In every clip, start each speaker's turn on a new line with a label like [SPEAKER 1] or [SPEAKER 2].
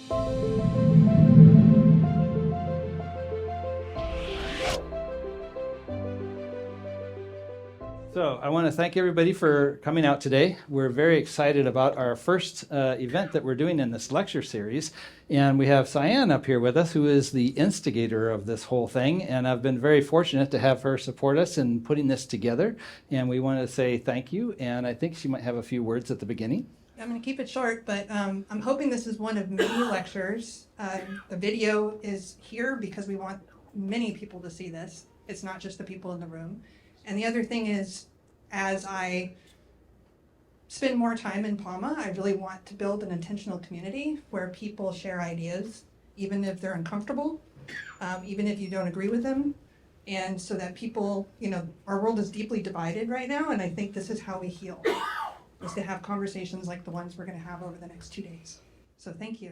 [SPEAKER 1] So I want to thank everybody for coming out today. We're very excited about our first event that we're doing in this lecture series. And we have Cyan up here with us, who is the instigator of this whole thing. And I've been very fortunate to have her support us in putting this together. And we want to say thank you. And I think she might have a few words at the beginning.
[SPEAKER 2] I'm going to keep it short, but I'm hoping this is one of many lectures. The video is here because we want many people to see this. It's not just the people in the room. And the other thing is, as I spend more time in Pauma, I really want to build an intentional community where people share ideas, even if they're uncomfortable, even if you don't agree with them. And so that people, our world is deeply divided right now, and I think this is how we heal, is to have conversations like the ones we're going to have over the next 2 days. So thank you.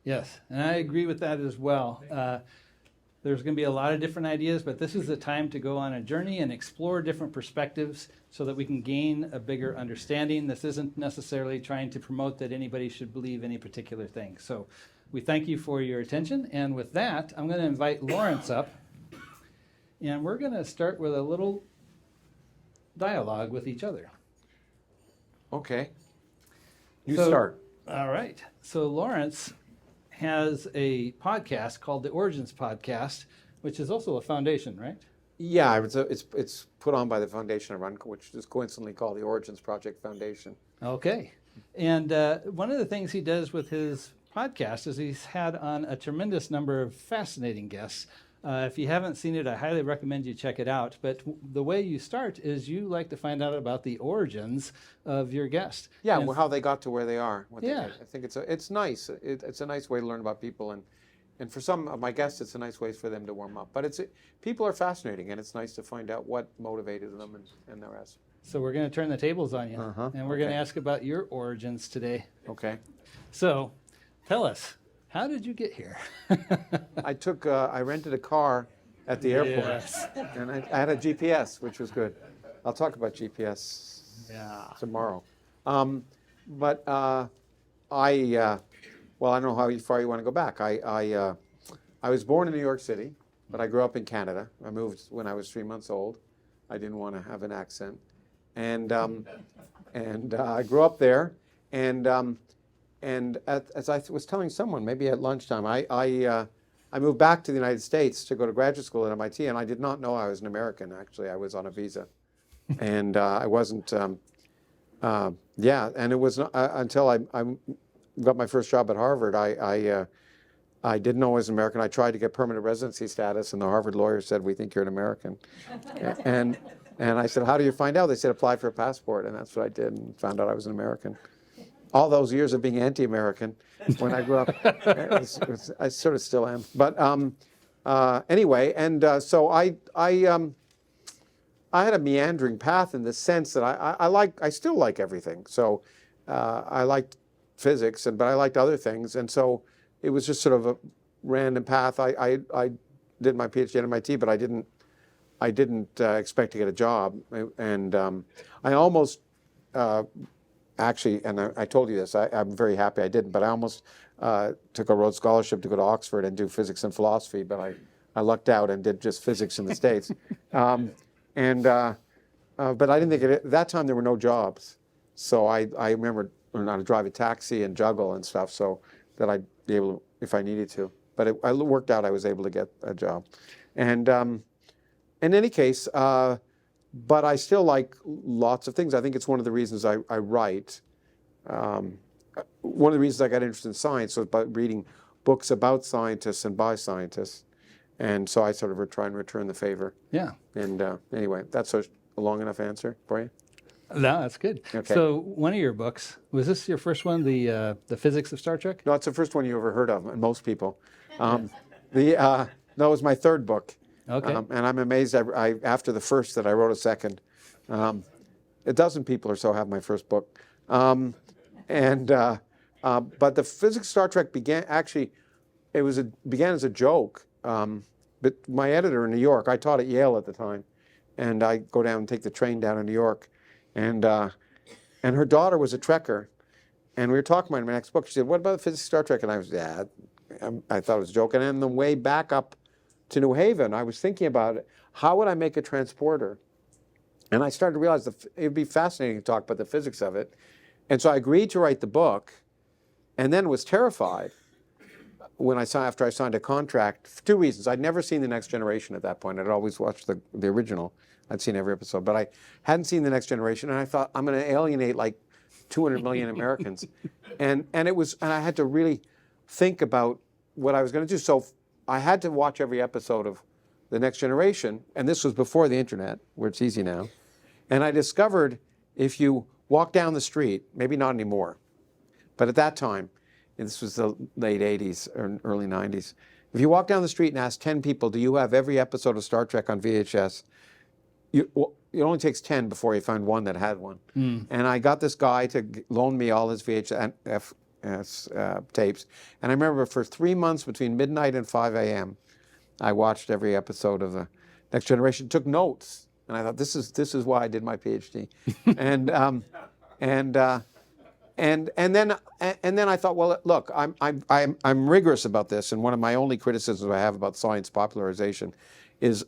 [SPEAKER 1] Yes, and I agree with that as well. There's going to be a lot of different ideas, but this is the time to go on a journey and explore different perspectives so that we can gain a bigger understanding. This isn't necessarily trying to promote that anybody should believe any particular thing. So we thank you for your attention. And with that, I'm going to invite Lawrence up. And we're going to start with a little dialogue with each other.
[SPEAKER 3] Okay. You start.
[SPEAKER 1] All right. So Lawrence has a podcast called the Origins Podcast, which is also a foundation, right?
[SPEAKER 3] Yeah, it's put on by the foundation I run, which is coincidentally called the Origins Project Foundation.
[SPEAKER 1] Okay. And one of the things he does with his podcast is he's had on a tremendous number of fascinating guests. If you haven't seen it, I highly recommend you check it out. But the way you start is you like to find out about the origins of your guest.
[SPEAKER 3] Yeah, well, how they got to where they are.
[SPEAKER 1] Yeah.
[SPEAKER 3] I think it's nice. It's a nice way to learn about people, and for some of my guests, it's a nice way for them to warm up. But people are fascinating, and it's nice to find out what motivated them and the rest.
[SPEAKER 1] So we're going to turn the tables on you, and we're going to ask about your origins today.
[SPEAKER 3] Okay.
[SPEAKER 1] So tell us, how did you get here?
[SPEAKER 3] I rented a car at the airport,
[SPEAKER 1] Yes.
[SPEAKER 3] and I had a GPS, which was good. I'll talk about GPS tomorrow. But I don't know how far you want to go back. I was born in New York City, but I grew up in Canada. I moved when I was 3 months old. I didn't want to have an accent, and I grew up there. And as I was telling someone, maybe at lunchtime, I moved back to the United States to go to graduate school at MIT, and I did not know I was an American. Actually, I was on a visa, and I wasn't. And it was not, until I got my first job at Harvard. I didn't know I was an American. I tried to get permanent residency status, and the Harvard lawyer said, "We think you're an American." and I said, "How do you find out?" They said, "Apply for a passport," and that's what I did, and found out I was an American. All those years of being anti-American when I grew up, I sort of still am. But anyway, and so I had a meandering path in the sense that I still like everything. So I liked physics, but I liked other things, and so it was just sort of a random path. I did my PhD at MIT, but I didn't expect to get a job, and I almost. Actually, and I told you this, I'm very happy I didn't, but I almost took a Rhodes Scholarship to go to Oxford and do physics and philosophy, but I lucked out and did just physics in the States. But I didn't think at that time there were no jobs. So I remember learning how to drive a taxi and juggle and stuff so that I'd be able to, if I needed to. But it worked out, I was able to get a job. And in any case, but I still like lots of things. I think it's one of the reasons I write. One of the reasons I got interested in science was by reading books about scientists and by scientists. And so I sort of try and return the favor.
[SPEAKER 1] Yeah.
[SPEAKER 3] And anyway, that's a long enough answer for you?
[SPEAKER 1] No, that's good.
[SPEAKER 3] Okay.
[SPEAKER 1] So one of your books, was this your first one, the Physics of Star Trek?
[SPEAKER 3] No, it's the first one you ever heard of, and most people. No, it was my third book.
[SPEAKER 1] Okay.
[SPEAKER 3] And I'm amazed after the first that I wrote a second. A dozen people or so have my first book. But the Physics of Star Trek began as a joke. But my editor in New York, I taught at Yale at the time, and I go down and take the train down to New York, and her daughter was a Trekker, we were talking about my next book. She said, "What about the physics of Star Trek?" And I was, "Yeah," I thought it was a joke. And on the way back up to New Haven, I was thinking about it. How would I make a transporter? And I started to realize that it would be fascinating to talk about the physics of it. And so I agreed to write the book, and then was terrified when after I signed a contract for 2 reasons. I'd never seen The Next Generation at that point. I'd always watched the original. I'd seen every episode, but I hadn't seen The Next Generation, and I thought, I'm going to alienate like 200 million Americans. And I had to really think about what I was going to do. So I had to watch every episode of The Next Generation, and this was before the internet, where it's easy now. And I discovered if you walk down the street, maybe not anymore, but at that time, and this was the late 80s or early 90s, if you walk down the street and ask 10 people, do you have every episode of Star Trek on VHS? It only takes 10 before you find one that had one. And I got this guy to loan me all his VHS tapes. And I remember for 3 months between midnight and 5 a.m., I watched every episode of The Next Generation, took notes. And I thought, this is why I did my PhD. And then I thought, well, look, I'm rigorous about this, and one of my only criticisms I have about science popularization is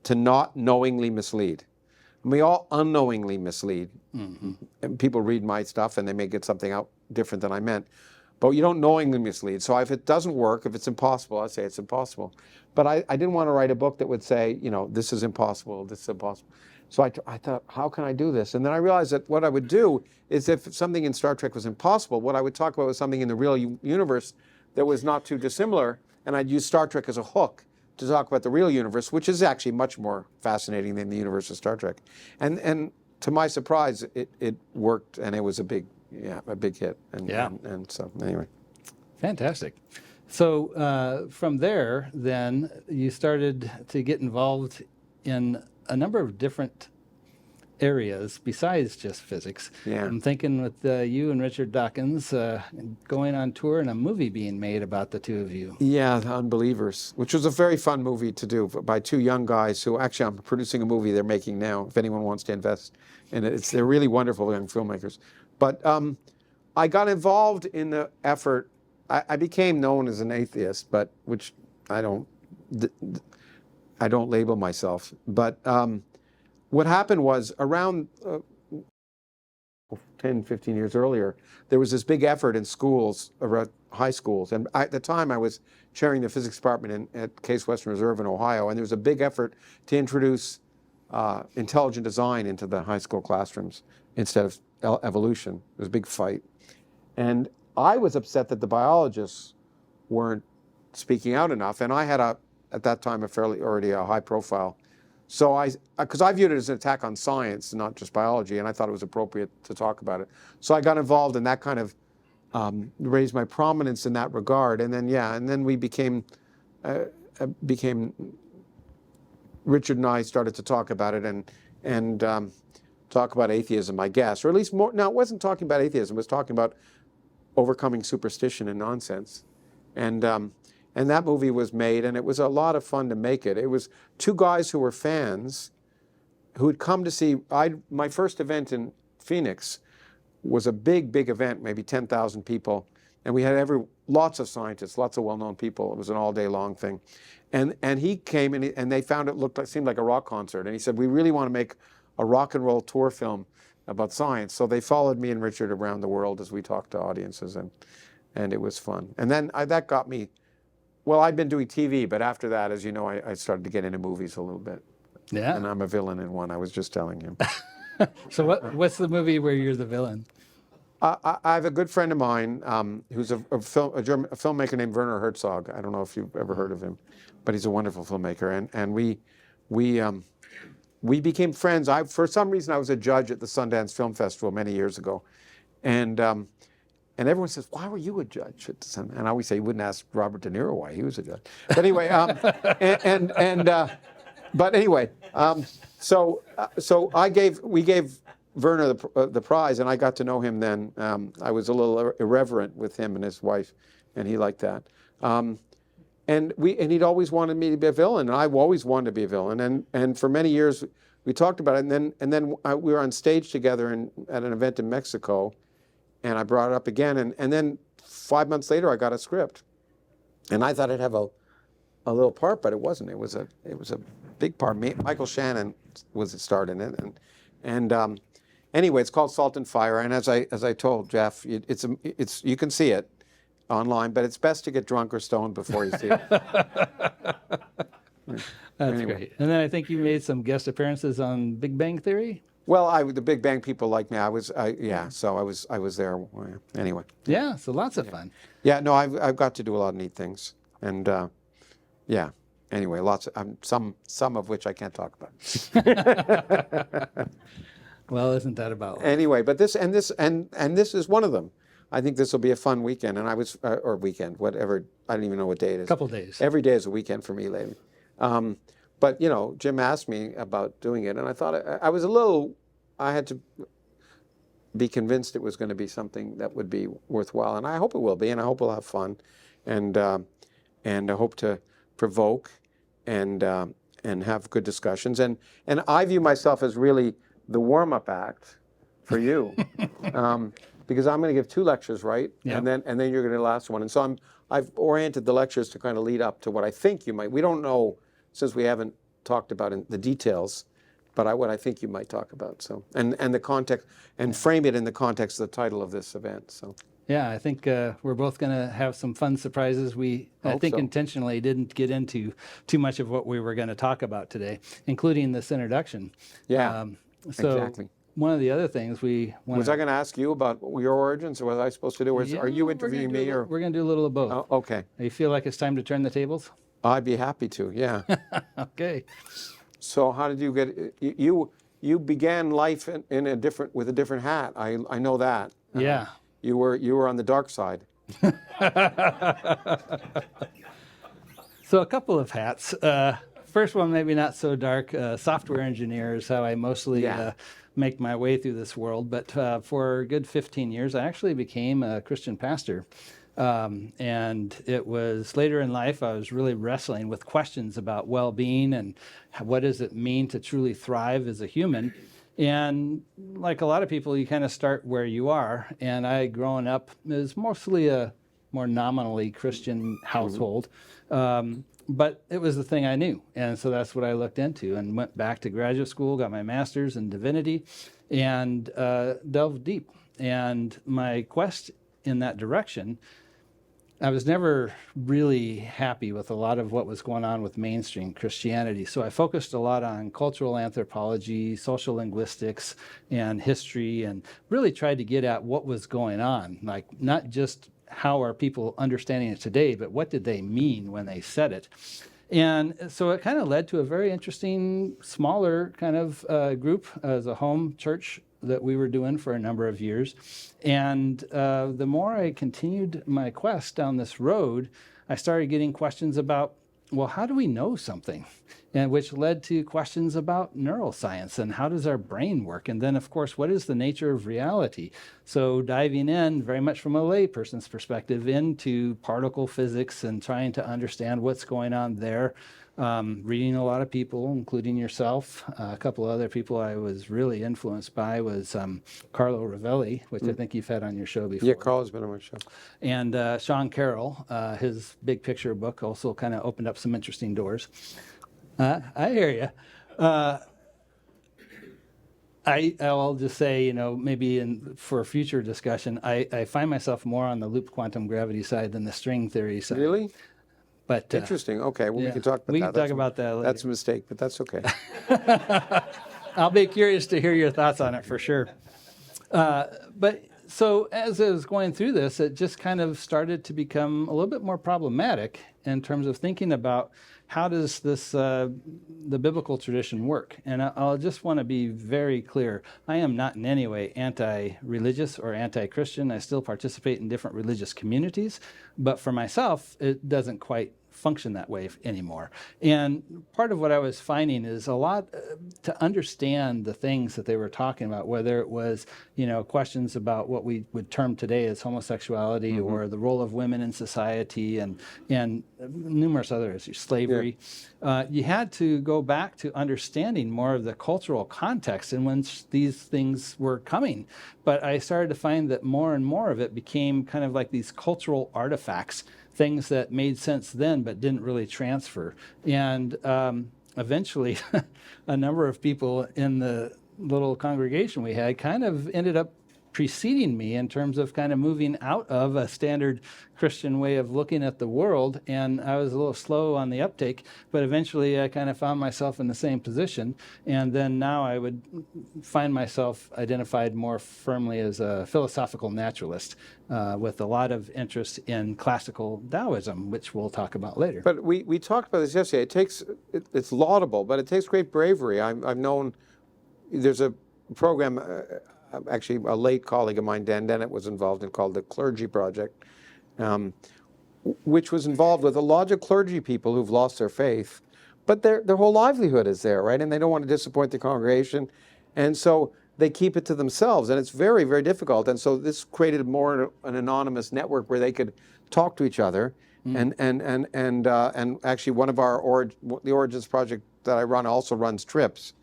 [SPEAKER 3] to not knowingly mislead. And we all unknowingly mislead. And people read my stuff and they may get something out different than I meant, but you don't knowingly mislead. So if it doesn't work, if it's impossible, I say it's impossible. But I didn't want to write a book that would say, this is impossible, this is impossible. So I thought, how can I do this? And then I realized that what I would do is if something in Star Trek was impossible, what I would talk about was something in the real universe that was not too dissimilar, and I'd use Star Trek as a hook to talk about the real universe, which is actually much more fascinating than the universe of Star Trek. And to my surprise, it worked, and it was a big hit. And so anyway.
[SPEAKER 1] Fantastic. So from there, then, you started to get involved in a number of different areas besides just physics.
[SPEAKER 3] Yeah.
[SPEAKER 1] I'm thinking with you and Richard Dawkins going on tour and a movie being made about the two of you.
[SPEAKER 3] Yeah, The Unbelievers, which was a very fun movie to do by two young guys who actually I'm producing a movie they're making now, if anyone wants to invest in it. They're really wonderful young filmmakers. But I got involved in the effort. I became known as an atheist, but which I don't label myself. But what happened was around 10, 15 years earlier, there was this big effort in schools, around high schools. And at the time, I was chairing the physics department at Case Western Reserve in Ohio. And there was a big effort to introduce intelligent design into the high school classrooms instead of evolution. It was a big fight. And I was upset that the biologists weren't speaking out enough. And I had at that time, already a high profile. So because I viewed it as an attack on science, not just biology, and I thought it was appropriate to talk about it. So I got involved in that kind of, raised my prominence in that regard. And then we became, Richard and I started to talk about it and talk about atheism, I guess, or at least more. No, it wasn't talking about atheism. It was talking about overcoming superstition and nonsense. And that movie was made, and it was a lot of fun to make it. It was two guys who were fans who had come to see. My first event in Phoenix was a big, big event, maybe 10,000 people, and we had lots of scientists, lots of well-known people. It was an all-day-long thing, and he came and they found it seemed like a rock concert, and he said, we really want to make a rock and roll tour film about science. So they followed me and Richard around the world as we talked to audiences, and it was fun. And then that got me. Well, I'd been doing TV, but after that, as you know, I started to get into movies a little bit.
[SPEAKER 1] Yeah.
[SPEAKER 3] And I'm a villain in one. I was just telling him.
[SPEAKER 1] So what's the movie where you're the villain?
[SPEAKER 3] I have a good friend of mine who's a filmmaker named Werner Herzog. I don't know if you've ever heard of him, but he's a wonderful filmmaker. And we became friends. For some reason, I was a judge at the Sundance Film Festival many years ago, and everyone says, why were you a judge at the Sundance? And I always say, you wouldn't ask Robert De Niro why he was a judge. But anyway, so we gave Werner the prize, and I got to know him then. I was a little irreverent with him and his wife, and he liked that. And he'd always wanted me to be a villain, and I've always wanted to be a villain. And for many years, we talked about it. And then we were on stage together at an event in Mexico, and I brought it up again, and then 5 months later I got a script, and I thought it'd have a little part, but it wasn't. It was a big part. Michael Shannon was the start in it, and anyway, it's called Salt and Fire, and as I told Jeff, it's you can see it online, but it's best to get drunk or stoned before you see it.
[SPEAKER 1] That's
[SPEAKER 3] Anyway.
[SPEAKER 1] great. And then I think you made some guest appearances on Big Bang Theory.
[SPEAKER 3] Well, the Big Bang people like me. So I was there anyway.
[SPEAKER 1] Yeah, so lots of fun.
[SPEAKER 3] Yeah, no, I've got to do a lot of neat things, and yeah. Anyway, lots of some of which I can't talk about.
[SPEAKER 1] Well, isn't that about life?
[SPEAKER 3] Anyway, but this is one of them. I think this will be a fun weekend, and or weekend, whatever. I don't even know what day it is.
[SPEAKER 1] Couple days.
[SPEAKER 3] Every day is a weekend for me lately. But Jim asked me about doing it, and I thought I had to be convinced it was going to be something that would be worthwhile, and I hope it will be, and I hope we'll have fun, and I hope to provoke and have good discussions, and I view myself as really the warm-up act for you, because I'm going to give 2 lectures, right?
[SPEAKER 1] Yeah.
[SPEAKER 3] And then you're going to do the last one, and so I've oriented the lectures to kind of lead up to what I think you might. We don't know, since we haven't talked about the details, but what I think you might talk about. So and the context, and frame it in the context of the title of this event. So
[SPEAKER 1] Yeah, I think we're both going to have some fun surprises. I think
[SPEAKER 3] so.
[SPEAKER 1] Intentionally didn't get into too much of what we were going to talk about today, including this introduction.
[SPEAKER 3] Yeah,
[SPEAKER 1] So
[SPEAKER 3] exactly.
[SPEAKER 1] One of the other things we want
[SPEAKER 3] Was I going to ask you about your origins, or was I supposed to do? Are you interviewing me, or?
[SPEAKER 1] We're going to do a little of both.
[SPEAKER 3] Oh, okay,
[SPEAKER 1] You feel like it's time to turn the tables?
[SPEAKER 3] I'd be happy to. Yeah.
[SPEAKER 1] Okay.
[SPEAKER 3] So how did you get? You began life with a different hat. I know that.
[SPEAKER 1] Yeah.
[SPEAKER 3] You were on the dark side.
[SPEAKER 1] So a couple of hats. First one, maybe not so dark. Software engineer is how I mostly make my way through this world. But for a good 15 years, I actually became a Christian pastor. And it was later in life, I was really wrestling with questions about well-being and what does it mean to truly thrive as a human. And like a lot of people, you kind of start where you are. And I, growing up, is mostly a more nominally Christian household. But it was the thing I knew. And so that's what I looked into and went back to graduate school, got my master's in divinity, and delved deep. And my quest in that direction, I was never really happy with a lot of what was going on with mainstream Christianity. So I focused a lot on cultural anthropology, social linguistics, and history, and really tried to get at what was going on, like not just how are people understanding it today, but what did they mean when they said it? And so it kind of led to a very interesting, smaller kind of group as a home church that we were doing for a number of years. And the more I continued my quest down this road, I started getting questions about, well, how do we know something? And which led to questions about neuroscience and how does our brain work? And then, of course, what is the nature of reality? So diving in very much from a layperson's perspective into particle physics and trying to understand what's going on there. Reading a lot of people, including yourself. A couple of other people I was really influenced by was Carlo Rovelli, which I think you've had on your show before.
[SPEAKER 3] Yeah, Carl's been on my show. And
[SPEAKER 1] Sean Carroll, his big picture book also kind of opened up some interesting doors. I hear you. I'll just say, maybe for future discussion, I find myself more on the loop quantum gravity side than the string theory side.
[SPEAKER 3] Really?
[SPEAKER 1] But
[SPEAKER 3] interesting. Okay, well, we can talk about that.
[SPEAKER 1] We can talk about that later.
[SPEAKER 3] That's a mistake, but that's okay.
[SPEAKER 1] I'll be curious to hear your thoughts on it for sure. But so as I was going through this, it just kind of started to become a little bit more problematic in terms of thinking about how does this the biblical tradition work? And I'll just want to be very clear. I am not in any way anti-religious or anti-Christian. I still participate in different religious communities. But for myself, it doesn't quite function that way anymore. And part of what I was finding is a lot to understand the things that they were talking about, whether it was, questions about what we would term today as homosexuality or the role of women in society and numerous other issues, slavery. Yeah. You had to go back to understanding more of the cultural context in which these things were coming. But I started to find that more and more of it became kind of like these cultural artifacts, things that made sense then but didn't really transfer. And eventually, a number of people in the little congregation we had kind of ended up preceding me in terms of kind of moving out of a standard Christian way of looking at the world. And I was a little slow on the uptake, but eventually I kind of found myself in the same position. And then now I would find myself identified more firmly as a philosophical naturalist with a lot of interest in classical Taoism, which we'll talk about later.
[SPEAKER 3] But we talked about this yesterday. It's laudable, but it takes great bravery. I've known there's a program, actually a late colleague of mine, Dan Dennett, was involved in, called the Clergy Project, which was involved with a lot of clergy people who've lost their faith, but their whole livelihood is there, right? And they don't want to disappoint the congregation, and so they keep it to themselves, and it's very, very difficult. And so this created more an anonymous network where they could talk to each other. And actually, one of the Origins Project that I run also runs trips,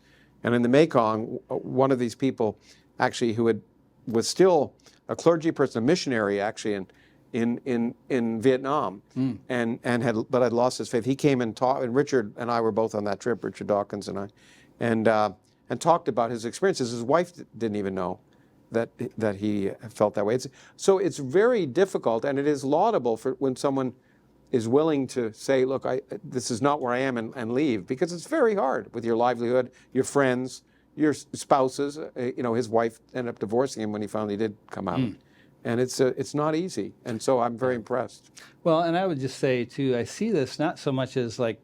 [SPEAKER 3] and in the Mekong, one of these people, actually, who was still a clergy person, a missionary, actually, in Vietnam, but had lost his faith. He came and talked, and Richard and I were both on that trip, Richard Dawkins and I, and talked about his experiences. His wife didn't even know that he felt that way. So it's very difficult, and it is laudable for when someone is willing to say, look, this is not where I am, and leave, because it's very hard with your livelihood, your friends, your spouses. His wife ended up divorcing him when he finally did come out. And it's not easy. And so I'm very impressed.
[SPEAKER 1] Well, and I would just say, too, I see this not so much as like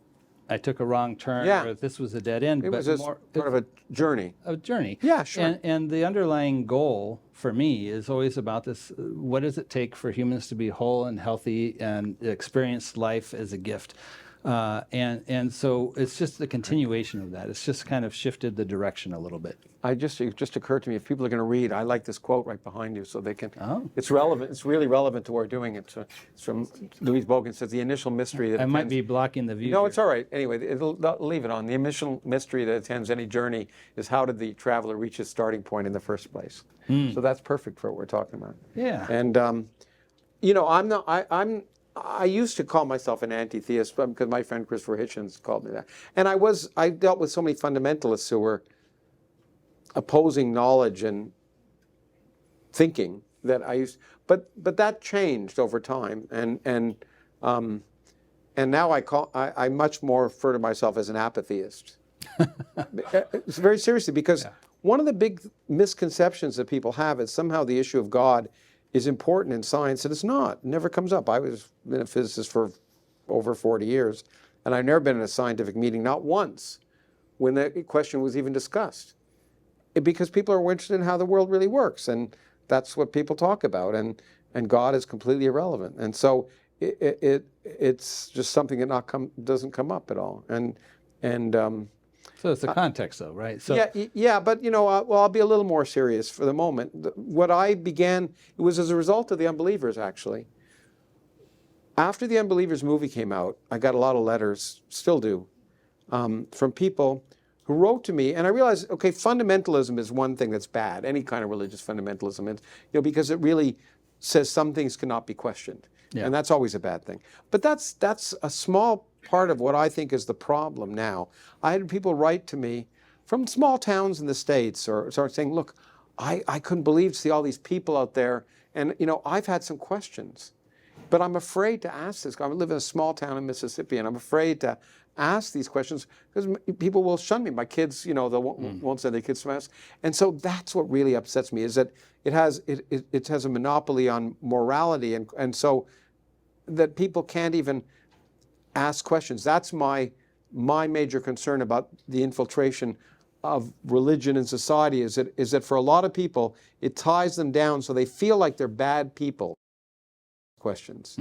[SPEAKER 1] I took a wrong turn or this was a dead end,
[SPEAKER 3] but
[SPEAKER 1] was
[SPEAKER 3] more sort of a journey.
[SPEAKER 1] A journey.
[SPEAKER 3] Yeah, sure.
[SPEAKER 1] And the underlying goal for me is always about this: what does it take for humans to be whole and healthy and experience life as a gift? And so it's just the continuation of that. It's just kind of shifted the direction a little bit.
[SPEAKER 3] It just occurred to me, if people are going to read, I like this quote right behind you, so they can.
[SPEAKER 1] Oh.
[SPEAKER 3] It's relevant. It's really relevant to what we're doing. It's from Louise Bogan. It says the initial mystery that
[SPEAKER 1] I might be blocking the view.
[SPEAKER 3] No,
[SPEAKER 1] here.
[SPEAKER 3] it's all right. Anyway, leave it on. The initial mystery that attends any journey is, how did the traveler reach his starting point in the first place? So that's perfect for what we're talking about.
[SPEAKER 1] Yeah.
[SPEAKER 3] And I used to call myself an anti-theist because my friend Christopher Hitchens called me that. And I dealt with so many fundamentalists who were opposing knowledge and thinking that but that changed over time. And now I much more refer to myself as an apatheist. It's very seriously, because one of the big misconceptions that people have is somehow the issue of God is important in science, and it's not. It never comes up. I was been a physicist for over 40 years, and I've never been in a scientific meeting, not once, when the question was even discussed. Because people are interested in how the world really works, and that's what people talk about, and God is completely irrelevant. And so it's just something that doesn't come up at all.
[SPEAKER 1] So it's the context, though, right? So
[SPEAKER 3] yeah, but I'll be a little more serious for the moment. What I began, it was as a result of The Unbelievers, actually. After The Unbelievers movie came out, I got a lot of letters, still do, from people who wrote to me, and I realized, okay, fundamentalism is one thing that's bad. Any kind of religious fundamentalism, is, because it really says some things cannot be questioned, and that's always a bad thing. But that's a small part of what I think is the problem now. I had people write to me from small towns in the States, or start saying, look, I couldn't believe to see all these people out there, and I've had some questions, but I'm afraid to ask this. I live in a small town in Mississippi, and I'm afraid to ask these questions because people will shun me. My kids, they won't send their kids to mass. And so that's what really upsets me, is that it has a monopoly on morality, and so that people can't even ask questions. That's my major concern about the infiltration of religion in society, is that for a lot of people, it ties them down so they feel like they're bad people. questions.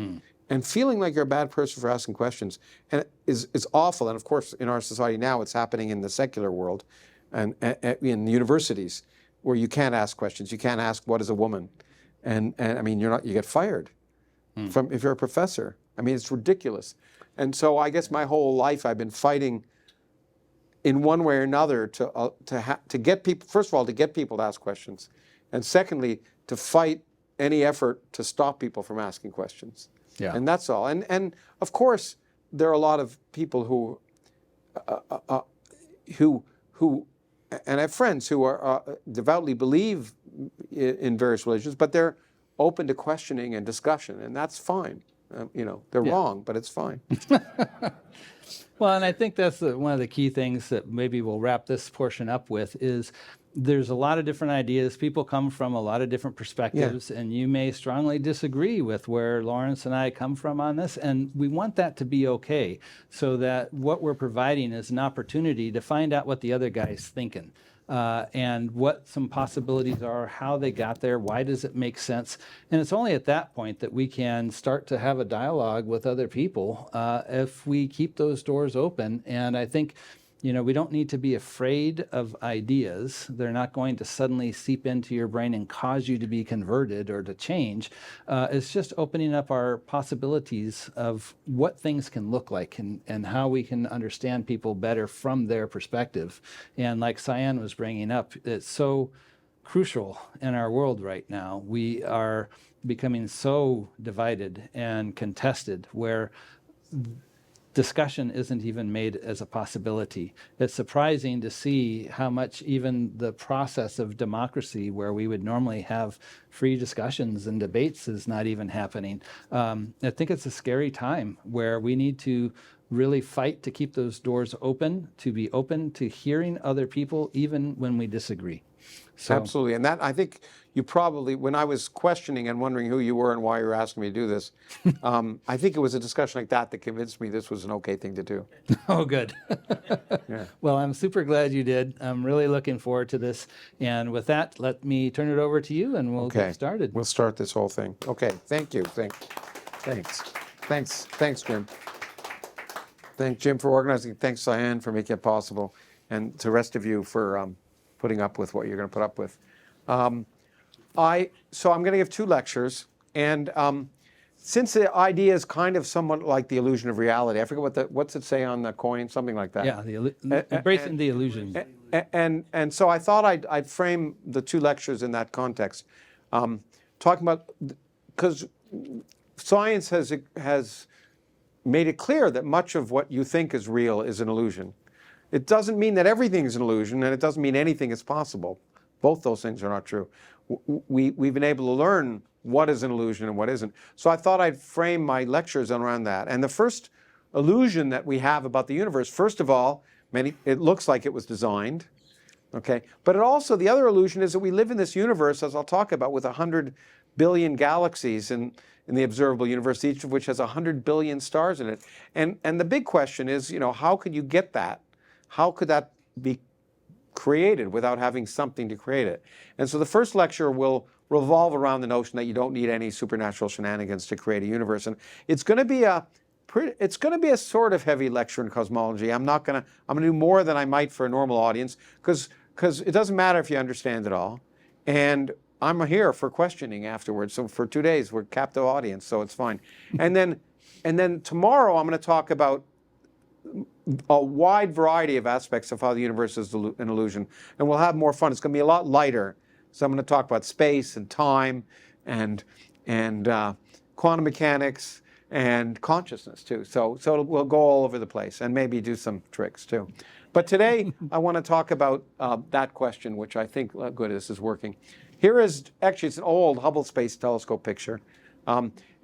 [SPEAKER 3] And feeling like you're a bad person for asking questions and is awful. And of course, in our society now, it's happening in the secular world and in universities where you can't ask questions. You can't ask, what is a woman? And I mean, you get fired if you're a professor. I mean, it's ridiculous. And so I guess my whole life I've been fighting in one way or another to get people, first of all, to get people to ask questions. And secondly, to fight any effort to stop people from asking questions.
[SPEAKER 1] Yeah.
[SPEAKER 3] And that's all. And of course, there are a lot of people who and I have friends who are devoutly believe in various religions, but they're open to questioning and discussion, and that's fine. They're wrong, but it's fine.
[SPEAKER 1] Well, and I think that's one of the key things that maybe we'll wrap this portion up with is there's a lot of different ideas. People come from a lot of different perspectives, and you may strongly disagree with where Lawrence and I come from on this, and we want that to be okay, so that what we're providing is an opportunity to find out what the other guy's thinking. And what some possibilities are, how they got there, why does it make sense? And it's only at that point that we can start to have a dialogue with other people if we keep those doors open. And I think, we don't need to be afraid of ideas. They're not going to suddenly seep into your brain and cause you to be converted or to change. It's just opening up our possibilities of what things can look like and how we can understand people better from their perspective. And like Cyan was bringing up, it's so crucial in our world right now. We are becoming so divided and contested where discussion isn't even made as a possibility. It's surprising to see how much even the process of democracy, where we would normally have free discussions and debates, is not even happening. I think it's a scary time where we need to really fight to keep those doors open, to be open to hearing other people, even when we disagree. So,
[SPEAKER 3] absolutely. And that, I think you probably, when I was questioning and wondering who you were and why you were asking me to do this, I think it was a discussion like that convinced me this was an okay thing to do.
[SPEAKER 1] Oh, good.
[SPEAKER 3] Yeah.
[SPEAKER 1] Well, I'm super glad you did. I'm really looking forward to this. And with that, let me turn it over to you and we'll get started.
[SPEAKER 3] We'll start this whole thing. Okay. Thank you. Thanks, Jim. Thank Jim for organizing. Thanks, Cyan, for making it possible. And to the rest of you for putting up with what you're going to put up with. So I'm going to give 2 lectures, and since the idea is kind of somewhat like the illusion of reality, I forget what's it say on the coin, something like that.
[SPEAKER 1] Yeah, embracing the illusion.
[SPEAKER 3] And so I thought I'd frame the 2 lectures in that context, talking about, because science has made it clear that much of what you think is real is an illusion. It doesn't mean that everything is an illusion, and it doesn't mean anything is possible. Both those things are not true. We've been able to learn what is an illusion and what isn't. So I thought I'd frame my lectures around that. And the first illusion that we have about the universe, first of all, it looks like it was designed, okay? But the other illusion is that we live in this universe, as I'll talk about, with 100 billion galaxies in the observable universe, each of which has 100 billion stars in it. And the big question is, how could you get that? How could that be created without having something to create it? And so the first lecture will revolve around the notion that you don't need any supernatural shenanigans to create a universe. And it's going to be a sort of heavy lecture in cosmology. I'm going to do more than I might for a normal audience because it doesn't matter if you understand it all. And I'm here for questioning afterwards. So for 2 days, we're captive audience, so it's fine. And then tomorrow, I'm going to talk about a wide variety of aspects of how the universe is an illusion. And we'll have more fun. It's going to be a lot lighter. So I'm going to talk about space and time and quantum mechanics and consciousness too. So we'll go all over the place and maybe do some tricks too. But today I want to talk about that question, which I think, good, this is working. Here is, actually it's an old Hubble Space Telescope picture.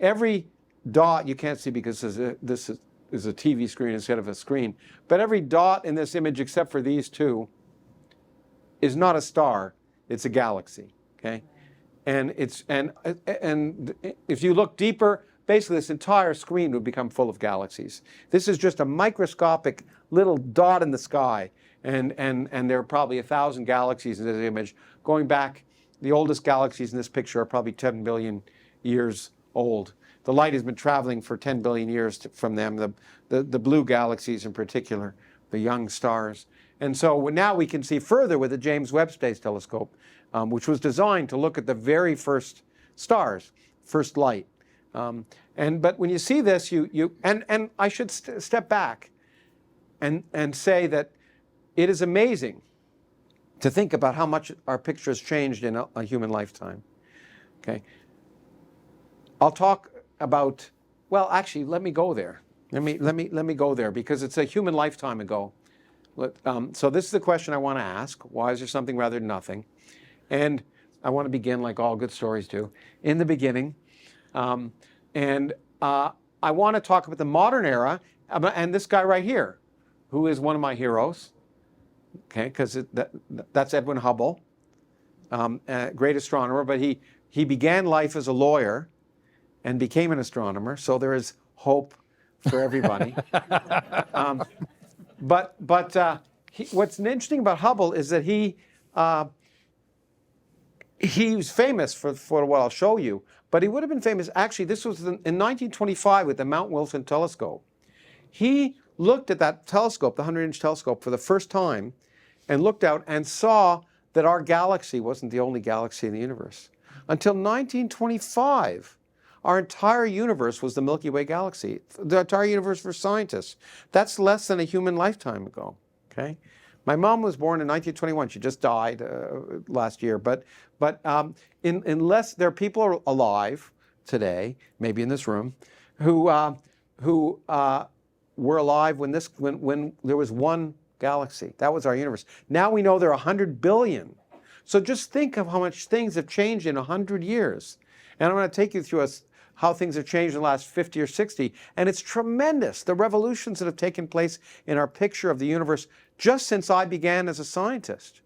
[SPEAKER 3] Every dot, you can't see because this is a TV screen instead of a screen. But every dot in this image, except for these 2, is not a star. It's a galaxy. Okay, and if you look deeper, basically this entire screen would become full of galaxies. This is just a microscopic little dot in the sky, and there are probably 1,000 galaxies in this image. Going back, the oldest galaxies in this picture are probably 10 billion years old. the light has been traveling for 10 billion years from them, the blue galaxies in particular, the young stars. And so now we can see further with the James Webb Space Telescope, which was designed to look at the very first stars, first light. But when you see this, and I should step back and say that it is amazing to think about how much our picture has changed in a human lifetime. Okay, I'll talk about. Well, actually, let me go there. Let me go there because it's a human lifetime ago. So this is the question I want to ask: why is there something rather than nothing? And I want to begin like all good stories do, in the beginning. I want to talk about the modern era and this guy right here, who is one of my heroes. Okay, because that's Edwin Hubble, great astronomer, but he began life as a lawyer and became an astronomer, so there is hope for everybody. What's interesting about Hubble is that he was famous for what I'll show you, but he would have been famous, actually, this was in 1925 with the Mount Wilson telescope. He looked at that telescope, the 100-inch telescope, for the first time and looked out and saw that our galaxy wasn't the only galaxy in the universe. Until 1925, our entire universe was the Milky Way galaxy, the entire universe for scientists. That's less than a human lifetime ago, okay? My mom was born in 1921. She just died last year. But unless there are people alive today, maybe in this room, who were alive when there was one galaxy. That was our universe. Now we know there are 100 billion. So just think of how much things have changed in 100 years. And I'm going to take you through how things have changed in the last 50 or 60. And it's tremendous, the revolutions that have taken place in our picture of the universe just since I began as a scientist.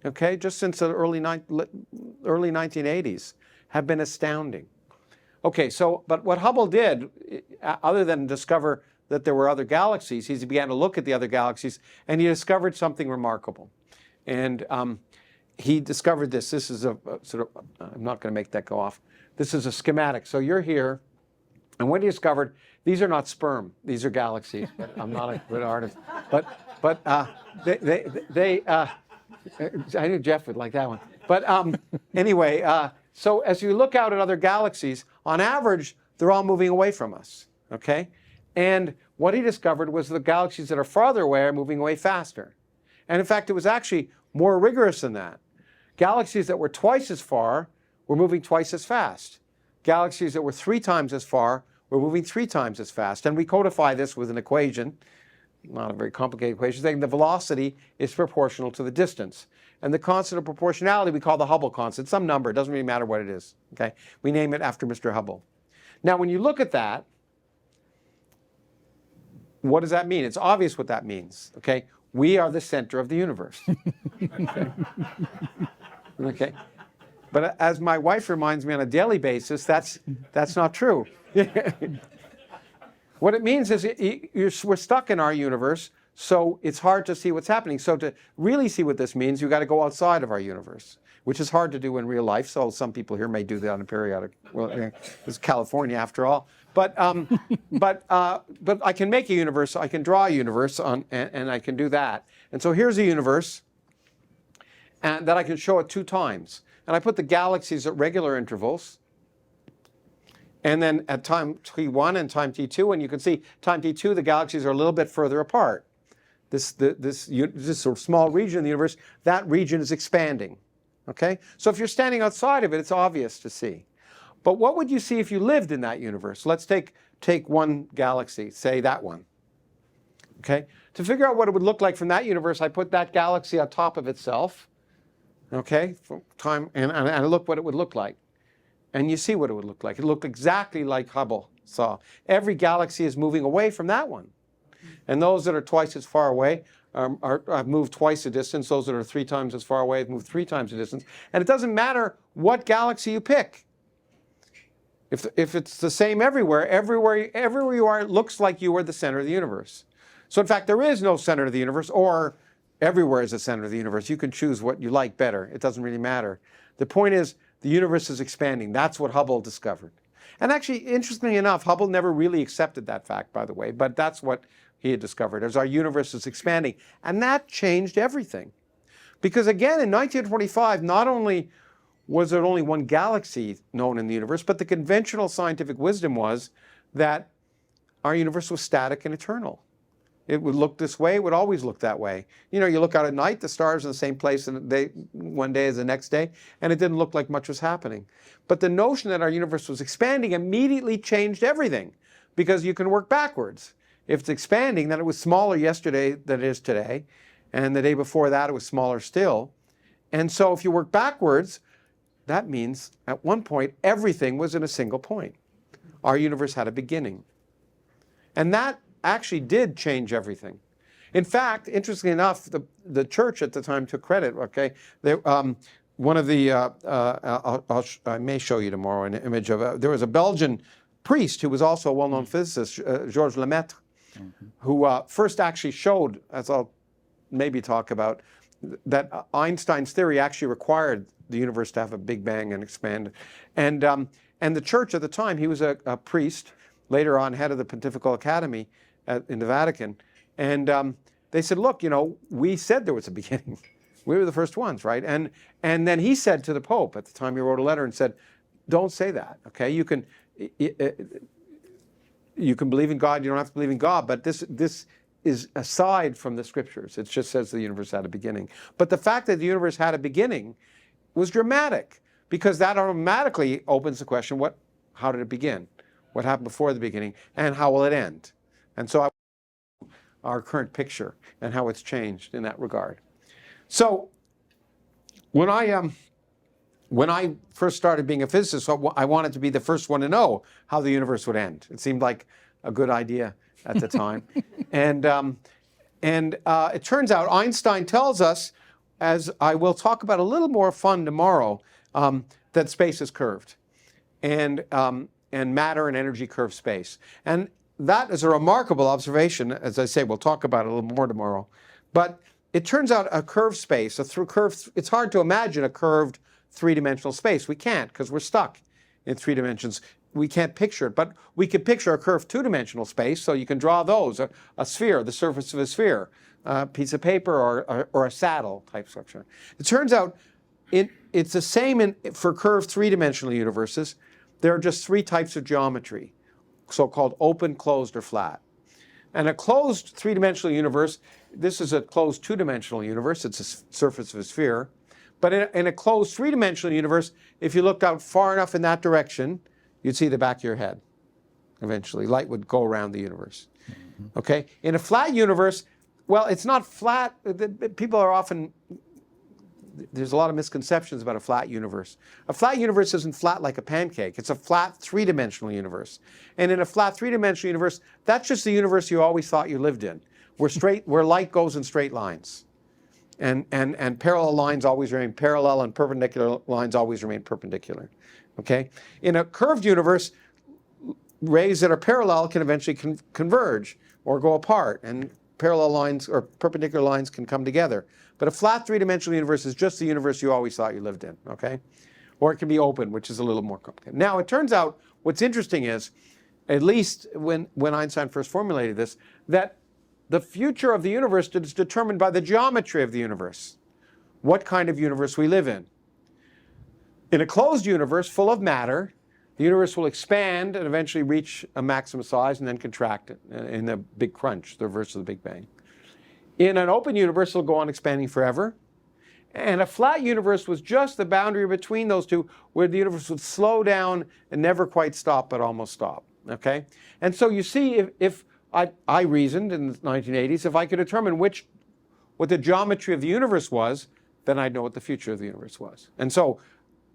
[SPEAKER 3] Okay, just since the early 1980s have been astounding. Okay, but what Hubble did, other than discover that there were other galaxies, he began to look at the other galaxies, and he discovered something remarkable. And he discovered this. This is a sort of, I'm not going to make that go off. This is a schematic. So you're here, and what he discovered, these are not sperm. These are galaxies. But I'm not a good artist. But I knew Jeff would like that one. But anyway, so as you look out at other galaxies, on average, they're all moving away from us. Okay? And what he discovered was the galaxies that are farther away are moving away faster. And in fact, it was actually more rigorous than that. Galaxies that were twice as far were moving twice as fast. Galaxies that were 3 times as far were moving 3 times as fast. And we codify this with an equation, not a very complicated equation, saying the velocity is proportional to the distance. And the constant of proportionality we call the Hubble constant, some number, it doesn't really matter what it is. Okay? We name it after Mr. Hubble. Now, when you look at that, what does that mean? It's obvious what that means. Okay? We are the center of the universe. Okay? Okay? But as my wife reminds me on a daily basis, that's not true. What it means is we're stuck in our universe, so it's hard to see what's happening. So to really see what this means, you've got to go outside of our universe, which is hard to do in real life. So some people here may do that on a periodic. Well, it's California after all. But I can make a universe. I can draw a universe and I can do that. And so here's a universe, and that I can show it 2 times. And I put the galaxies at regular intervals. And then at time t1 and time t2, and you can see time t2, the galaxies are a little bit further apart. This sort of small region of the universe, that region is expanding. Okay? So if you're standing outside of it, it's obvious to see. But what would you see if you lived in that universe? Let's take one galaxy, say that one. Okay? To figure out what it would look like from that universe, I put that galaxy on top of itself. Okay? And I look what it would look like. And you see what it would look like. It looked exactly like Hubble saw. Every galaxy is moving away from that one. And those that are twice as far away have moved twice the distance. Those that are 3 times as far away have moved 3 times the distance. And it doesn't matter what galaxy you pick. If it's the same everywhere you are, it looks like you are the center of the universe. So in fact, there is no center of the universe, or everywhere is the center of the universe. You can choose what you like better. It doesn't really matter. The point is, the universe is expanding. That's what Hubble discovered. And actually, interestingly enough, Hubble never really accepted that fact, by the way, but that's what he had discovered, as our universe is expanding. And that changed everything. Because again, in 1925, not only was there only one galaxy known in the universe, but the conventional scientific wisdom was that our universe was static and eternal. It would look this way, it would always look that way. You know, you look out at night, the stars are in the same place one day as the next day, and it didn't look like much was happening. But the notion that our universe was expanding immediately changed everything, because you can work backwards. If it's expanding, then it was smaller yesterday than it is today, and the day before that it was smaller still. And so if you work backwards, that means at one point everything was in a single point. Our universe had a beginning. And that actually did change everything. In fact, interestingly enough, the church at the time took credit. Okay, one of the I may show you tomorrow an image of there was a Belgian priest who was also a well-known physicist, Georges Lemaitre, who first actually showed, as I'll maybe talk about, that Einstein's theory actually required the universe to have a big bang and expand. And the church at the time, he was a priest, later on head of the Pontifical Academy in the Vatican, and they said, look, you know, we said there was a beginning. We were the first ones, right? And then he said to the Pope at the time, he wrote a letter and said, don't say that, okay? You can believe in God, you don't have to believe in God, but this is aside from the scriptures. It just says the universe had a beginning. But the fact that the universe had a beginning was dramatic, because that automatically opens the question, how did it begin? What happened before the beginning, and how will it end? And so our current picture and how it's changed in that regard. So when I first started being a physicist, I wanted to be the first one to know how the universe would end. It seemed like a good idea at the time. And it turns out Einstein tells us, as I will talk about a little more fun tomorrow, that space is curved. And matter and energy curve space. And that is a remarkable observation. As I say, we'll talk about it a little more tomorrow. But it turns out a curved space, it's hard to imagine a curved three-dimensional space. We can't, because we're stuck in 3 dimensions. We can't picture it, but we can picture a curved 2-dimensional space, so you can draw those, a sphere, the surface of a sphere, a piece of paper, or a saddle type structure. It turns out it's the same for curved 3-dimensional universes. There are just 3 types of geometry, so-called open, closed, or flat. And a closed 3-dimensional universe, this is a closed 2-dimensional universe, it's a surface of a sphere. But in a closed 3-dimensional universe, if you looked out far enough in that direction, you'd see the back of your head, eventually. Light would go around the universe. Okay? In a flat universe, well, it's not flat. People are often... There's a lot of misconceptions about a flat universe. A flat universe isn't flat like a pancake. It's a flat 3-dimensional universe. And in a flat 3-dimensional universe, that's just the universe you always thought you lived in, where light goes in straight lines. And parallel lines always remain parallel, and perpendicular lines always remain perpendicular. Okay? In a curved universe, rays that are parallel can eventually converge or go apart, and parallel lines or perpendicular lines can come together. But a flat 3-dimensional universe is just the universe you always thought you lived in, okay? Or it can be open, which is a little more complicated. Now, it turns out what's interesting is, at least when Einstein first formulated this, that the future of the universe is determined by the geometry of the universe, what kind of universe we live in. In a closed universe full of matter, the universe will expand and eventually reach a maximum size and then contract in the big crunch, the reverse of the Big Bang. In an open universe, it'll go on expanding forever. And a flat universe was just the boundary between those two, where the universe would slow down and never quite stop, but almost stop. Okay? And so you see, if I reasoned in the 1980s, if I could determine what the geometry of the universe was, then I'd know what the future of the universe was. And so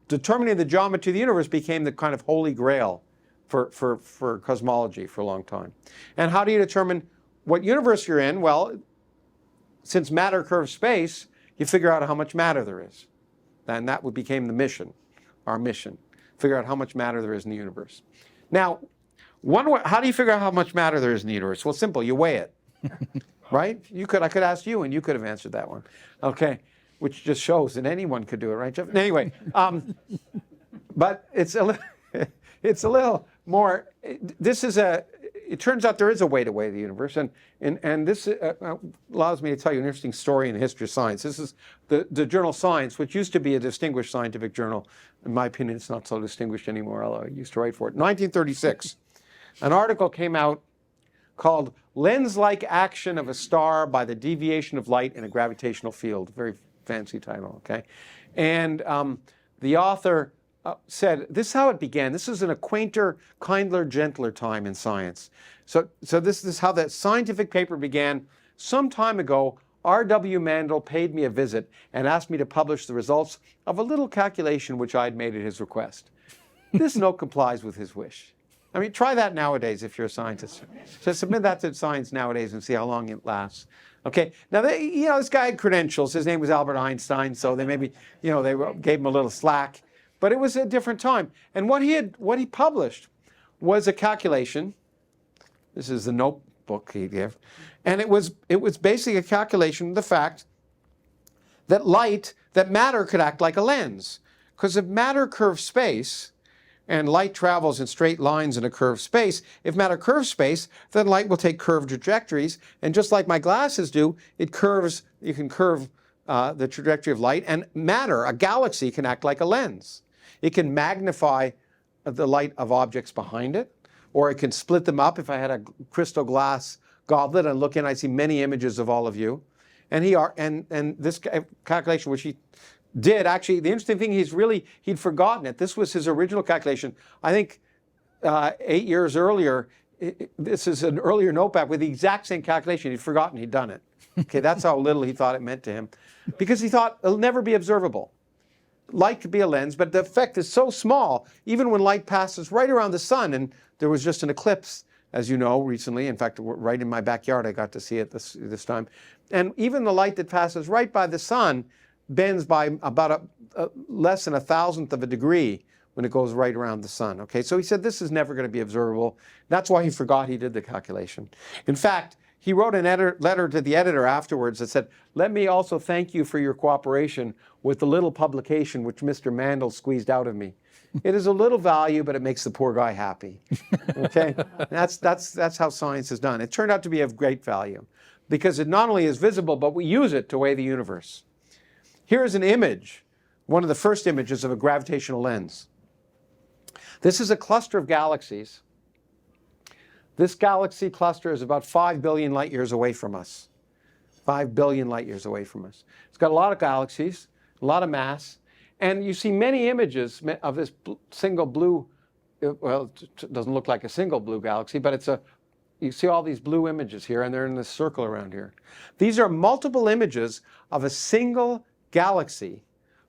[SPEAKER 3] determining the geometry of the universe became the kind of holy grail for cosmology for a long time. And how do you determine what universe you're in? Well, since matter curves space, you figure out how much matter there is. And that became the mission, our mission. Figure out how much matter there is in the universe. Now, how do you figure out how much matter there is in the universe? Well, simple, you weigh it. Right? I could ask you, and you could have answered that one. Okay. Which just shows that anyone could do it, right, Jeff? Anyway, but it's it's a little more, it turns out there is a way to weigh the universe, and this allows me to tell you an interesting story in the history of science. This is the journal Science, which used to be a distinguished scientific journal. In my opinion, it's not so distinguished anymore, although I used to write for it. 1936, an article came out called Lens-Like Action of a Star by the Deviation of Light in a Gravitational Field. Very fancy title, okay? And the author said, this is how it began. This is an a quainter, kindler, gentler time in science. So this is how that scientific paper began. Some time ago, R.W. Mandel paid me a visit and asked me to publish the results of a little calculation which I had made at his request. This note complies with his wish. I mean, try that nowadays if you're a scientist. So submit that to science nowadays and see how long it lasts. Okay, now, this guy had credentials. His name was Albert Einstein, so they maybe, they gave him a little slack. But it was a different time. And what he published was a calculation. This is the notebook he gave. And it was basically a calculation of the fact that matter could act like a lens. Because if matter curves space, and light travels in straight lines in a curved space, if matter curves space, then light will take curved trajectories. And just like my glasses do, you can curve the trajectory of light. And matter, a galaxy, can act like a lens. It can magnify the light of objects behind it, or it can split them up. If I had a crystal glass goblet and look in, I'd see many images of all of you. And this calculation, which he did, actually, the interesting thing, he'd forgotten it. This was his original calculation. I think 8 years earlier, this is an earlier notepad with the exact same calculation. He'd forgotten he'd done it. Okay, that's how little he thought it meant to him. Because he thought it'll never be observable. Light could be a lens, but the effect is so small, even when light passes right around the sun, and there was just an eclipse, as you know, recently. In fact, right in my backyard, I got to see it this time. And even the light that passes right by the sun bends by about less than 1,000th of a degree when it goes right around the sun. Okay, so he said this is never going to be observable. That's why he forgot he did the calculation. In fact, he wrote a letter to the editor afterwards that said, let me also thank you for your cooperation with the little publication which Mr. Mandel squeezed out of me. It is a little value, but it makes the poor guy happy. Okay, that's how science is done. It turned out to be of great value because it not only is visible, but we use it to weigh the universe. Here's an image, one of the first images of a gravitational lens. This is a cluster of galaxies. This galaxy cluster is about 5 billion light years away from us. 5 billion light years away from us. It's got a lot of galaxies, a lot of mass, and you see many images of this single blue, well, it doesn't look like a single blue galaxy, but you see all these blue images here, and they're in this circle around here. These are multiple images of a single galaxy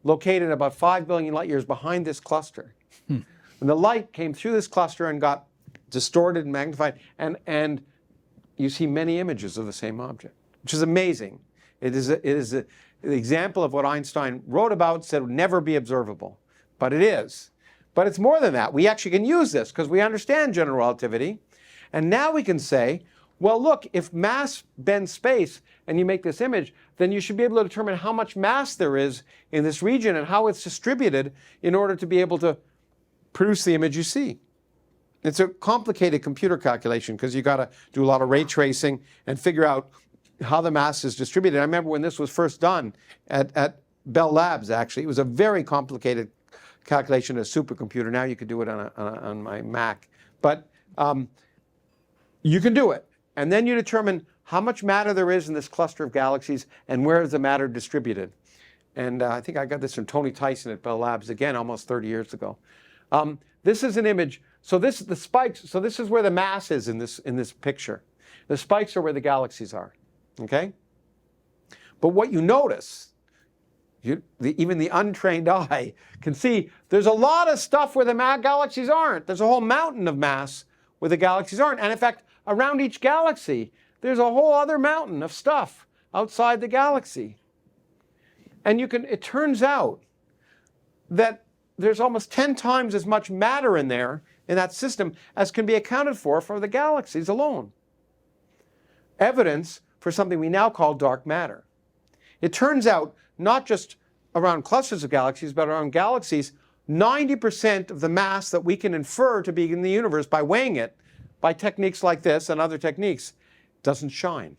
[SPEAKER 3] located about 5 billion light years behind this cluster. And the light came through this cluster and got distorted and magnified, and you see many images of the same object, which is amazing. It is an example of what Einstein wrote about, said would never be observable, but it is. But it's more than that. We actually can use this because we understand general relativity, and now we can say, well, look, if mass bends space and you make this image, then you should be able to determine how much mass there is in this region and how it's distributed in order to be able to produce the image you see. It's a complicated computer calculation because you got to do a lot of ray tracing and figure out how the mass is distributed. I remember when this was first done at Bell Labs, actually. It was a very complicated calculation, a supercomputer. Now you could do it on my Mac. But you can do it. And then you determine how much matter there is in this cluster of galaxies and where is the matter distributed. And I think I got this from Tony Tyson at Bell Labs, again, almost 30 years ago. This is an image. So this is the spikes. So this is where the mass is in this picture. The spikes are where the galaxies are. Okay? But what you notice, even the untrained eye can see there's a lot of stuff where the galaxies aren't. There's a whole mountain of mass where the galaxies aren't. And in fact, around each galaxy, there's a whole other mountain of stuff outside the galaxy. And it turns out that there's almost 10 times as much matter in there, in that system, as can be accounted for the galaxies alone. Evidence for something we now call dark matter. It turns out not just around clusters of galaxies, but around galaxies 90% of the mass that we can infer to be in the universe by weighing it, by techniques like this and other techniques, doesn't shine.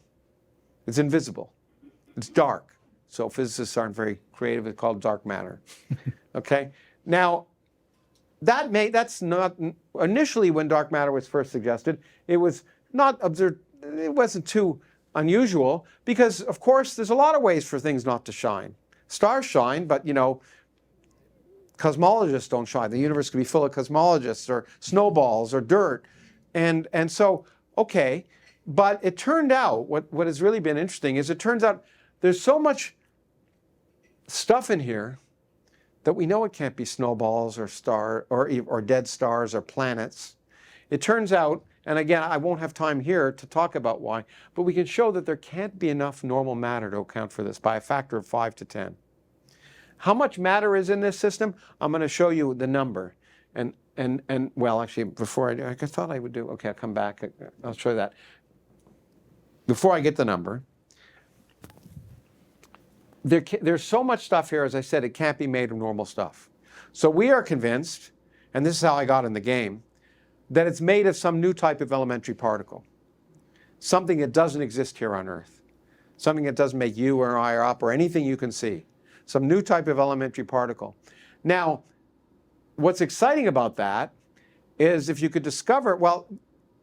[SPEAKER 3] It's invisible. It's dark. So physicists aren't very creative. It's called dark matter. Okay? Now, that's not, initially when dark matter was first suggested, it was not observed, it wasn't too unusual, because of course there's a lot of ways for things not to shine. Stars shine, but you know, cosmologists don't shine. The universe could be full of cosmologists or snowballs or dirt. And so, okay, but it turned out, what has really been interesting is it turns out there's so much stuff in here that we know it can't be snowballs or dead stars or planets. It turns out, and again, I won't have time here to talk about why, but we can show that there can't be enough normal matter to account for this by a factor of 5 to 10. How much matter is in this system? I'm going to show you the number. And well, actually, before I thought I would do, okay, I'll come back. I'll show you that. Before I get the number, there's so much stuff here, as I said, it can't be made of normal stuff. So we are convinced, and this is how I got in the game, that it's made of some new type of elementary particle. Something that doesn't exist here on Earth. Something that doesn't make you or I up or anything you can see. Some new type of elementary particle. Now, what's exciting about that is if you could discover, well,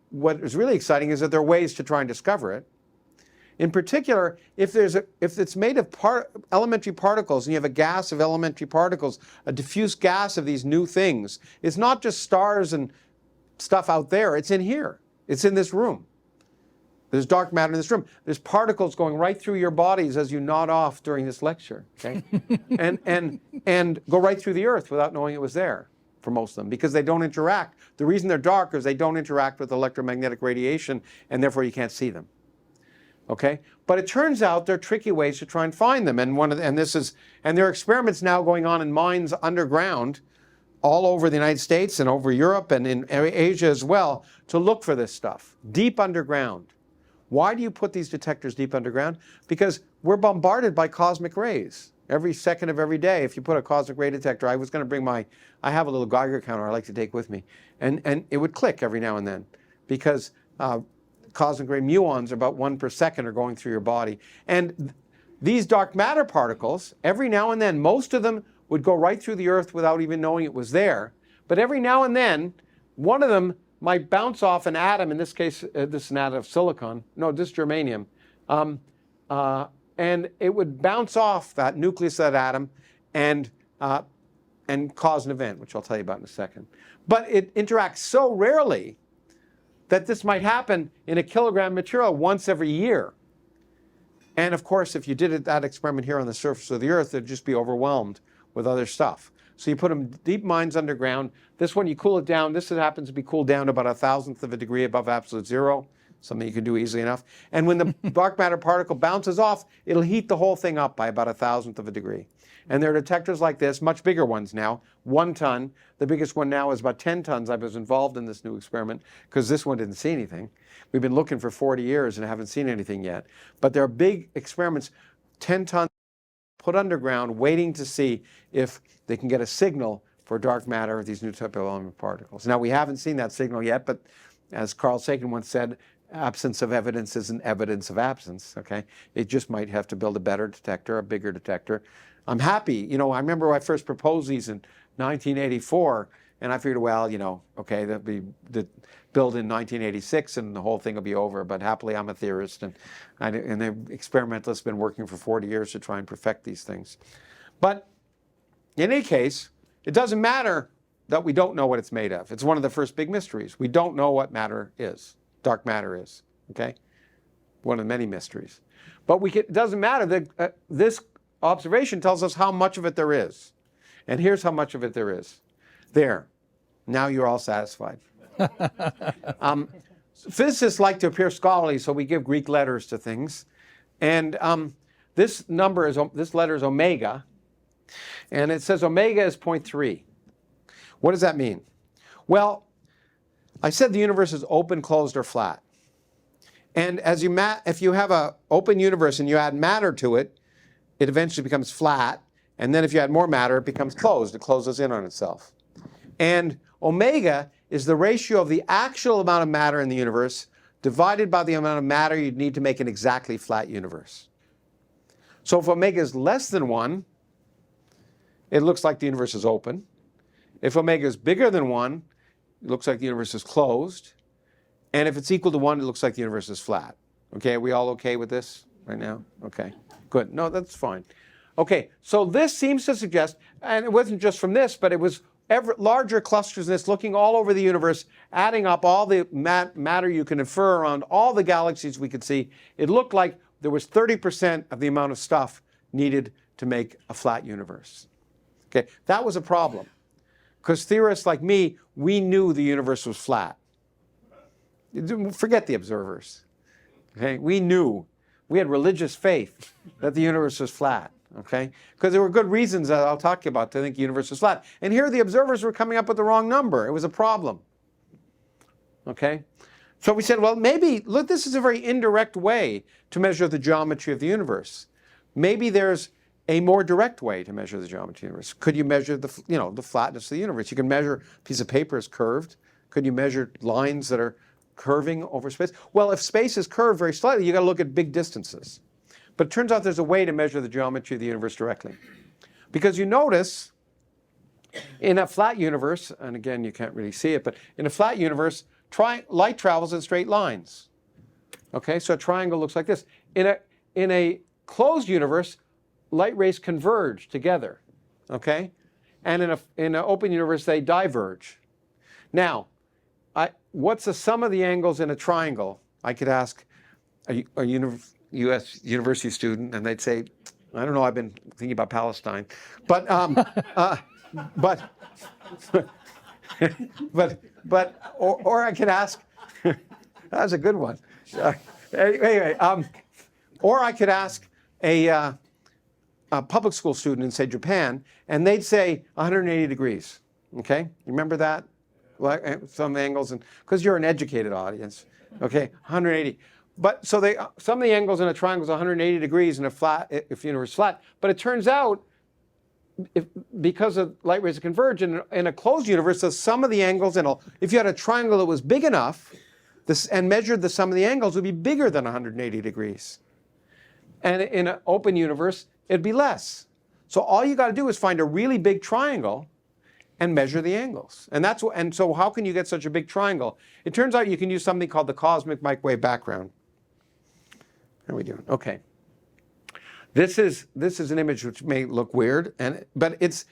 [SPEAKER 3] what is really exciting is that there are ways to try and discover it. In particular, if it's made of elementary particles and you have a gas of elementary particles, a diffuse gas of these new things, it's not just stars and stuff out there, it's in here. It's in this room. There's dark matter in this room. There's particles going right through your bodies as you nod off during this lecture, okay? and go right through the Earth without knowing it was there for most of them, because they don't interact. The reason they're dark is they don't interact with electromagnetic radiation, and therefore you can't see them. Okay, but it turns out there are tricky ways to try and find them, and there are experiments now going on in mines underground, all over the United States and over Europe and in Asia as well, to look for this stuff deep underground. Why do you put these detectors deep underground? Because we're bombarded by cosmic rays every second of every day. If you put a cosmic ray detector, I was going to bring I have a little Geiger counter I like to take with me, and it would click every now and then, because cosmic ray muons, about 1 per second, are going through your body. And these dark matter particles, every now and then, most of them would go right through the Earth without even knowing it was there. But every now and then, one of them might bounce off an atom. In this case, this is an atom of silicon. No, this is germanium. And it would bounce off that nucleus of that atom and cause an event, which I'll tell you about in a second. But it interacts so rarely that this might happen in a kilogram material once every year. And of course, if you did that experiment here on the surface of the Earth, it'd just be overwhelmed with other stuff. So you put them deep mines underground. This one, you cool it down. This happens to be cooled down to about 1,000th of a degree above absolute zero, something you can do easily enough. And when the dark matter particle bounces off, it'll heat the whole thing up by about 1,000th of a degree. And there are detectors like this, much bigger ones now, 1 ton. The biggest one now is about 10 tons. I was involved in this new experiment because this one didn't see anything. We've been looking for 40 years and haven't seen anything yet. But there are big experiments, 10 tons put underground, waiting to see if they can get a signal for dark matter, these new type of element particles. Now, we haven't seen that signal yet, but as Carl Sagan once said, absence of evidence isn't evidence of absence, okay? It just might have to build a better detector, a bigger detector. I'm happy. You know, I remember I first proposed these in 1984, and I figured, well, you know, okay, that'll be built in 1986 and the whole thing will be over. But happily, I'm a theorist, and the experimentalist been working for 40 years to try and perfect these things. But in any case, it doesn't matter that we don't know what it's made of. It's one of the first big mysteries. We don't know what matter is, dark matter is, okay? One of the many mysteries. But it doesn't matter that this observation tells us how much of it there is. And here's how much of it there is. There. Now you're all satisfied. Physicists like to appear scholarly, so we give Greek letters to things. And this letter is omega. And it says omega is 0.3. What does that mean? Well, I said the universe is open, closed, or flat. And if you have an open universe and you add matter to it, it eventually becomes flat. And then if you add more matter, it becomes closed. It closes in on itself. And omega is the ratio of the actual amount of matter in the universe divided by the amount of matter you'd need to make an exactly flat universe. So if omega is less than 1, it looks like the universe is open. If omega is bigger than 1, it looks like the universe is closed. And if it's equal to 1, it looks like the universe is flat. Okay, are we all okay with this right now? Okay, good. No, that's fine. Okay, so this seems to suggest, and it wasn't just from this, but it was larger clusters of this looking all over the universe, adding up all the matter you can infer around all the galaxies we could see. It looked like there was 30% of the amount of stuff needed to make a flat universe. Okay, that was a problem. Because theorists like me, we knew the universe was flat. Forget the observers. Okay, we knew. We had religious faith that the universe was flat. Okay, because there were good reasons that I'll talk about to think the universe was flat. And here the observers were coming up with the wrong number. It was a problem. Okay, so we said, well, maybe, look, this is a very indirect way to measure the geometry of the universe. Maybe there's a more direct way to measure the geometry of the universe. Could you measure the flatness of the universe? You can measure a piece of paper is curved. Could you measure lines that are curving over space? Well, if space is curved very slightly, you've got to look at big distances. But it turns out there's a way to measure the geometry of the universe directly. Because you notice, in a flat universe, and again, you can't really see it, but in a flat universe, light travels in straight lines. Okay, so a triangle looks like this. In a closed universe, light rays converge together. Okay? And in an open universe, they diverge. Now, what's the sum of the angles in a triangle? I could ask a U.S. university student, and they'd say, I don't know, I've been thinking about Palestine. But or I could ask, that's a good one. Anyway, or I could ask a public school student in, say, Japan, and they'd say 180 degrees. Okay? You remember that? Some angles, and because you're an educated audience. Okay, 180. But so some of the angles in a triangle is 180 degrees in a flat, if the universe is flat. But it turns out, because of light rays converge in a closed universe, so some of the angles, if you had a triangle that was big enough, and measured the sum of the angles, would be bigger than 180 degrees. And in an open universe, it'd be less. So all you got to do is find a really big triangle and measure the angles. And so how can you get such a big triangle? It turns out you can use something called the cosmic microwave background. How are we doing? Okay. This is an image which may look weird, but it's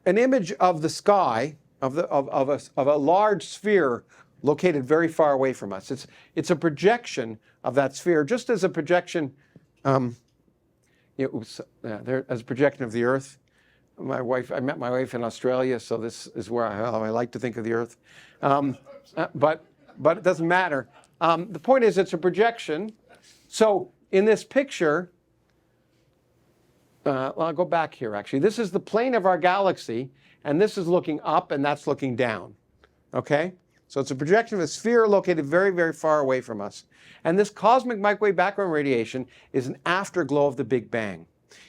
[SPEAKER 3] an image of the sky of a large sphere located very far away from us. It's a projection of that sphere, just as a projection, as a projection of the Earth. I met my wife in Australia, so this is where I like to think of the Earth. But it doesn't matter. The point is, it's a projection. So in this picture, I'll go back here, actually. This is the plane of our galaxy, and this is looking up, and that's looking down. Okay? So it's a projection of a sphere located very, very far away from us. And this cosmic microwave background radiation is an afterglow of the Big Bang.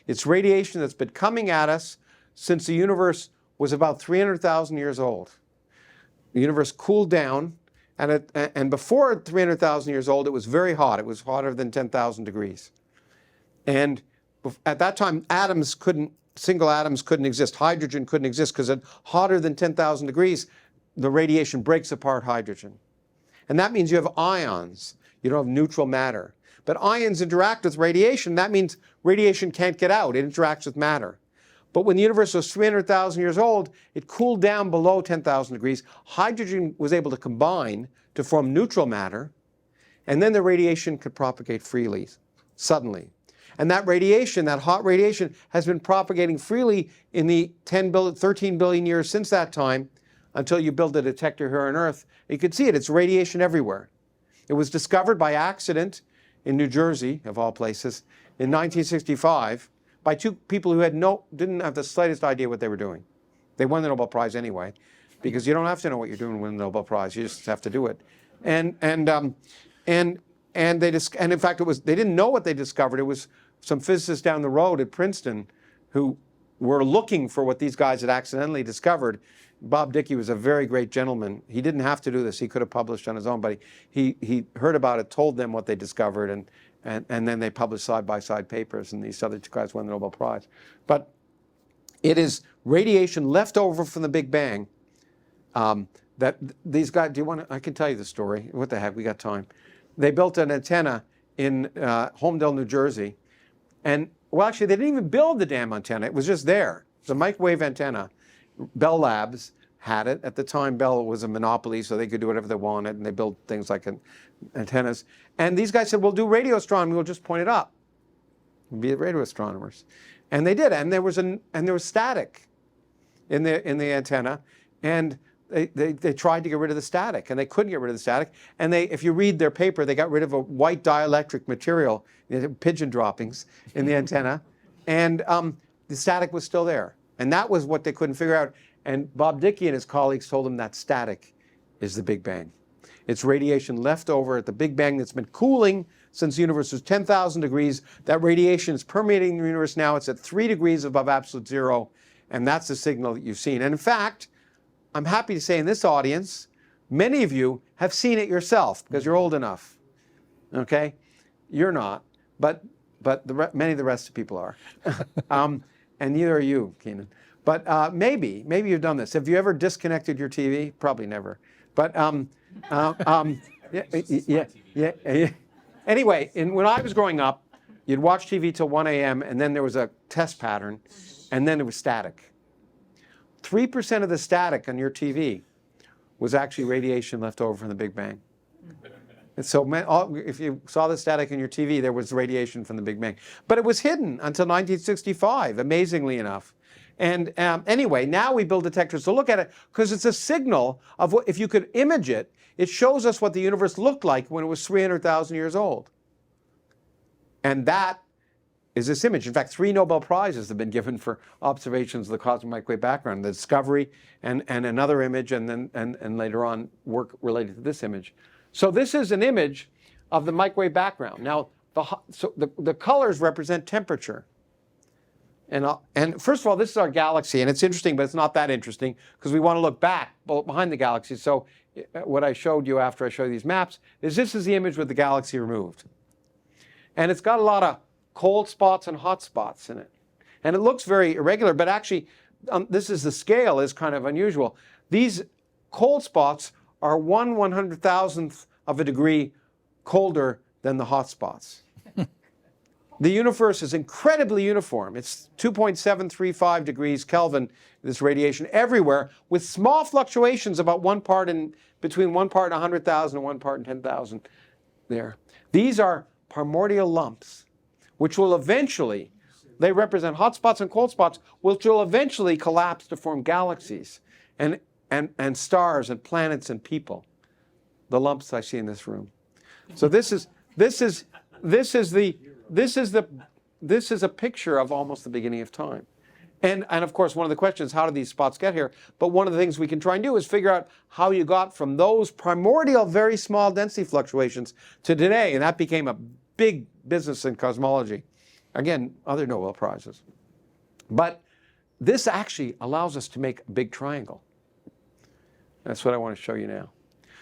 [SPEAKER 3] It's radiation that's been coming at us since the universe was about 300,000 years old. The universe cooled down, and before 300,000 years old, it was very hot. It was hotter than 10,000 degrees. And at that time, single atoms couldn't exist. Hydrogen couldn't exist because at hotter than 10,000 degrees, the radiation breaks apart hydrogen. And that means you have ions. You don't have neutral matter. But ions interact with radiation. That means radiation can't get out. It interacts with matter. But when the universe was 300,000 years old, it cooled down below 10,000 degrees. Hydrogen was able to combine to form neutral matter. And then the radiation could propagate freely, suddenly. And that radiation, that hot radiation, has been propagating freely in the 13 billion years since that time, until you build a detector here on Earth. You can see it. It's radiation everywhere. It was discovered by accident in New Jersey, of all places, in 1965 by two people who didn't have the slightest idea what they were doing. They won the Nobel Prize anyway, because you don't have to know what you're doing to win the Nobel Prize. You just have to do it. And in fact, they didn't know what they discovered. It was some physicists down the road at Princeton who were looking for what these guys had accidentally discovered. Bob Dickey was a very great gentleman. He didn't have to do this. He could have published on his own, but he heard about it, told them what they discovered, and then they published side-by-side papers, and these other two guys won the Nobel Prize. But it is radiation left over from the Big Bang that these guys, do you want to, I can tell you the story. What the heck, we got time. They built an antenna in Holmdel, New Jersey, and, well, actually, they didn't even build the damn antenna. It was just there. It's a microwave antenna. Bell Labs had it. At the time, Bell was a monopoly, so they could do whatever they wanted, and they built things like antennas. And these guys said, we'll do radio astronomy, we'll just point it up. We'll be radio astronomers. And they did, and there was static in the antenna, and they tried to get rid of the static, and they couldn't get rid of the static. And if you read their paper, they got rid of a white dielectric material, pigeon droppings in the antenna, and the static was still there. And that was what they couldn't figure out. And Bob Dickey and his colleagues told them that static is the Big Bang. It's radiation left over at the Big Bang that's been cooling since the universe was 10,000 degrees. That radiation is permeating the universe now. It's at 3 degrees above absolute zero. And that's the signal that you've seen. And in fact, I'm happy to say in this audience, many of you have seen it yourself because you're old enough. Okay? You're not, but many of the rest of the people are. And neither are you, Keenan. But maybe you've done this. Have you ever disconnected your TV? Probably never. But yeah. Anyway, when I was growing up, you'd watch TV till 1 a.m. and then there was a test pattern, and then it was static. 3% of the static on your TV was actually radiation left over from the Big Bang. And so if you saw the static on your TV, there was radiation from the Big Bang. But it was hidden until 1965, amazingly enough. And anyway, now we build detectors to look at it because it's a signal of what, if you could image it, it shows us what the universe looked like when it was 300,000 years old. And that is this image. In fact, 3 Nobel Prizes have been given for observations of the cosmic microwave background, the discovery and another image, and later on work related to this image. So this is an image of the microwave background. Now, the colors represent temperature. And first of all, this is our galaxy, and it's interesting, but it's not that interesting because we want to look back behind the galaxy. So what I showed you after I showed you these maps is this is the image with the galaxy removed. And it's got a lot of cold spots and hot spots in it. And it looks very irregular, but actually, this is the scale is kind of unusual. These cold spots are 1/100,000th of a degree colder than the hot spots. The universe is incredibly uniform. It's 2.735 degrees Kelvin, this radiation everywhere, with small fluctuations about between 1 part in 100,000 and 1 part in 10,000 there. These are primordial lumps, which will eventually, they represent hot spots and cold spots, which will eventually collapse to form galaxies and stars and planets and people. The lumps I see in this room. So this is a picture of almost the beginning of time. And of course, one of the questions, how did these spots get here? But one of the things we can try and do is figure out how you got from those primordial, very small density fluctuations to today. And that became a big business in cosmology. Again, other Nobel Prizes. But this actually allows us to make a big triangle. That's what I want to show you now.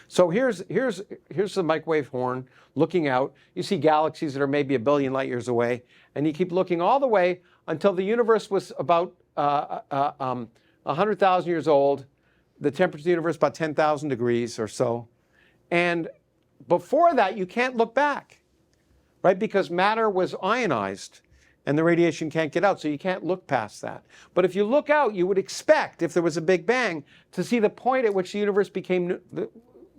[SPEAKER 3] So here's the microwave horn looking out. You see galaxies that are maybe 1 billion light years away, and you keep looking all the way until the universe was about 100,000 years old. The temperature of the universe about 10,000 degrees or so. And before that, you can't look back, right? Because matter was ionized, and the radiation can't get out, so you can't look past that. But if you look out, you would expect, if there was a Big Bang, to see the point at which the universe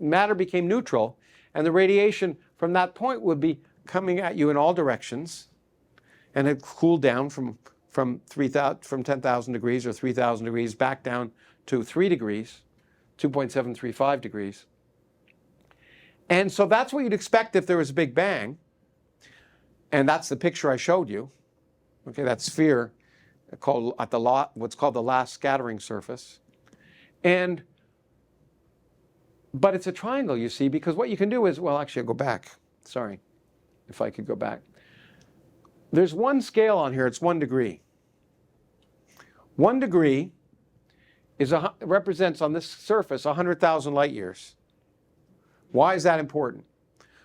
[SPEAKER 3] matter became neutral, and the radiation from that point would be coming at you in all directions, and it cooled down from 10,000 degrees or 3,000 degrees back down to 3 degrees, 2.735 degrees. And so that's what you'd expect if there was a Big Bang, and that's the picture I showed you. Okay, that sphere called what's called the last scattering surface. But it's a triangle, you see, because what you can do is, well, actually, I'll go back. Sorry, if I could go back. There's one scale on here, it's 1 degree. 1 degree represents on this surface 100,000 light years. Why is that important?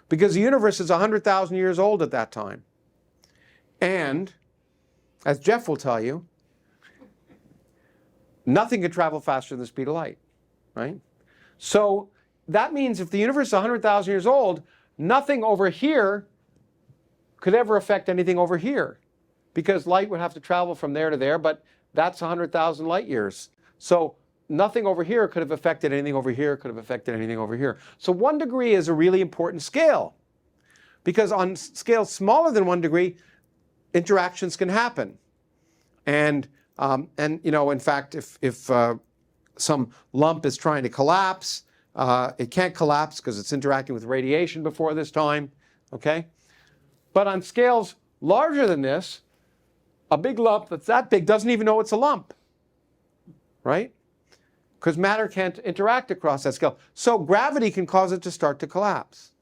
[SPEAKER 3] Because the universe is 100,000 years old at that time. And, as Jeff will tell you, nothing can travel faster than the speed of light, right? So that means if the universe is 100,000 years old, nothing over here could ever affect anything over here, because light would have to travel from there to there, but that's 100,000 light years. So nothing over here could have affected anything over here, could have affected anything over here. So 1 degree is a really important scale, because on scales smaller than 1 degree, interactions can happen. And you know, in fact, if some lump is trying to collapse, it can't collapse because it's interacting with radiation before this time, okay? But on scales larger than this, a big lump that's that big doesn't even know it's a lump, right? Because matter can't interact across that scale. So gravity can cause it to start to collapse.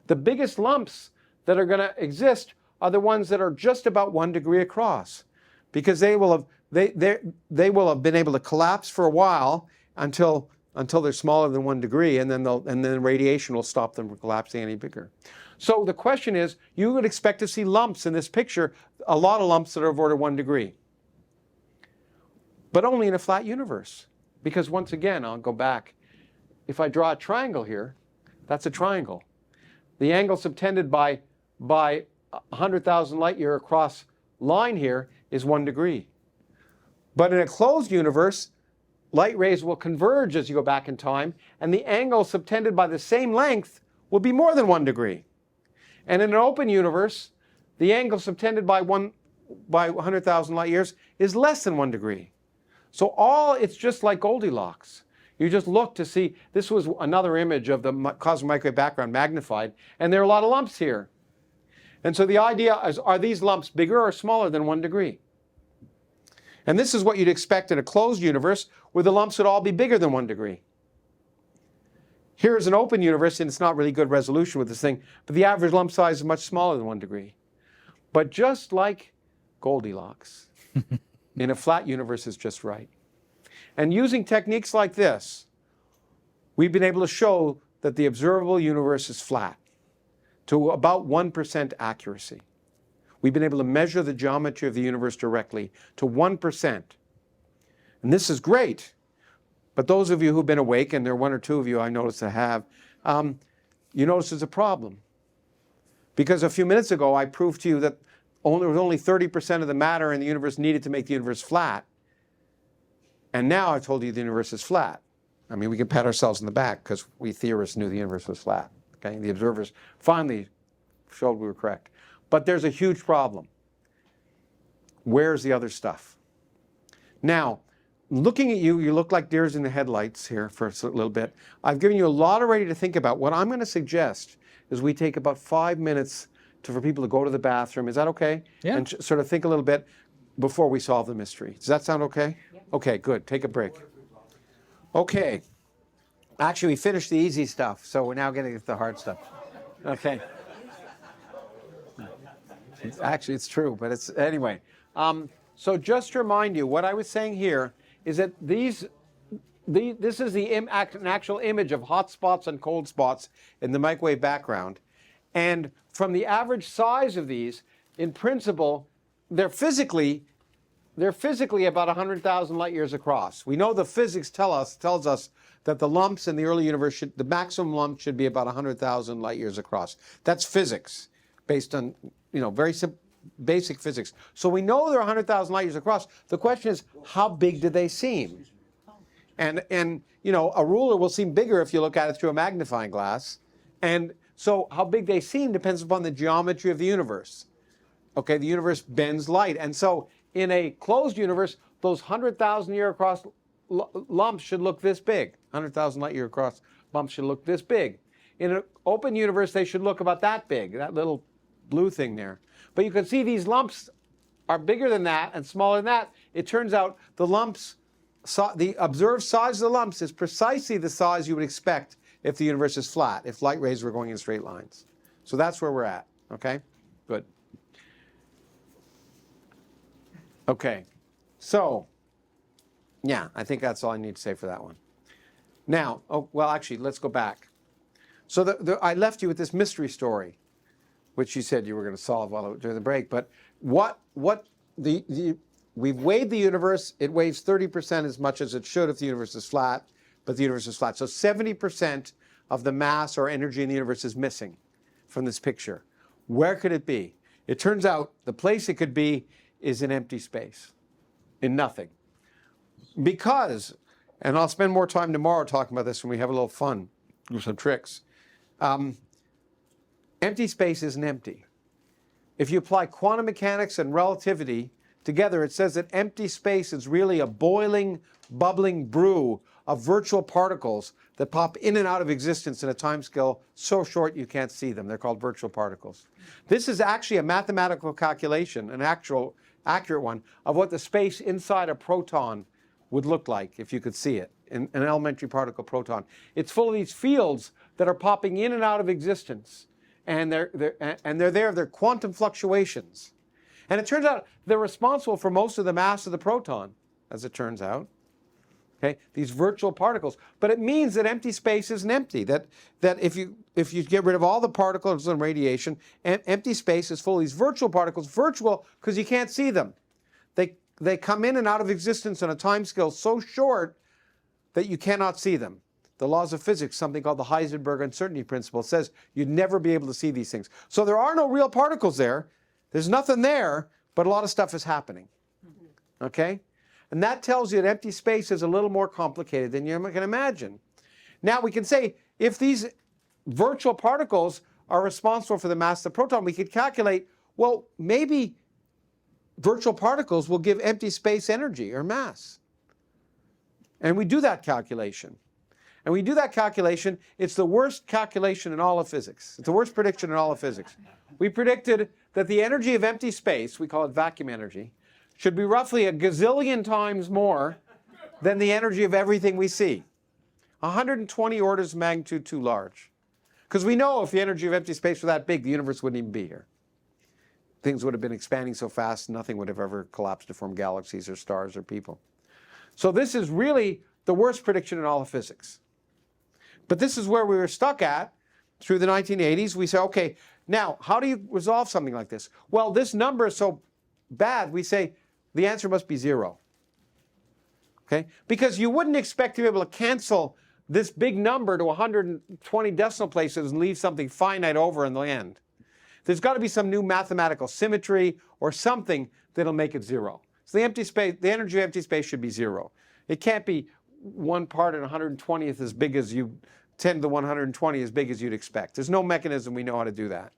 [SPEAKER 3] The biggest lumps that are going to exist are the ones that are just about 1 degree across, because they will have been able to collapse for a while until they're smaller than 1 degree, and then radiation will stop them from collapsing any bigger. So the question is, you would expect to see lumps in this picture, a lot of lumps that are of order 1 degree, but only in a flat universe. Because once again, I'll go back. If I draw a triangle here, that's a triangle. The angle subtended by 100,000 light year across line here is 1 degree. But in a closed universe, light rays will converge as you go back in time, and the angle subtended by the same length will be more than 1 degree. And in an open universe, the angle subtended by 100,000 light years is less than 1 degree. So it's just like Goldilocks. You just look to see, this was another image of the cosmic microwave background magnified, and there are a lot of lumps here. And so the idea is, are these lumps bigger or smaller than 1 degree? And this is what you'd expect in a closed universe, where the lumps would all be bigger than 1 degree. Here is an open universe, and it's not really good resolution with this thing, but the average lump size is much smaller than 1 degree. But just like Goldilocks, in a flat universe is just right. And using techniques like this, we've been able to show that the observable universe is flat to about 1% accuracy. We've been able to measure the geometry of the universe directly to 1%. And this is great. But those of you who've been awake, and there are 1 or 2 of you I noticed that have, you notice there's a problem. Because a few minutes ago I proved to you that there was only 30% of the matter in the universe needed to make the universe flat. And now I've told you the universe is flat. I mean, we can pat ourselves in the back because we theorists knew the universe was flat. Okay? The observers finally showed we were correct. But there's a huge problem. Where's the other stuff? Now, looking at you, you look like deers in the headlights here for a little bit. I've given you a lot already to think about. What I'm going to suggest is we take about 5 minutes for people to go to the bathroom. Is that okay?
[SPEAKER 1] Yeah.
[SPEAKER 3] And sort of think a little bit before we solve the mystery. Does that sound okay?
[SPEAKER 2] Yeah.
[SPEAKER 3] Okay, good. Take a break. Okay. Actually, we finished the easy stuff, so we're now getting to the hard stuff. Okay. Actually, it's true, but it's anyway. So just to remind you, what I was saying here is that this is an actual image of hot spots and cold spots in the microwave background. And from the average size of these, in principle, they're physically about 100,000 light years across. We know the physics tells us that the lumps in the early universe, the maximum lump should be about 100,000 light years across. That's physics, based on very basic physics. So we know they're 100,000 light years across. The question is, how big do they seem? And a ruler will seem bigger if you look at it through a magnifying glass. And so how big they seem depends upon the geometry of the universe. Okay, the universe bends light. And so in a closed universe, those 100,000 year across lumps should look this big. 100,000 light year across lumps should look this big. In an open universe, they should look about that big, that little blue thing there. But you can see these lumps are bigger than that and smaller than that. It turns out the observed size of the lumps is precisely the size you would expect if the universe is flat, if light rays were going in straight lines. So that's where we're at, okay? Good. Okay, so Yeah, I think that's all I need to say for that one. Now, well, actually, let's go back. So I left you with this mystery story, which you said you were going to solve during the break. But we've weighed the universe. It weighs 30% as much as it should if the universe is flat, but the universe is flat. So 70% of the mass or energy in the universe is missing from this picture. Where could it be? It turns out the place it could be is in empty space, in nothing. Because, and I'll spend more time tomorrow talking about this when we have a little fun, do some tricks. Empty space isn't empty. If you apply quantum mechanics and relativity together, it says that empty space is really a boiling, bubbling brew of virtual particles that pop in and out of existence in a timescale so short you can't see them. They're called virtual particles. This is actually a mathematical calculation, an actual accurate one, of what the space inside a proton would look like if you could see it, an elementary particle proton. It's full of these fields that are popping in and out of existence. And they're quantum fluctuations. And it turns out they're responsible for most of the mass of the proton, as it turns out. Okay, these virtual particles. But it means that empty space isn't empty. That if you get rid of all the particles and radiation, empty space is full of these virtual particles. Virtual because you can't see them. They come in and out of existence on a timescale so short that you cannot see them. The laws of physics, something called the Heisenberg uncertainty principle, says you'd never be able to see these things. So there are no real particles there. There's nothing there, but a lot of stuff is happening. Okay? And that tells you that empty space is a little more complicated than you can imagine. Now we can say if these virtual particles are responsible for the mass of the proton, we could calculate, well, maybe virtual particles will give empty space energy or mass. And we do that calculation. And we do that calculation, it's the worst calculation in all of physics. It's the worst prediction in all of physics. We predicted that the energy of empty space, we call it vacuum energy, should be roughly a gazillion times more than the energy of everything we see. 120 orders of magnitude too large. Because we know if the energy of empty space were that big, the universe wouldn't even be here. Things would have been expanding so fast, nothing would have ever collapsed to form galaxies or stars or people. So this is really the worst prediction in all of physics. But this is where we were stuck at through the 1980s. We say, okay, now how do you resolve something like this? Well, this number is so bad, we say the answer must be zero. Okay? Because you wouldn't expect to be able to cancel this big number to 120 decimal places and leave something finite over in the end. There's got to be some new mathematical symmetry or something that'll make it zero. So the energy of empty space should be zero. It can't be 1 part in 120th as big as 10 to the 120 as big as you'd expect. There's no mechanism we know how to do that.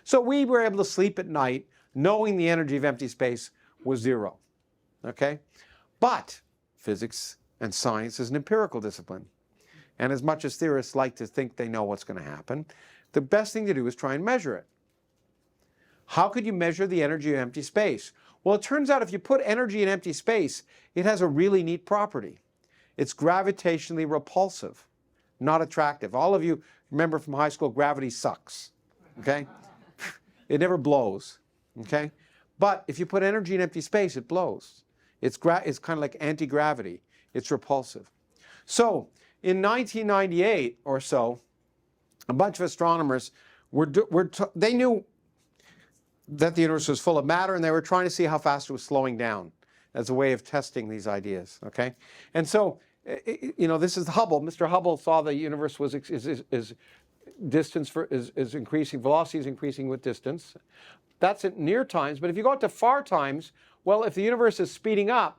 [SPEAKER 3] So we were able to sleep at night knowing the energy of empty space was zero. Okay? But physics and science is an empirical discipline. And as much as theorists like to think they know what's going to happen, the best thing to do is try and measure it. How could you measure the energy of empty space? Well, it turns out if you put energy in empty space, it has a really neat property. It's gravitationally repulsive, not attractive. All of you remember from high school, gravity sucks, okay? It never blows, okay? But if you put energy in empty space, it blows. It's kind of like anti-gravity. It's repulsive. So in 1998 or so, a bunch of astronomers they knew that the universe was full of matter, and they were trying to see how fast it was slowing down as a way of testing these ideas, okay? And so, this is Hubble. Mr. Hubble saw the universe is increasing, velocity is increasing with distance. That's at near times, but if you go out to far times, well, if the universe is speeding up,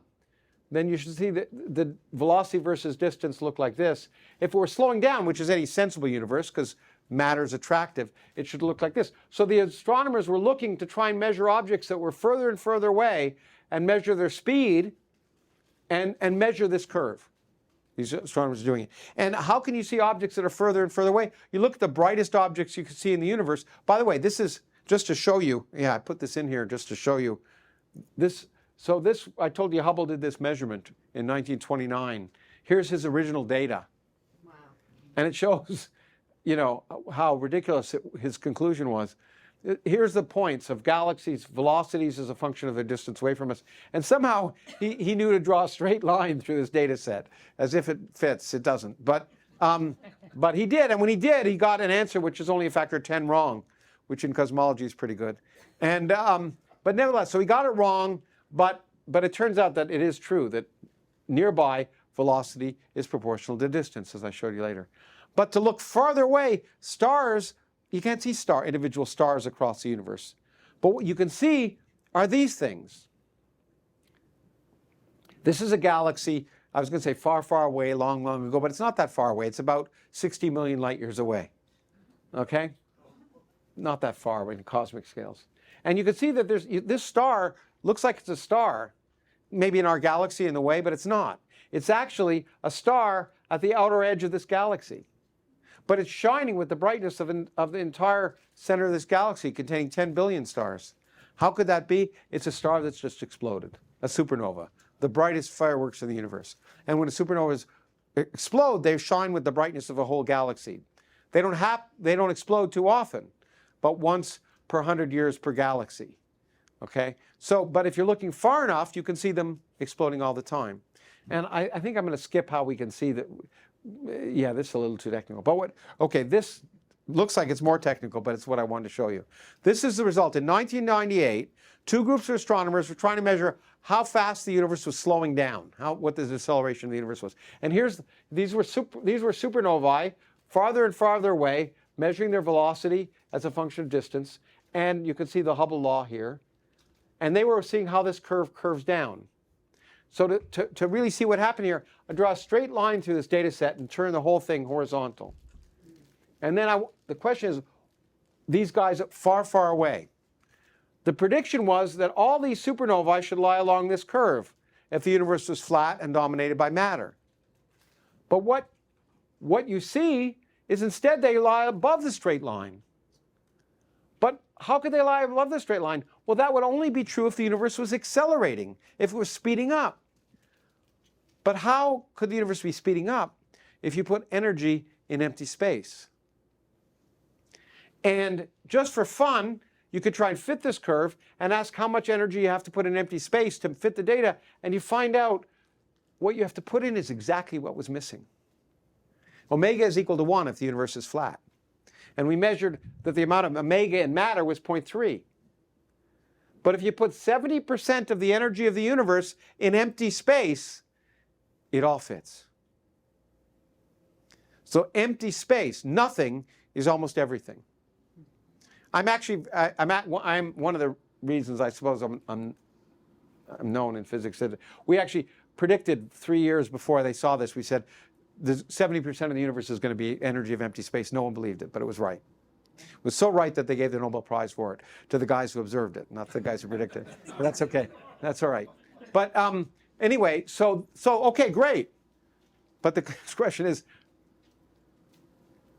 [SPEAKER 3] then you should see the velocity versus distance look like this. If it were slowing down, which is any sensible universe, because matter is attractive, it should look like this. So the astronomers were looking to try and measure objects that were further and further away and measure their speed and measure this curve. These astronomers are doing it. And how can you see objects that are further and further away? You look at the brightest objects you can see in the universe. By the way, this is just to show you, I put this in here just to show you this. So this, I told you Hubble did this measurement in 1929. Here's his original data. Wow. And it shows, how ridiculous his conclusion was. here's the points of galaxies, velocities as a function of their distance away from us. And somehow he knew to draw a straight line through this data set, as if it fits. It doesn't. But he did, and when he did, he got an answer which is only a factor of 10 wrong, which in cosmology is pretty good. And but nevertheless, so he got it wrong, but it turns out that it is true that nearby velocity is proportional to distance, as I showed you later. But to look farther away, stars, you can't see individual stars across the universe. But what you can see are these things. This is a galaxy, I was going to say far, far away, long, long ago, but it's not that far away. It's about 60 million light years away. Okay? Not that far away in cosmic scales. And you can see that this star looks like it's a star, maybe in our galaxy in the way, but it's not. It's actually a star at the outer edge of this galaxy. But it's shining with the brightness of the entire center of this galaxy containing 10 billion stars. How could that be? It's a star that's just exploded, a supernova, the brightest fireworks in the universe. And when the supernovas explode, they shine with the brightness of a whole galaxy. They don't explode too often, but once per 100 years per galaxy. Okay? So, but if you're looking far enough, you can see them exploding all the time. And I think I'm going to skip how we can see that. Yeah, this is a little too technical. But okay, this looks like it's more technical, but it's what I wanted to show you. This is the result. In 1998, two groups of astronomers were trying to measure how fast the universe was slowing down, what the deceleration of the universe was. And these were supernovae, farther and farther away, measuring their velocity as a function of distance. And you can see the Hubble law here. And they were seeing how this curve curves down. So to really see what happened here, I draw a straight line through this data set and turn the whole thing horizontal. And then the question is, these guys are far, far away. The prediction was that all these supernovae should lie along this curve if the universe was flat and dominated by matter. But what you see is instead they lie above the straight line. But how could they lie above the straight line? Well, that would only be true if the universe was accelerating, if it was speeding up. But how could the universe be speeding up if you put energy in empty space? And just for fun, you could try and fit this curve and ask how much energy you have to put in empty space to fit the data, and you find out what you have to put in is exactly what was missing. Omega is equal to 1 if the universe is flat. And we measured that the amount of omega in matter was 0.3. But if you put 70% of the energy of the universe in empty space, it all fits. So empty space, nothing, is almost everything. I'm one of the reasons I suppose I'm known in physics that we actually predicted 3 years before they saw this. We said 70% of the universe is going to be energy of empty space. No one believed it, but it was right. It was so right that they gave the Nobel Prize for it to the guys who observed it, not the guys who predicted it. But that's okay. That's all right. But anyway, so okay, great. But the question is,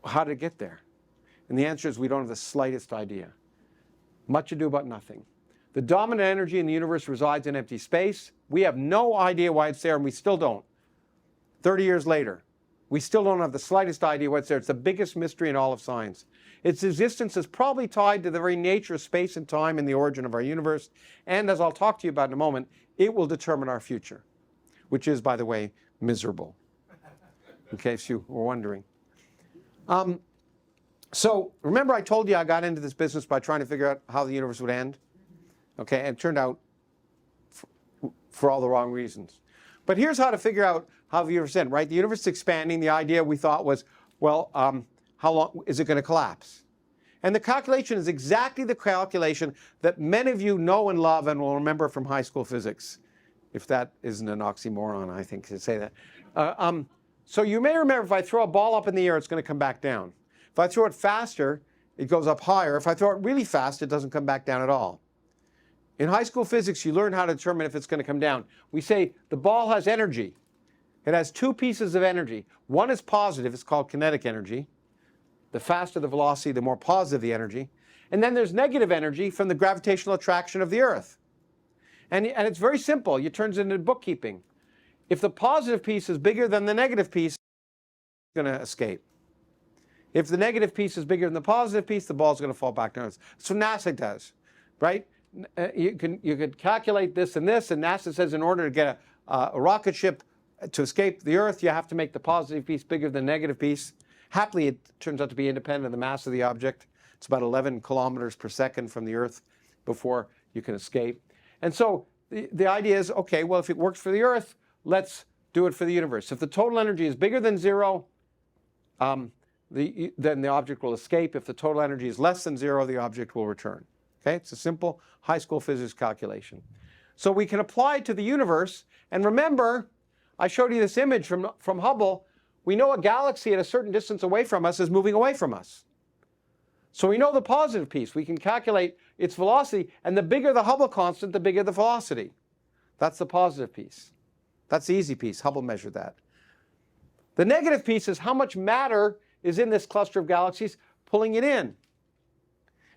[SPEAKER 3] how did it get there? And the answer is we don't have the slightest idea. Much ado about nothing. The dominant energy in the universe resides in empty space. We have no idea why it's there, and we still don't. 30 years later, we still don't have the slightest idea what's there. It's the biggest mystery in all of science. Its existence is probably tied to the very nature of space and time and the origin of our universe. And as I'll talk to you about in a moment, it will determine our future, which is, by the way, miserable, in case you were wondering. So remember I told you I got into this business by trying to figure out how the universe would end? Okay, and it turned out for all the wrong reasons. But here's how to figure out how the universe ends, right? The universe is expanding. The idea we thought was, well, how long is it going to collapse? And the calculation is exactly the calculation that many of you know and love and will remember from high school physics, if that isn't an oxymoron, I think, to say that. So you may remember if I throw a ball up in the air, it's going to come back down. If I throw it faster, it goes up higher. If I throw it really fast, it doesn't come back down at all. In high school physics, you learn how to determine if it's going to come down. We say the ball has energy. It has two pieces of energy. One is positive. It's called kinetic energy. The faster the velocity, the more positive the energy. And then there's negative energy from the gravitational attraction of the Earth. And it's very simple. It turns into bookkeeping. If the positive piece is bigger than the negative piece, it's going to escape. If the negative piece is bigger than the positive piece, the ball's going to fall back down. So NASA does, right? You could calculate this, and NASA says in order to get a rocket ship to escape the Earth, you have to make the positive piece bigger than the negative piece. Happily, it turns out to be independent of the mass of the object. It's about 11 kilometers per second from the Earth before you can escape. And so the idea is, okay, well, if it works for the Earth, let's do it for the universe. If the total energy is bigger than 0, then the object will escape. If the total energy is less than 0, the object will return. Okay, it's a simple high school physics calculation. So we can apply it to the universe. And remember, I showed you this image from Hubble. We know a galaxy at a certain distance away from us is moving away from us. So we know the positive piece. We can calculate its velocity. And the bigger the Hubble constant, the bigger the velocity. That's the positive piece. That's the easy piece. Hubble measured that. The negative piece is how much matter is in this cluster of galaxies pulling it in.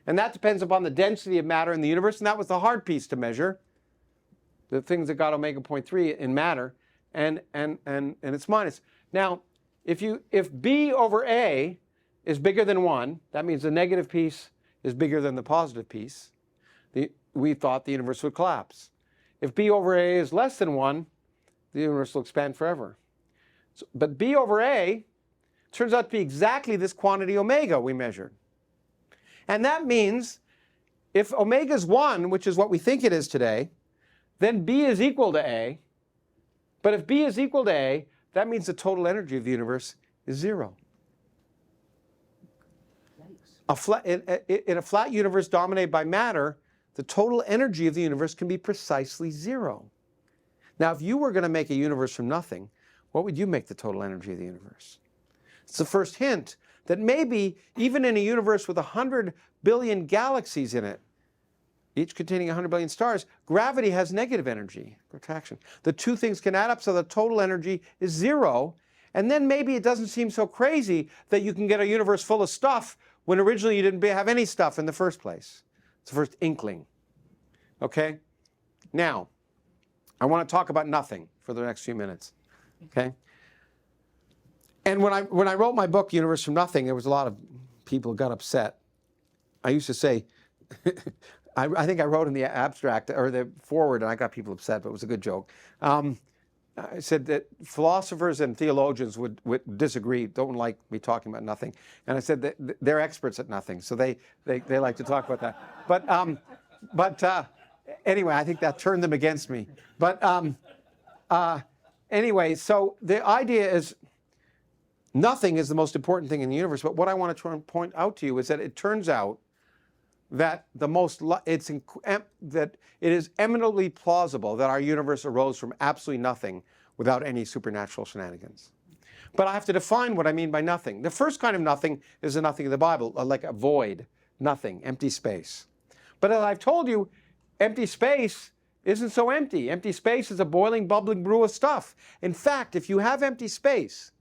[SPEAKER 3] And that depends upon the density of matter in the universe. And that was the hard piece to measure. The things that got omega 0.3 in matter. And it's minus. Now, if B over A is bigger than 1, that means the negative piece is bigger than the positive piece. We thought the universe would collapse. If B over A is less than 1, the universe will expand forever. But B over A turns out to be exactly this quantity omega we measured. And that means if omega is 1, which is what we think it is today, then B is equal to A. But if B is equal to A, that means the total energy of the universe is 0. In a flat universe dominated by matter, the total energy of the universe can be precisely 0. Now, if you were going to make a universe from nothing, what would you make the total energy of the universe? It's the first hint that maybe even in a universe with 100 billion galaxies in it, each containing 100 billion stars, gravity has negative energy, attraction. The two things can add up so the total energy is 0. And then maybe it doesn't seem so crazy that you can get a universe full of stuff when originally you didn't have any stuff in the first place. It's the first inkling. Okay? Now, I want to talk about nothing for the next few minutes. Okay? And when I wrote my book, Universe from Nothing, there was a lot of people who got upset. I used to say, I think I wrote in the abstract or the foreword, and I got people upset, but it was a good joke. I said that philosophers and theologians would disagree, don't like me talking about nothing. And I said that they're experts at nothing, so they like to talk about that. But anyway, I think that turned them against me. But anyway, so the idea is nothing is the most important thing in the universe. But what I want to try and point out to you is that it turns out that that it is eminently plausible that our universe arose from absolutely nothing without any supernatural shenanigans. But I have to define what I mean by nothing. The first kind of nothing is the nothing of the Bible, like a void, nothing, empty space. But as I've told you, empty space isn't so empty. Empty space is a boiling, bubbling brew of stuff. In fact, if you have empty space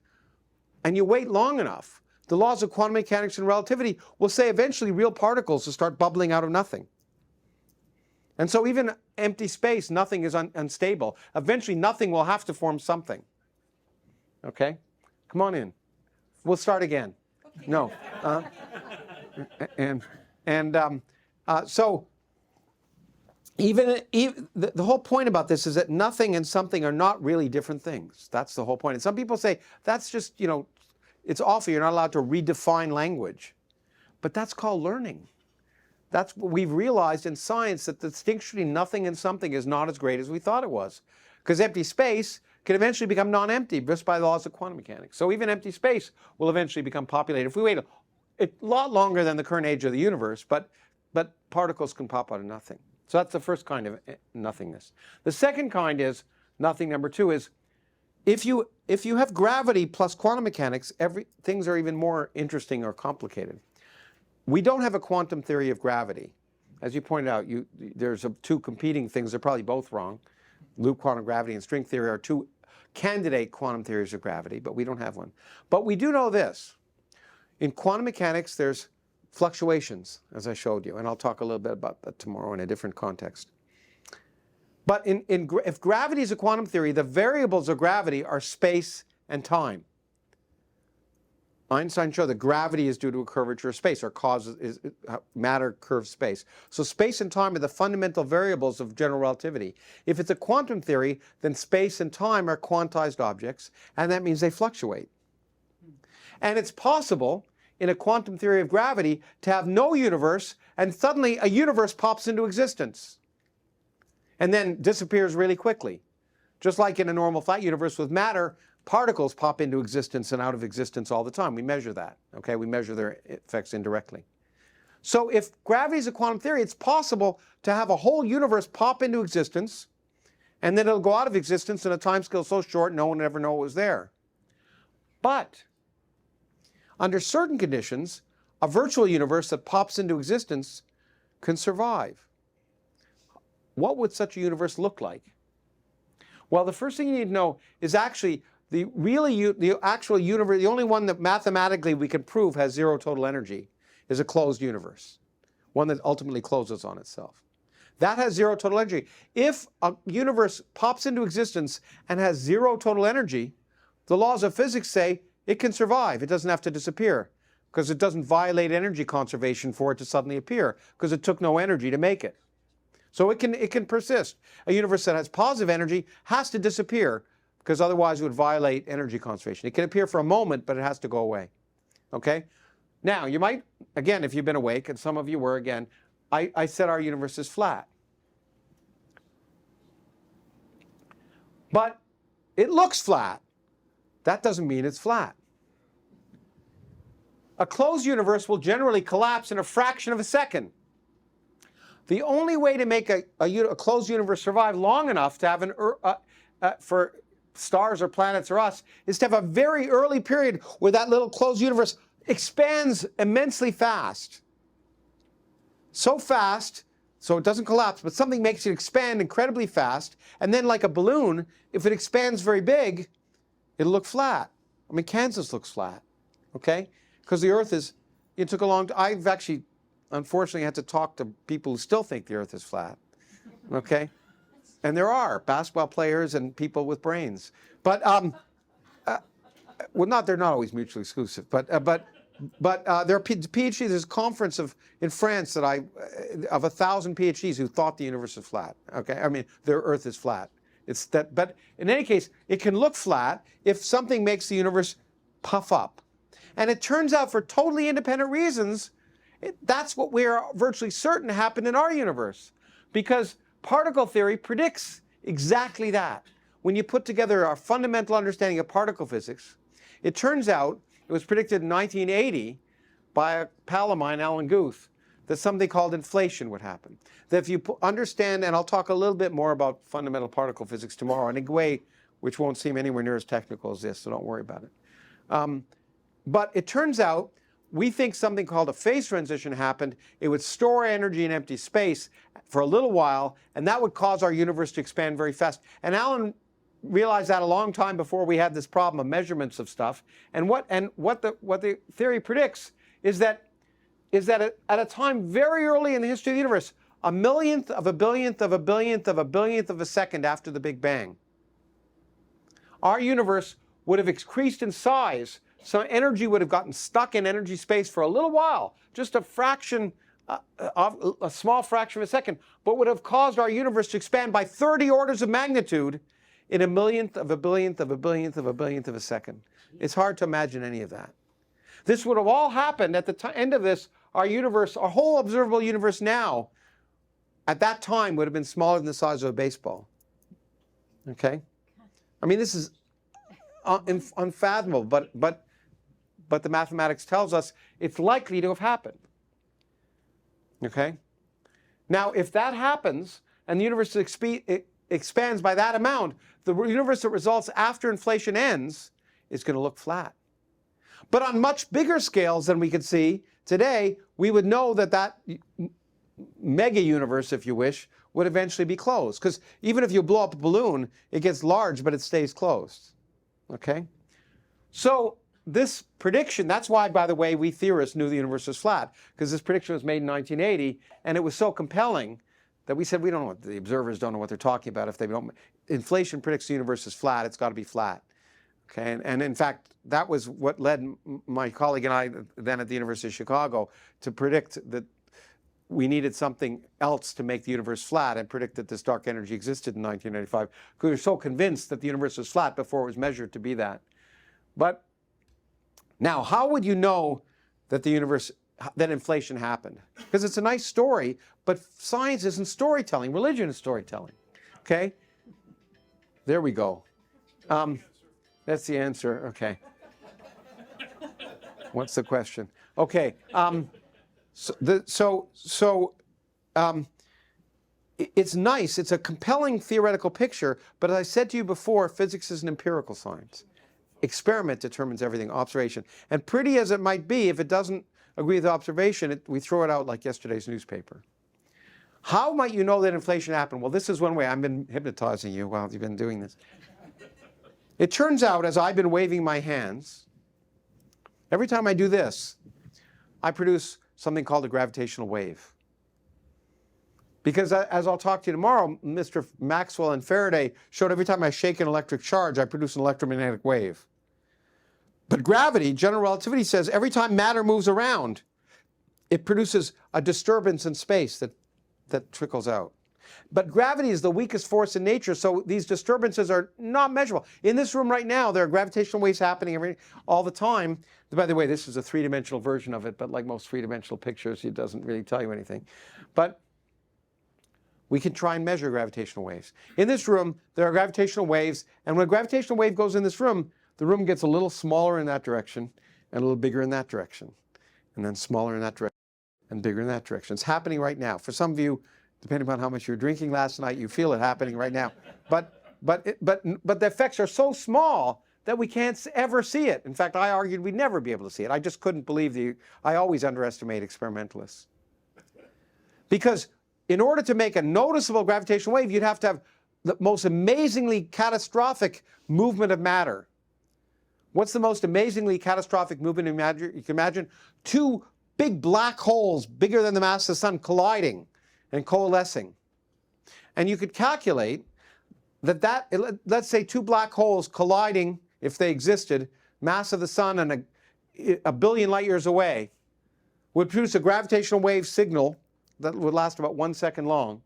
[SPEAKER 3] and you wait long enough, the laws of quantum mechanics and relativity will say eventually real particles will start bubbling out of nothing. And so even empty space, nothing is unstable. Eventually nothing will have to form something. Okay? Come on in. We'll start again. Okay. No. So even the whole point about this is that nothing and something are not really different things. That's the whole point. And some people say, that's just, it's awful, you're not allowed to redefine language. But that's called learning. That's what we've realized in science, that the distinction between nothing and something is not as great as we thought it was. Because empty space can eventually become non-empty just by the laws of quantum mechanics. So even empty space will eventually become populated. If we wait a lot longer than the current age of the universe, but particles can pop out of nothing. So that's the first kind of nothingness. The second kind is, nothing number 2 is, if you have gravity plus quantum mechanics, things are even more interesting or complicated. We don't have a quantum theory of gravity. As you pointed out, there's two competing things. They're probably both wrong. Loop quantum gravity and string theory are two candidate quantum theories of gravity, but we don't have one. But we do know this. In quantum mechanics, there's fluctuations, as I showed you, and I'll talk a little bit about that tomorrow in a different context. But if gravity is a quantum theory, the variables of gravity are space and time. Einstein showed that gravity is due to a curvature of space, or causes matter curves space. So space and time are the fundamental variables of general relativity. If it's a quantum theory, then space and time are quantized objects, and that means they fluctuate. And it's possible in a quantum theory of gravity to have no universe, and suddenly a universe pops into existence and then disappears really quickly. Just like in a normal flat universe with matter, particles pop into existence and out of existence all the time. We measure that, okay? We measure their effects indirectly. So if gravity is a quantum theory, it's possible to have a whole universe pop into existence, and then it'll go out of existence in a timescale so short no one would ever know it was there. But under certain conditions, a virtual universe that pops into existence can survive. What would such a universe look like? Well, the first thing you need to know is actually the actual universe, the only one that mathematically we can prove has zero total energy is a closed universe, one that ultimately closes on itself. That has zero total energy. If a universe pops into existence and has zero total energy, the laws of physics say it can survive. It doesn't have to disappear because it doesn't violate energy conservation for it to suddenly appear because it took no energy to make it. So it can persist. A universe that has positive energy has to disappear because otherwise it would violate energy conservation. It can appear for a moment, but it has to go away. Okay? Now, you might, again, if you've been awake, and some of you were, again, I said our universe is flat. But it looks flat. That doesn't mean it's flat. A closed universe will generally collapse in a fraction of a second. The only way to make a closed universe survive long enough to have for stars or planets or us is to have a very early period where that little closed universe expands immensely fast. So fast, so it doesn't collapse, but something makes it expand incredibly fast. And then like a balloon, if it expands very big, it'll look flat. I mean, Kansas looks flat, okay? Because the Earth is, it took a long time. I've actually, unfortunately, had to talk to people who still think the Earth is flat, okay? And there are basketball players and people with brains. But, well, they're not always mutually exclusive, but there are PhDs, there's a conference in France that of 1,000 PhDs who thought the universe is flat, okay? I mean, their Earth is flat. It's that, but in any case, it can look flat if something makes the universe puff up. And it turns out for totally independent reasons, that's what we are virtually certain happened in our universe. Because particle theory predicts exactly that. When you put together our fundamental understanding of particle physics, it turns out, it was predicted in 1980 by a pal of mine, Alan Guth, that something called inflation would happen. That if you understand, and I'll talk a little bit more about fundamental particle physics tomorrow in a way which won't seem anywhere near as technical as this, so don't worry about it. But it turns out, we think something called a phase transition happened. It would store energy in empty space for a little while, and that would cause our universe to expand very fast. And Alan realized that a long time before we had this problem of measurements of stuff. And what the theory predicts is that at a time very early in the history of the universe, a millionth of a billionth of a billionth of a billionth of a second after the Big Bang, our universe would have increased in size. So energy would have gotten stuck in energy space for a little while, just a fraction, a small fraction of a second, but would have caused our universe to expand by 30 orders of magnitude in a millionth of a billionth of a billionth of a billionth of a second. It's hard to imagine any of that. This would have all happened at the end of this. Our universe, our whole observable universe now, at that time would have been smaller than the size of a baseball. Okay? I mean, this is unfathomable, but the mathematics tells us it's likely to have happened. Okay? Now, if that happens, and the universe expands by that amount, the universe that results after inflation ends is going to look flat. But on much bigger scales than we could see today, we would know that mega universe, if you wish, would eventually be closed. Because even if you blow up a balloon, it gets large, but it stays closed. Okay? So this prediction, that's why, by the way, we theorists knew the universe was flat, because this prediction was made in 1980, and it was so compelling that we said, we don't know what, the observers don't know what they're talking about if they don't. Inflation predicts the universe is flat, it's got to be flat. Okay, and in fact, that was what led my colleague and I then at the University of Chicago to predict that we needed something else to make the universe flat and predict that this dark energy existed in 1995, because we were so convinced that the universe was flat before it was measured to be that. But now, how would you know that that inflation happened? Because it's a nice story, but science isn't storytelling. Religion is storytelling. Okay? There we go. That's the answer. Okay. What's the question? Okay. It's nice. It's a compelling theoretical picture, but as I said to you before, physics is an empirical science. Experiment determines everything, observation. And pretty as it might be, if it doesn't agree with observation, we throw it out like yesterday's newspaper. How might you know that inflation happened? Well, this is one way. I've been hypnotizing you while you've been doing this. It turns out, as I've been waving my hands, every time I do this, I produce something called a gravitational wave. Because as I'll talk to you tomorrow, Mr. Maxwell and Faraday showed every time I shake an electric charge, I produce an electromagnetic wave. But gravity, general relativity, says every time matter moves around, it produces a disturbance in space that trickles out. But gravity is the weakest force in nature, so these disturbances are not measurable. In this room right now, there are gravitational waves happening all the time. By the way, this is a three-dimensional version of it, but like most three-dimensional pictures, it doesn't really tell you anything. But we can try and measure gravitational waves. In this room, there are gravitational waves, and when a gravitational wave goes in this room, the room gets a little smaller in that direction and a little bigger in that direction, and then smaller in that direction and bigger in that direction. It's happening right now. For some of you, depending on how much you were drinking last night, you feel it happening right now. But the effects are so small that we can't ever see it. In fact, I argued we'd never be able to see it. I just couldn't believe I always underestimate experimentalists. Because in order to make a noticeable gravitational wave, you'd have to have the most amazingly catastrophic movement of matter. What's the most amazingly catastrophic movement of matter you can imagine? Two big black holes bigger than the mass of the sun colliding and coalescing. And you could calculate let's say two black holes colliding, if they existed, mass of the sun and a billion light years away, would produce a gravitational wave signal that would last about 1 second long.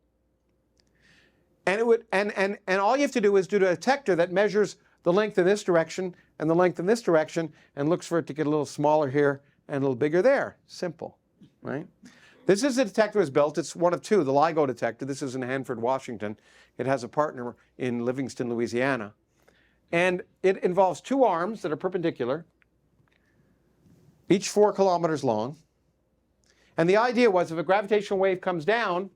[SPEAKER 3] And it would, and all you have to do is do a detector that measures the length in this direction and the length in this direction and looks for it to get a little smaller here and a little bigger there. Simple, right? This is a detector that was built. It's one of two, the LIGO detector. This is in Hanford, Washington. It has a partner in Livingston, Louisiana. And it involves two arms that are perpendicular, each 4 kilometers long. And the idea was if a gravitational wave comes down,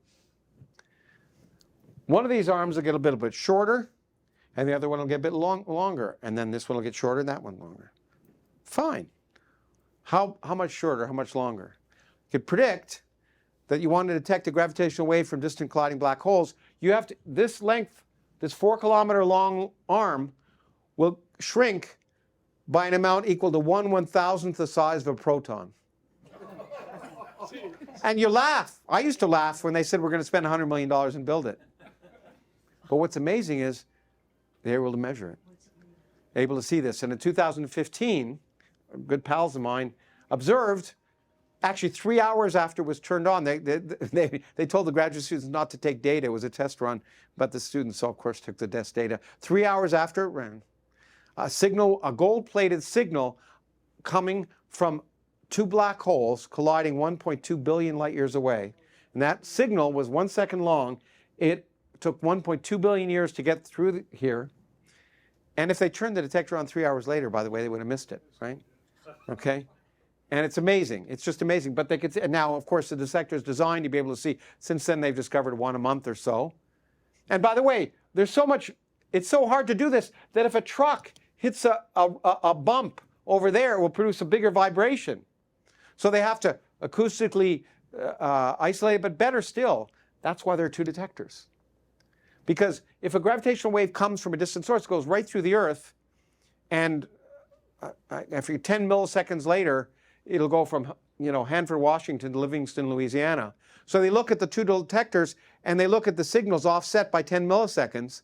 [SPEAKER 3] one of these arms will get a bit shorter, and the other one will get a bit longer. And then this one will get shorter and that one longer. Fine. How much shorter, how much longer? You could predict that you want to detect a gravitational wave from distant colliding black holes. You have to, this length, this 4 kilometer long arm will shrink by an amount equal to 1/1000th the size of a proton. And you laugh. I used to laugh when they said we're going to spend $100 million and build it. But what's amazing is they're able to measure it, able to see this. And in 2015, good pals of mine observed, actually 3 hours after it was turned on, they told the graduate students not to take data. It was a test run, but the students, of course, took the test data. 3 hours after it ran, a gold-plated signal coming from two black holes colliding 1.2 billion light years away. And that signal was 1 second long. It took 1.2 billion years to get through here. And if they turned the detector on 3 hours later, by the way, they would have missed it, right? Okay? And it's amazing. It's just amazing. But they could see, and now, of course, the detector is designed to be able to see. Since then, they've discovered one a month or so. And by the way, there's so much, it's so hard to do this that if a truck hits a bump over there, it will produce a bigger vibration. So they have to acoustically isolate it, but better still, that's why there are two detectors. Because if a gravitational wave comes from a distant source, it goes right through the Earth, and after 10 milliseconds later, it'll go from Hanford, Washington to Livingston, Louisiana. So they look at the two detectors, and they look at the signals offset by 10 milliseconds.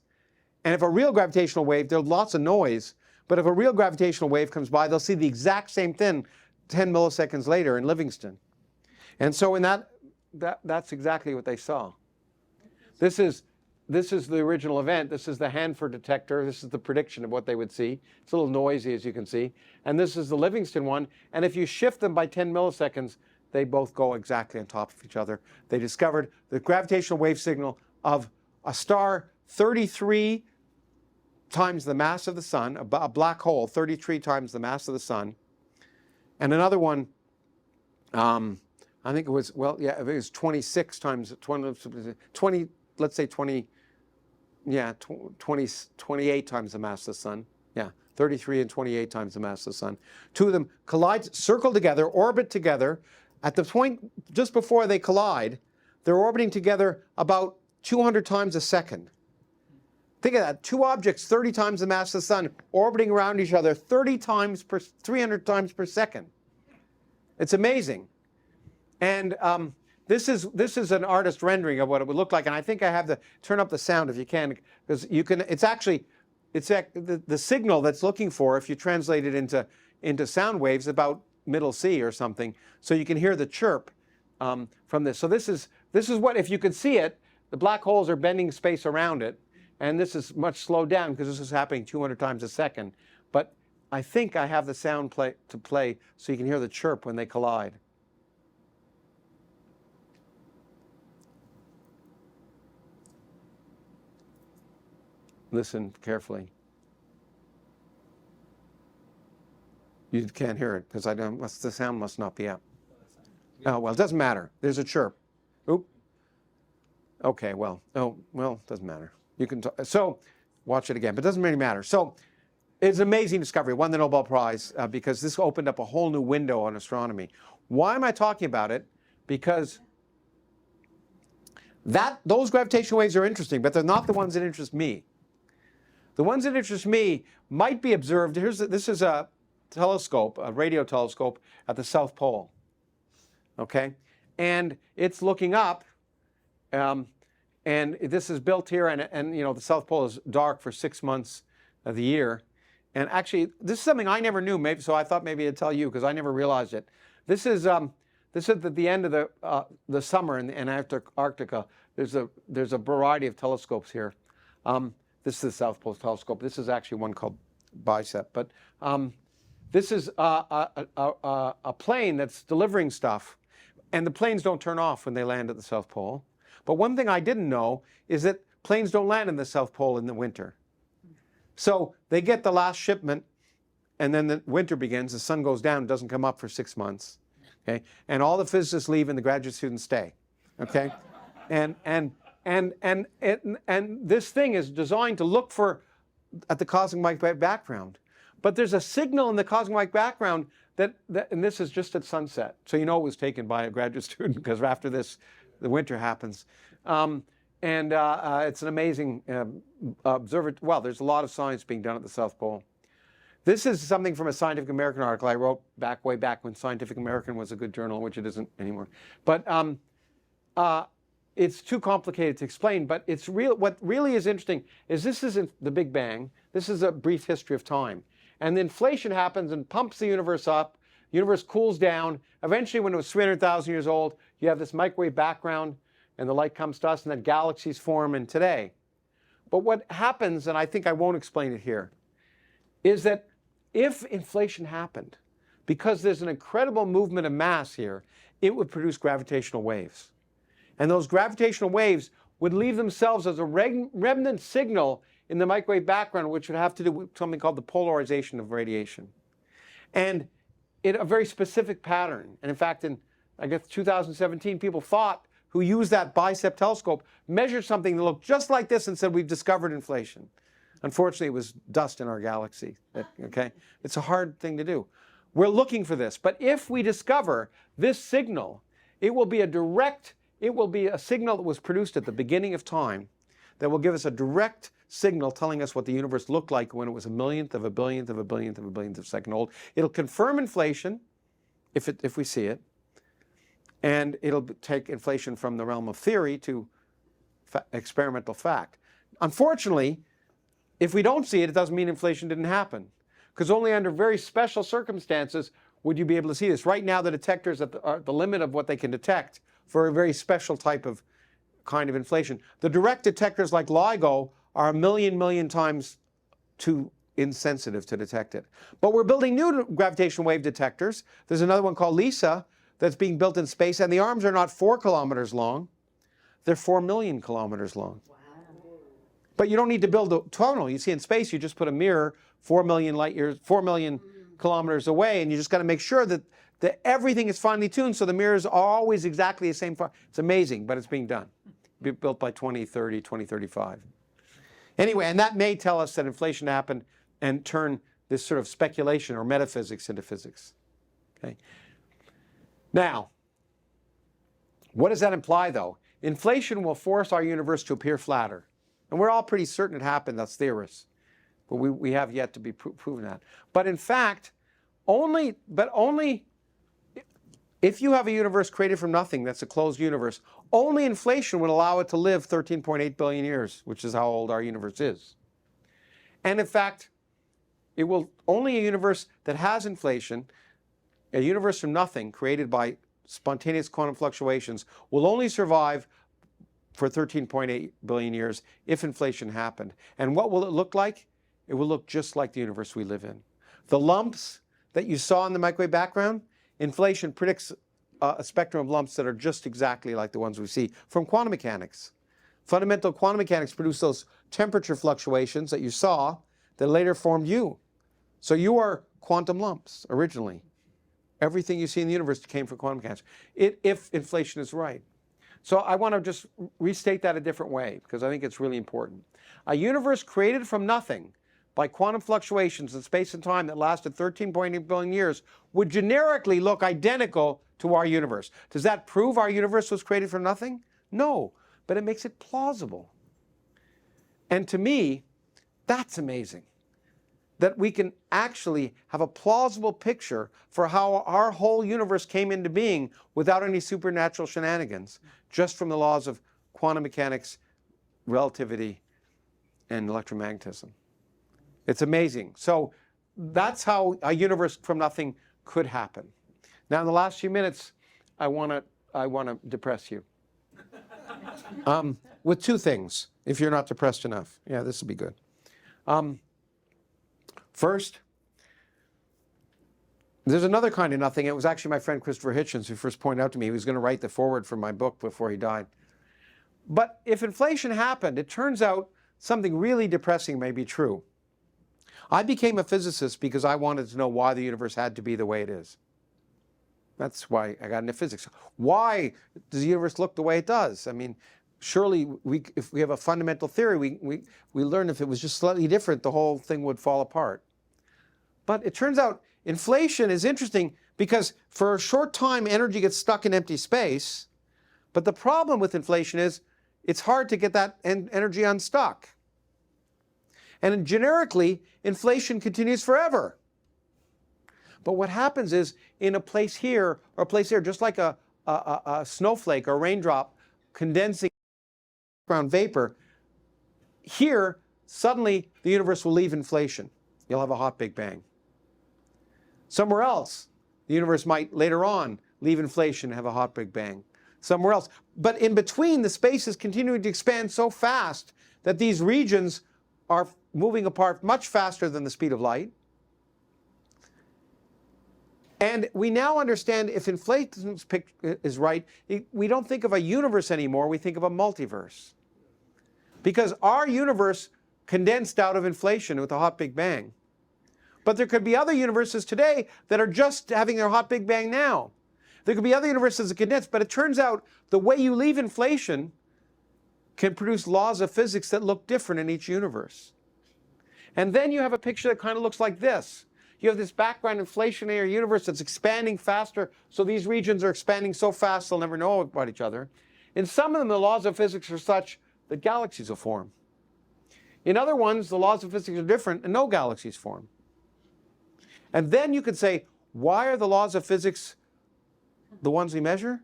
[SPEAKER 3] And if a real gravitational wave, there's lots of noise, But if a real gravitational wave comes by, they'll see the exact same thing 10 milliseconds later in Livingston. And so in that's exactly what they saw. This is the original event. This is the Hanford detector. This is the prediction of what they would see. It's a little noisy, as you can see. And this is the Livingston one. And if you shift them by 10 milliseconds, they both go exactly on top of each other. They discovered the gravitational wave signal of a star 33 times the mass of the sun, a black hole 33 times the mass of the sun, and another one, I think it was, well, yeah, it was 26 times, 20, let's say 20, yeah, 28 times the mass of the sun. Yeah, 33 and 28 times the mass of the sun. Two of them collide, circle together, orbit together. At the point just before they collide, they're orbiting together about 200 times a second. Think of that, two objects 30 times the mass of the sun orbiting around each other 300 times per second. It's amazing. And this is an artist rendering of what it would look like. And I think I have to turn up the sound if you can, because you can, it's actually, the signal that's looking for, if you translate it into sound waves, about middle C or something. So you can hear the chirp from this. So this is what, if you could see it, the black holes are bending space around it. And this is much slowed down because this is happening 200 times a second. But I think I have the sound to play so you can hear the chirp when they collide. Listen carefully. You can't hear it because the sound must not be up. Oh, well, it doesn't matter. There's a chirp. Oop. Okay, well, it doesn't matter. You can so watch it again, but it doesn't really matter. So it's an amazing discovery. Won the Nobel Prize because this opened up a whole new window on astronomy. Why am I talking about it? Because those gravitational waves are interesting, but they're not the ones that interest me. The ones that interest me might be observed. This is a telescope, a radio telescope at the South Pole. Okay, and it's looking up. And this is built here, and you know, the South Pole is dark for 6 months of the year. And actually, this is something I never knew, so I thought maybe I'd tell you because I never realized it. This is at the end of the summer in Antarctica. There's a variety of telescopes here. This is the South Pole telescope. This is actually one called Bicep. But this is a plane that's delivering stuff, and the planes don't turn off when they land at the South Pole. But one thing I didn't know is that planes don't land in the South Pole in the winter. So they get the last shipment, and then the winter begins, the sun goes down, it doesn't come up for 6 months. Okay? And all the physicists leave and the graduate students stay. Okay? And this thing is designed to look at the cosmic background. But there's a signal in the cosmic background that and this is just at sunset. So you know it was taken by a graduate student because after this, the winter happens. It's an amazing observatory. Well, there's a lot of science being done at the South Pole. This is something from a Scientific American article I wrote way back when Scientific American was a good journal, which it isn't anymore. But it's too complicated to explain. But it's real. What really is interesting is this isn't the Big Bang. This is a brief history of time. And the inflation happens and pumps the universe up. The universe cools down. Eventually, when it was 300,000 years old, you have this microwave background, and the light comes to us, and then galaxies form in today. But what happens, and I think I won't explain it here, is that if inflation happened, because there's an incredible movement of mass here, it would produce gravitational waves. And those gravitational waves would leave themselves as a remnant signal in the microwave background, which would have to do with something called the polarization of radiation. And a very specific pattern. And in fact, in, I guess, 2017, people who used that Bicep telescope, measured something that looked just like this and said, we've discovered inflation. Unfortunately, it was dust in our galaxy. Okay? It's a hard thing to do. We're looking for this. But if we discover this signal, it will be a signal that was produced at the beginning of time that will give us a direct signal telling us what the universe looked like when it was a millionth of a billionth of a billionth of a billionth of a second old. It'll confirm inflation if we see it, and it'll take inflation from the realm of theory to experimental fact. Unfortunately, if we don't see it, it doesn't mean inflation didn't happen, because only under very special circumstances would you be able to see this. Right now, the detectors are at the limit of what they can detect for a very special type of kind of inflation. The direct detectors like LIGO are a million times too insensitive to detect it. But we're building new gravitational wave detectors. There's another one called LISA that's being built in space, and the arms are not 4 kilometers long. They're 4 million kilometers long. Wow. But you don't need to build a tunnel. You see, in space, you just put a mirror 4 million light years, 4 million kilometers away, and you just got to make sure that everything is finely tuned so the mirrors are always exactly the same. It's amazing, but it's being done. Be built by 2030, 2035. Anyway, and that may tell us that inflation happened and turn this sort of speculation or metaphysics into physics. Okay. Now, what does that imply, though? Inflation will force our universe to appear flatter. And we're all pretty certain it happened, that's theorists. But we have yet to be proven that. But in fact, only if you have a universe created from nothing, that's a closed universe, only inflation would allow it to live 13.8 billion years, which is how old our universe is. And in fact, it will only a universe that has inflation, a universe from nothing created by spontaneous quantum fluctuations, will only survive for 13.8 billion years if inflation happened. And what will it look like? It will look just like the universe we live in. The lumps that you saw in the microwave background, inflation predicts a spectrum of lumps that are just exactly like the ones we see from quantum mechanics. Fundamental quantum mechanics produce those temperature fluctuations that you saw that later formed you. So you are quantum lumps originally. Everything you see in the universe came from quantum mechanics, if inflation is right. So I want to just restate that a different way because I think it's really important. A universe created from nothing by quantum fluctuations in space and time that lasted 13.8 billion years would generically look identical to our universe. Does that prove our universe was created from nothing? No, but it makes it plausible. And to me, that's amazing. That we can actually have a plausible picture for how our whole universe came into being without any supernatural shenanigans, just from the laws of quantum mechanics, relativity, and electromagnetism. It's amazing. So that's how a universe from nothing could happen. Now, in the last few minutes, I want to depress you with two things, if you're not depressed enough. Yeah, this will be good. First, there's another kind of nothing. It was actually my friend Christopher Hitchens who first pointed out to me he was going to write the foreword for my book before he died. But if inflation happened, it turns out something really depressing may be true. I became a physicist because I wanted to know why the universe had to be the way it is. That's why I got into physics. Why does the universe look the way it does? I mean, surely if we have a fundamental theory, we learn if it was just slightly different, the whole thing would fall apart. But it turns out inflation is interesting because for a short time, energy gets stuck in empty space. But the problem with inflation is it's hard to get that energy unstuck. And generically, inflation continues forever. But what happens is in a place here or a place there, just like a snowflake or a raindrop condensing background vapor, here, suddenly the universe will leave inflation. You'll have a hot Big Bang. Somewhere else, the universe might later on leave inflation and have a hot Big Bang. Somewhere else. But in between, the space is continuing to expand so fast that these regions are moving apart much faster than the speed of light. And we now understand if inflation is right, we don't think of a universe anymore, we think of a multiverse. Because our universe condensed out of inflation with a hot Big Bang. But there could be other universes today that are just having their hot Big Bang now. There could be other universes that condense, but it turns out the way you leave inflation can produce laws of physics that look different in each universe. And then you have a picture that kind of looks like this. You have this background inflationary universe that's expanding faster, so these regions are expanding so fast they'll never know about each other. In some of them, the laws of physics are such that galaxies will form. In other ones, the laws of physics are different and no galaxies form. And then you could say, why are the laws of physics the ones we measure?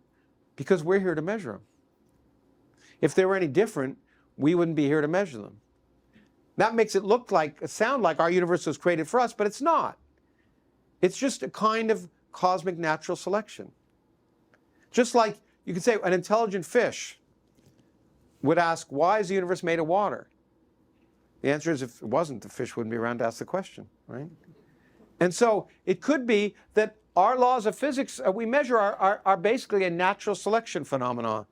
[SPEAKER 3] Because we're here to measure them. If they were any different, we wouldn't be here to measure them. That makes it sound like our universe was created for us, but it's not. It's just a kind of cosmic natural selection. Just like you could say an intelligent fish would ask, why is the universe made of water? The answer is, if it wasn't, the fish wouldn't be around to ask the question, right? And so it could be that our laws of physics we measure are basically a natural selection phenomenon,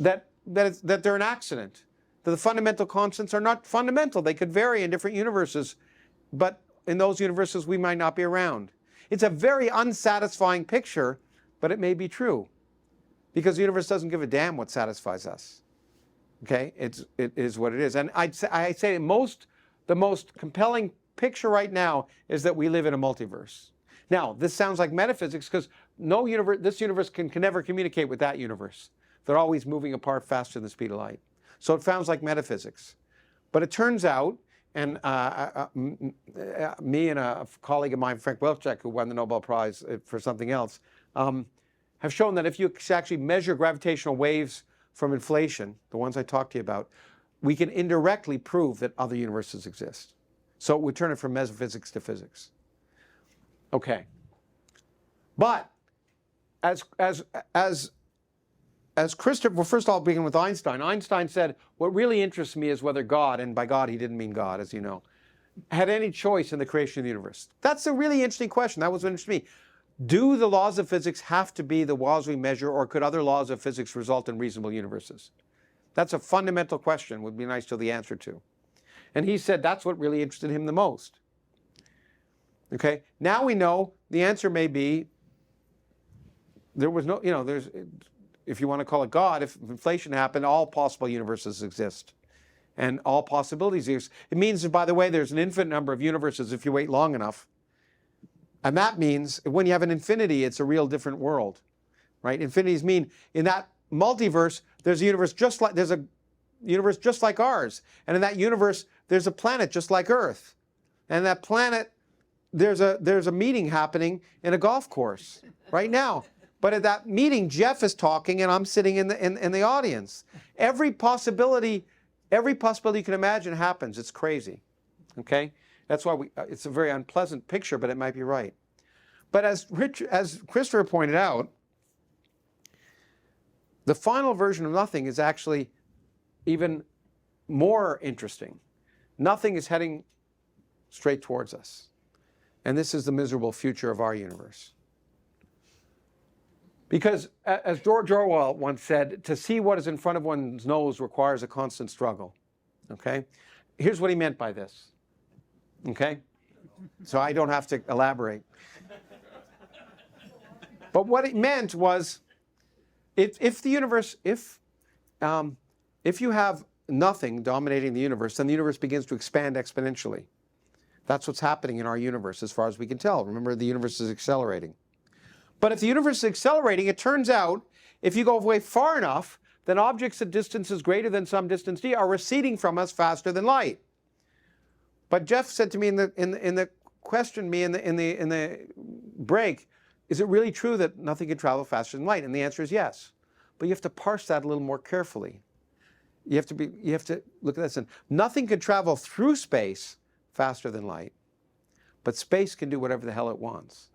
[SPEAKER 3] that they're an accident, that the fundamental constants are not fundamental. They could vary in different universes, but in those universes we might not be around. It's a very unsatisfying picture, but it may be true, because the universe doesn't give a damn what satisfies us. Okay, it is what it is. And I'd say the most compelling picture right now is that we live in a multiverse. Now, this sounds like metaphysics, because this universe can never communicate with that universe. They're always moving apart faster than the speed of light. So it sounds like metaphysics. But it turns out, and me and a colleague of mine, Frank Wilczek, who won the Nobel Prize for something else, have shown that if you actually measure gravitational waves from inflation, the ones I talked to you about, we can indirectly prove that other universes exist. So it would turn it from metaphysics to physics. Okay. But as Christopher, well, first of all, I'll begin with Einstein. Einstein said, what really interests me is whether God, and by God he didn't mean God, as you know, had any choice in the creation of the universe. That's a really interesting question. That was what interested me. Do the laws of physics have to be the laws we measure, or could other laws of physics result in reasonable universes? That's a fundamental question, would be nice to know the answer to. And he said that's what really interested him the most. Okay, now we know the answer may be there was no, there's, if you want to call it God, if inflation happened, all possible universes exist. And all possibilities exist. It means, by the way, there's an infinite number of universes if you wait long enough. And that means when you have an infinity, it's a real different world, right? Infinities mean in that multiverse, there's a universe just like ours. And in that universe, there's a planet just like Earth. And that planet, there's a meeting happening in a golf course right now. But at that meeting, Jeff is talking and I'm sitting in the audience. Every possibility you can imagine happens. It's crazy, okay? That's why it's a very unpleasant picture, but it might be right. But as Christopher pointed out, the final version of nothing is actually even more interesting. Nothing is heading straight towards us. And this is the miserable future of our universe. Because, as George Orwell once said, to see what is in front of one's nose requires a constant struggle. Okay? Here's what he meant by this. Okay? So I don't have to elaborate. But what it meant was, if you have nothing dominating the universe, then the universe begins to expand exponentially. That's what's happening in our universe as far as we can tell. Remember, the universe is accelerating. But if the universe is accelerating, it turns out, if you go away far enough, then objects at distances greater than some distance d are receding from us faster than light. But Jeff said to me in the break, is it really true that nothing can travel faster than light? And the answer is yes. But you have to parse that a little more carefully. You have to look at this. And nothing can travel through space faster than light, but space can do whatever the hell it wants.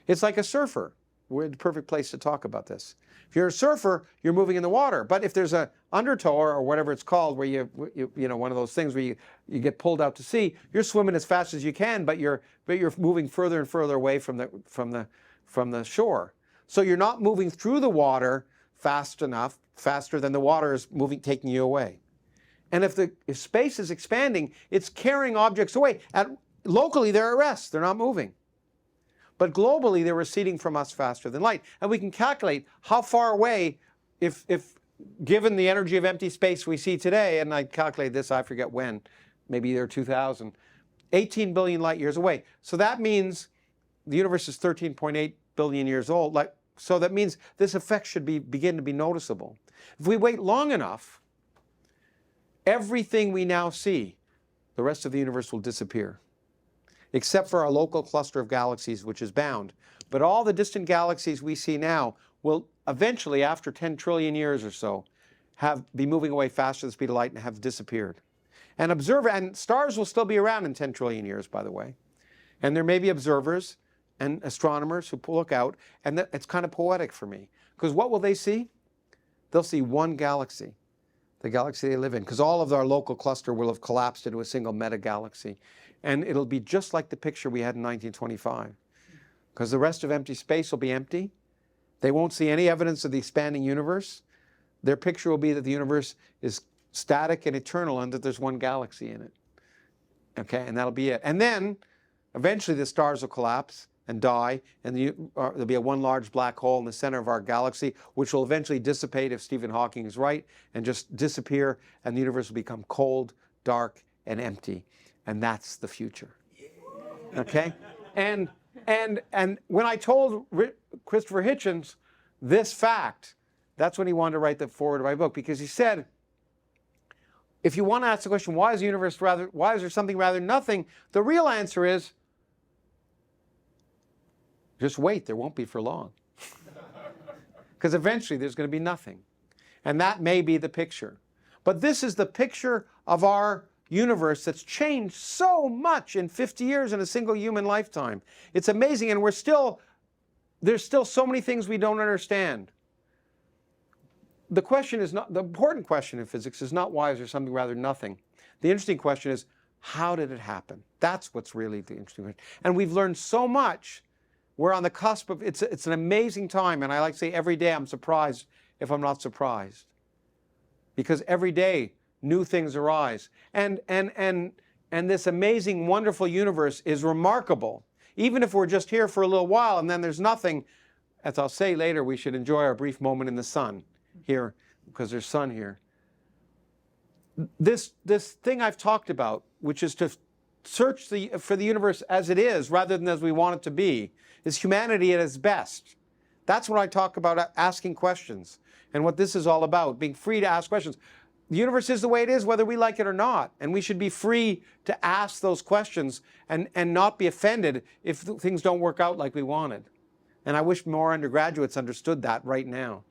[SPEAKER 3] It's like a surfer. We're in the perfect place to talk about this. If you're a surfer, you're moving in the water. But if there's an undertow or whatever it's called, where you one of those things where you get pulled out to sea, you're swimming as fast as you can, but you're moving further and further away from the shore. So you're not moving through the water faster than the water is taking you away. And if space is expanding, it's carrying objects away. Locally, they're at rest. They're not moving. But globally, they're receding from us faster than light. And we can calculate how far away, if given the energy of empty space we see today, and I calculated this, I forget when, maybe year 2000, 18 billion light years away. So that means the universe is 13.8 billion years old. So that means this effect should begin to be noticeable. If we wait long enough, everything we now see, the rest of the universe will disappear, except for our local cluster of galaxies, which is bound. But all the distant galaxies we see now will eventually, after 10 trillion years or so, be moving away faster than the speed of light and have disappeared. And and stars will still be around in 10 trillion years, by the way. And there may be observers and astronomers who look out, and it's kind of poetic for me. Because what will they see? They'll see one galaxy, the galaxy they live in, because all of our local cluster will have collapsed into a single meta-galaxy. And it'll be just like the picture we had in 1925. Because the rest of empty space will be empty. They won't see any evidence of the expanding universe. Their picture will be that the universe is static and eternal and that there's one galaxy in it. Okay, and that'll be it. And then, eventually the stars will collapse and die, and there'll be one large black hole in the center of our galaxy, which will eventually dissipate if Stephen Hawking is right, and just disappear, and the universe will become cold, dark, and empty. And that's the future. Okay? And when I told Christopher Hitchens this fact, that's when he wanted to write the foreword of my book, because he said, if you want to ask the question, why is there something rather than nothing? The real answer is, just wait, there won't be for long. Because eventually there's going to be nothing. And that may be the picture. But this is the picture of our universe that's changed so much in 50 years in a single human lifetime. It's amazing, and there's still so many things we don't understand. The important question in physics is not why is there something rather than nothing. The interesting question is, how did it happen? That's what's really the interesting question. And we've learned so much. We're on the cusp of, it's an amazing time, and I like to say every day I'm surprised if I'm not surprised. Because every day new things arise. And this amazing, wonderful universe is remarkable. Even if we're just here for a little while and then there's nothing, as I'll say later, we should enjoy our brief moment in the sun here, because there's sun here. This thing I've talked about, which is to search for the universe as it is rather than as we want it to be, is humanity at its best. That's what I talk about, asking questions, and what this is all about, being free to ask questions. The universe is the way it is, whether we like it or not, and we should be free to ask those questions and not be offended if things don't work out like we wanted. And I wish more undergraduates understood that right now.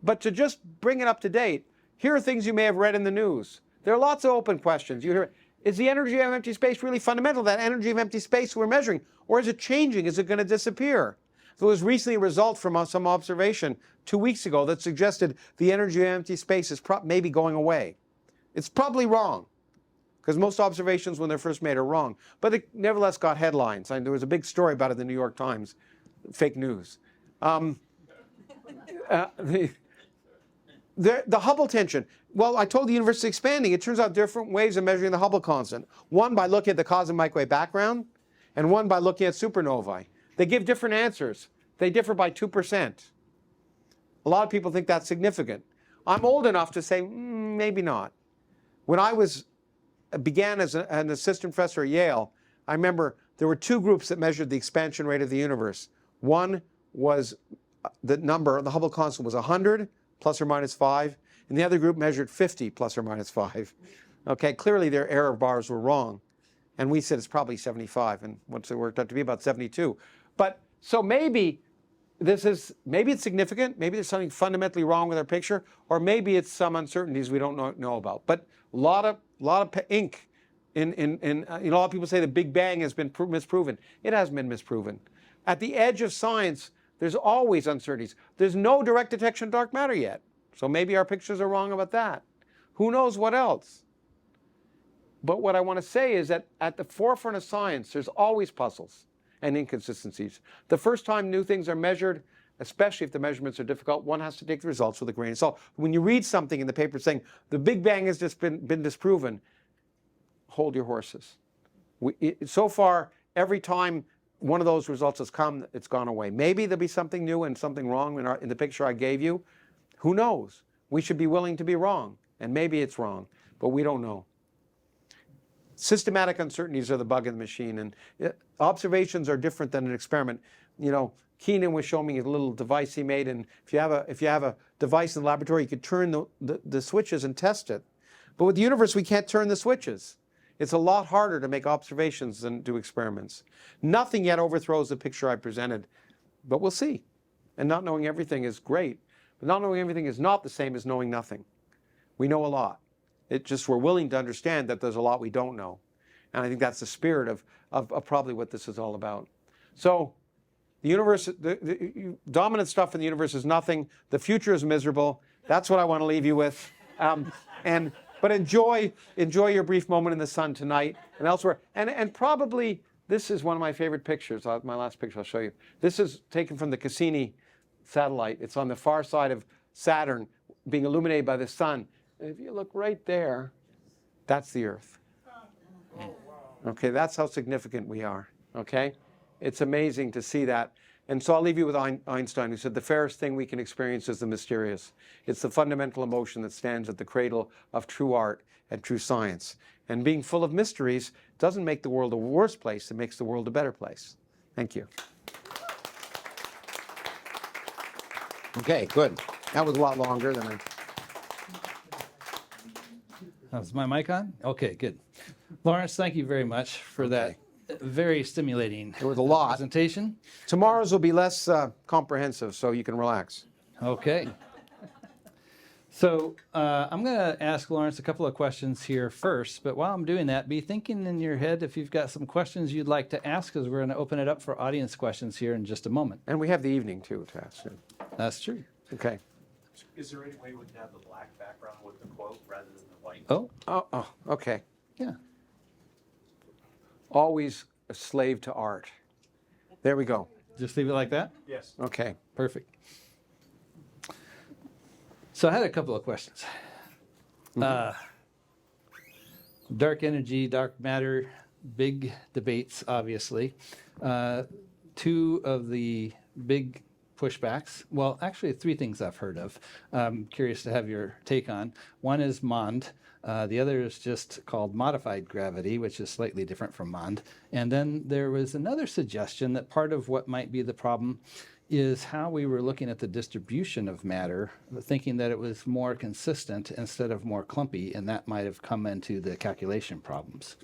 [SPEAKER 3] But to just bring it up to date, here are things you may have read in the news. There are lots of open questions. You hear, is the energy of empty space really fundamental, that energy of empty space we're measuring? Or is it changing? Is it going to disappear? There was recently a result from some observation 2 weeks ago that suggested the energy of empty space is maybe going away. It's probably wrong, because most observations when they're first made are wrong. But it nevertheless got headlines. There was a big story about it in the New York Times, fake news. The Hubble tension. Well, I told the universe is expanding. It turns out different ways of measuring the Hubble constant. One by looking at the cosmic microwave background, and one by looking at supernovae. They give different answers. They differ by 2%. A lot of people think that's significant. I'm old enough to say, maybe not. When I began as an assistant professor at Yale, I remember there were two groups that measured the expansion rate of the universe. One was the Hubble constant was 100 plus or minus 5, and the other group measured 50 plus or minus 5. Okay, clearly their error bars were wrong. And we said it's probably 75, and once it worked out to be about 72. But so maybe it's significant, maybe there's something fundamentally wrong with our picture, or maybe it's some uncertainties we don't know about. But a lot of ink in a lot of people say the Big Bang has been misproven. It hasn't been misproven. At the edge of science, there's always uncertainties. There's no direct detection of dark matter yet. So maybe our pictures are wrong about that. Who knows what else? But what I want to say is that at the forefront of science, there's always puzzles and inconsistencies. The first time new things are measured, especially if the measurements are difficult, one has to take the results with a grain of salt. When you read something in the paper saying the Big Bang has just been disproven, hold your horses. So far, every time one of those results has come, it's gone away. Maybe there'll be something new and something wrong in the picture I gave you. Who knows? We should be willing to be wrong, and maybe it's wrong, but we don't know. Systematic uncertainties are the bug in the machine, and observations are different than an experiment. You know, Keenan was showing me a little device he made, and if you have a device in the laboratory, you could turn the switches and test it. But with the universe, we can't turn the switches. It's a lot harder to make observations than do experiments. Nothing yet overthrows the picture I presented, but we'll see. And not knowing everything is great, but not knowing everything is not the same as knowing nothing. We know a lot. It just we're willing to understand that there's a lot we don't know. And I think that's the spirit of probably what this is all about. So the universe, the dominant stuff in the universe is nothing. The future is miserable. That's what I want to leave you with. But enjoy your brief moment in the sun tonight and elsewhere. And probably this is one of my favorite pictures. My last picture I'll show you. This is taken from the Cassini satellite. It's on the far side of Saturn, being illuminated by the sun. And if you look right there, that's the Earth. Okay, that's how significant we are. Okay, it's amazing to see that. And so I'll leave you with Einstein, who said, the fairest thing we can experience is the mysterious. It's the fundamental emotion that stands at the cradle of true art and true science. And being full of mysteries doesn't make the world a worse place, it makes the world a better place. Thank you. Okay, good. That was a lot longer than I...
[SPEAKER 1] Is my mic on? Okay, good. Lawrence, thank you very much for that very stimulating
[SPEAKER 3] There was a lot.
[SPEAKER 1] presentation.
[SPEAKER 3] Tomorrow's will be less comprehensive, so you can relax.
[SPEAKER 1] Okay. So I'm going to ask Lawrence a couple of questions here first, but while I'm doing that, be thinking in your head if you've got some questions you'd like to ask, because we're going to open it up for audience questions here in just a moment.
[SPEAKER 3] And we have the evening, too, to ask.
[SPEAKER 1] That's true.
[SPEAKER 3] Okay.
[SPEAKER 4] Is there any way we can have the black background with the quote rather than the white?
[SPEAKER 1] Oh,
[SPEAKER 3] Okay.
[SPEAKER 1] yeah.
[SPEAKER 3] Always a slave to art. There we go.
[SPEAKER 1] Just leave it like that?
[SPEAKER 4] Yes.
[SPEAKER 3] Okay.
[SPEAKER 1] Perfect. So I had a couple of questions. Dark energy, dark matter, big debates, obviously. Two of the big pushbacks, well, actually three things I've heard of. I'm curious to have your take on. One is MOND. The other is just called modified gravity, which is slightly different from MOND. And then there was another suggestion that part of what might be the problem is how we were looking at the distribution of matter, thinking that it was more consistent instead of more clumpy, and that might have come into the calculation problems.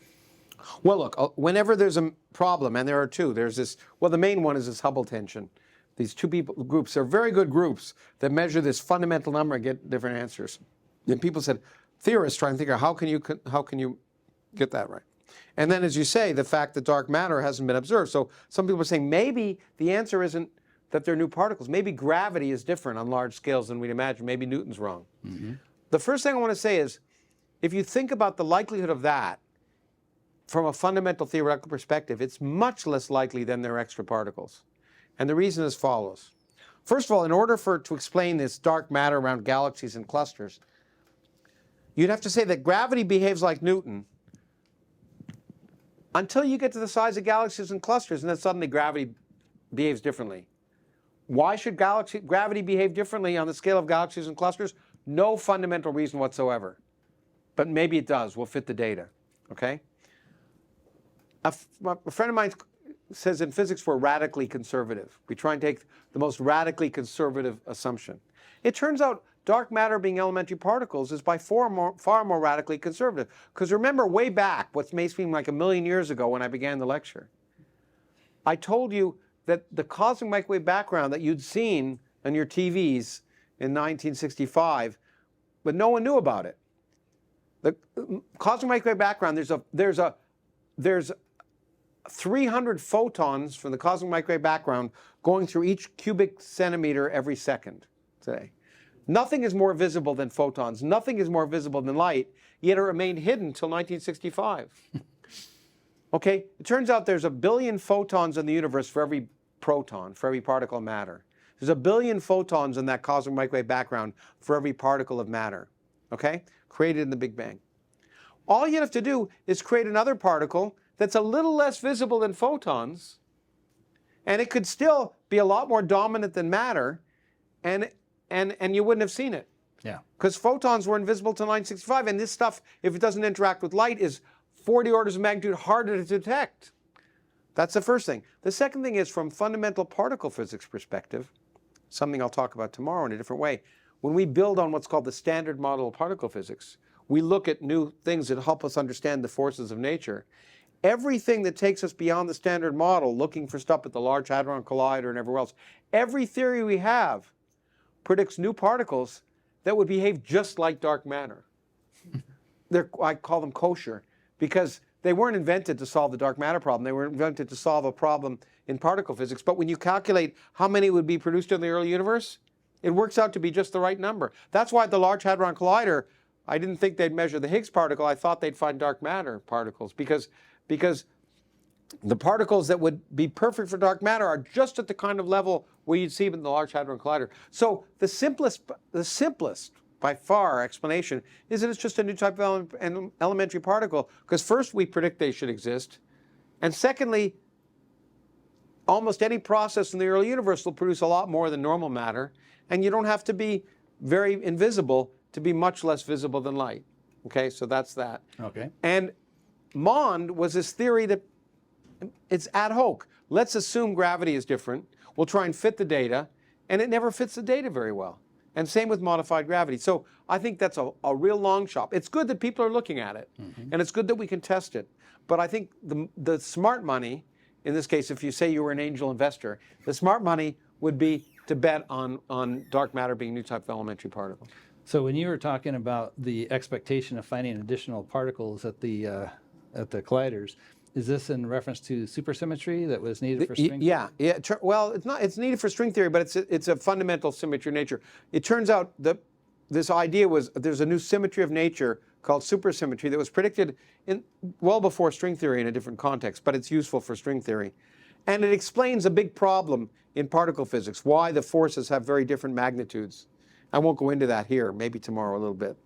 [SPEAKER 3] Well, look, whenever there's a problem, and there are two, there's this, well, the main one is this Hubble tension. These two groups are very good groups that measure this fundamental number and get different answers. And people said, theorists try and figure out how can you get that right? And then, as you say, the fact that dark matter hasn't been observed. So some people are saying maybe the answer isn't that they're new particles. Maybe gravity is different on large scales than we'd imagine. Maybe Newton's wrong. Mm-hmm. The first thing I want to say is, if you think about the likelihood of that from a fundamental theoretical perspective, it's much less likely than there are extra particles. And the reason is as follows. First of all, in order to explain this dark matter around galaxies and clusters, you'd have to say that gravity behaves like Newton until you get to the size of galaxies and clusters, and then suddenly gravity behaves differently. Why should gravity behave differently on the scale of galaxies and clusters? No fundamental reason whatsoever. But maybe it does. We'll fit the data. Okay? A friend of mine says in physics we're radically conservative. We try and take the most radically conservative assumption. It turns out dark matter being elementary particles is by far more radically conservative. Because remember, way back, what may seem like 1 million years ago when I began the lecture, I told you that the cosmic microwave background that you'd seen on your TVs in 1965, but no one knew about it. The cosmic microwave background, there's 300 photons from the cosmic microwave background going through each cubic centimeter every second today. Nothing is more visible than photons. Nothing is more visible than light, yet it remained hidden until 1965. Okay, it turns out there's 1 billion photons in the universe for every proton, for every particle of matter. There's 1 billion photons in that cosmic microwave background for every particle of matter, okay, created in the Big Bang. All you have to do is create another particle that's a little less visible than photons, and it could still be a lot more dominant than matter, and you wouldn't have seen it.
[SPEAKER 1] Yeah.
[SPEAKER 3] Because photons were invisible till 1965, and this stuff, if it doesn't interact with light, is 40 orders of magnitude harder to detect. That's the first thing. The second thing is, from fundamental particle physics perspective, something I'll talk about tomorrow in a different way, when we build on what's called the standard model of particle physics, we look at new things that help us understand the forces of nature. Everything that takes us beyond the standard model, looking for stuff at the Large Hadron Collider and everywhere else, every theory we have predicts new particles that would behave just like dark matter. I call them kosher, because they weren't invented to solve the dark matter problem. They were invented to solve a problem in particle physics. But when you calculate how many would be produced in the early universe, it works out to be just the right number. That's why at the Large Hadron Collider, I didn't think they'd measure the Higgs particle. I thought they'd find dark matter particles, because the particles that would be perfect for dark matter are just at the kind of level where you'd see them in the Large Hadron Collider. So the simplest by far explanation is that it's just a new type of elementary particle, because first we predict they should exist, and secondly, almost any process in the early universe will produce a lot more than normal matter, and you don't have to be very invisible to be much less visible than light. Okay, so that's that.
[SPEAKER 1] Okay.
[SPEAKER 3] And MOND was this theory that it's ad hoc. Let's assume gravity is different. We'll try and fit the data, and it never fits the data very well. And same with modified gravity. So I think that's a real long shot. It's good that people are looking at it, and it's good that we can test it. But I think the smart money, in this case, if you say you were an angel investor, the smart money would be to bet on dark matter being a new type of elementary particle.
[SPEAKER 1] So when you were talking about the expectation of finding additional particles at the colliders, is this in reference to supersymmetry that was needed for string?
[SPEAKER 3] Yeah. Well, it's not. It's needed for string theory, but it's a fundamental symmetry of nature. It turns out that this idea was there's a new symmetry of nature called supersymmetry that was predicted well before string theory in a different context, but it's useful for string theory, and it explains a big problem in particle physics: why the forces have very different magnitudes. I won't go into that here. Maybe tomorrow a little bit.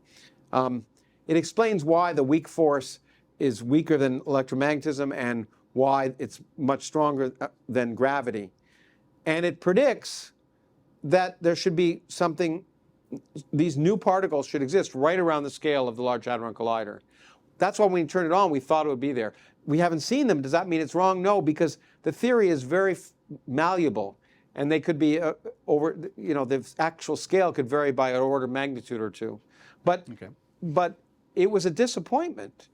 [SPEAKER 3] It explains why the weak force is weaker than electromagnetism and why it's much stronger than gravity. And it predicts that there should be something, these new particles should exist right around the scale of the Large Hadron Collider. That's why when we turned it on, we thought it would be there. We haven't seen them. Does that mean it's wrong? No, because the theory is very malleable, and they could be the actual scale could vary by an order of magnitude or two. But it was a disappointment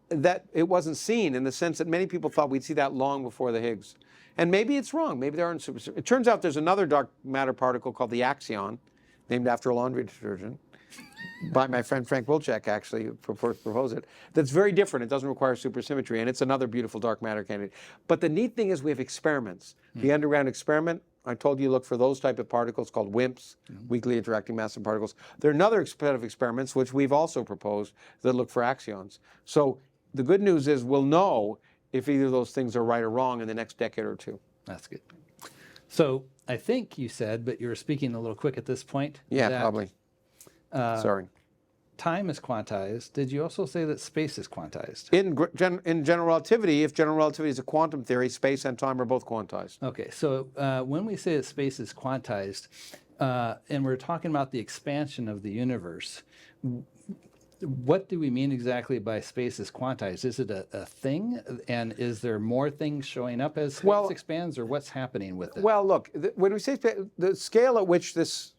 [SPEAKER 3] that it wasn't seen, in the sense that many people thought we'd see that long before the Higgs. And maybe it's wrong. Maybe there aren't super. It turns out there's another dark matter particle called the axion, named after a laundry detergent, by my friend Frank Wilczek, actually, who proposed it, that's very different. It doesn't require supersymmetry, and it's another beautiful dark matter candidate. But the neat thing is we have experiments. The underground experiment, I told you look for those type of particles called WIMPs, weakly interacting massive particles. There are another set of experiments, which we've also proposed, that look for axions. So the good news is we'll know if either of those things are right or wrong in the next decade or two.
[SPEAKER 1] That's good. So I think you said, but you were speaking a little quick at this point.
[SPEAKER 3] Yeah,
[SPEAKER 1] that,
[SPEAKER 3] probably. Sorry.
[SPEAKER 1] Time is quantized. Did you also say that space is quantized?
[SPEAKER 3] In general relativity, if general relativity is a quantum theory, space and time are both quantized.
[SPEAKER 1] Okay, so when we say that space is quantized, and we're talking about the expansion of the universe, what do we mean exactly by space is quantized? Is it a thing? And is there more things showing up as space expands, or what's happening with it?
[SPEAKER 3] Well, look, when we say the scale at which this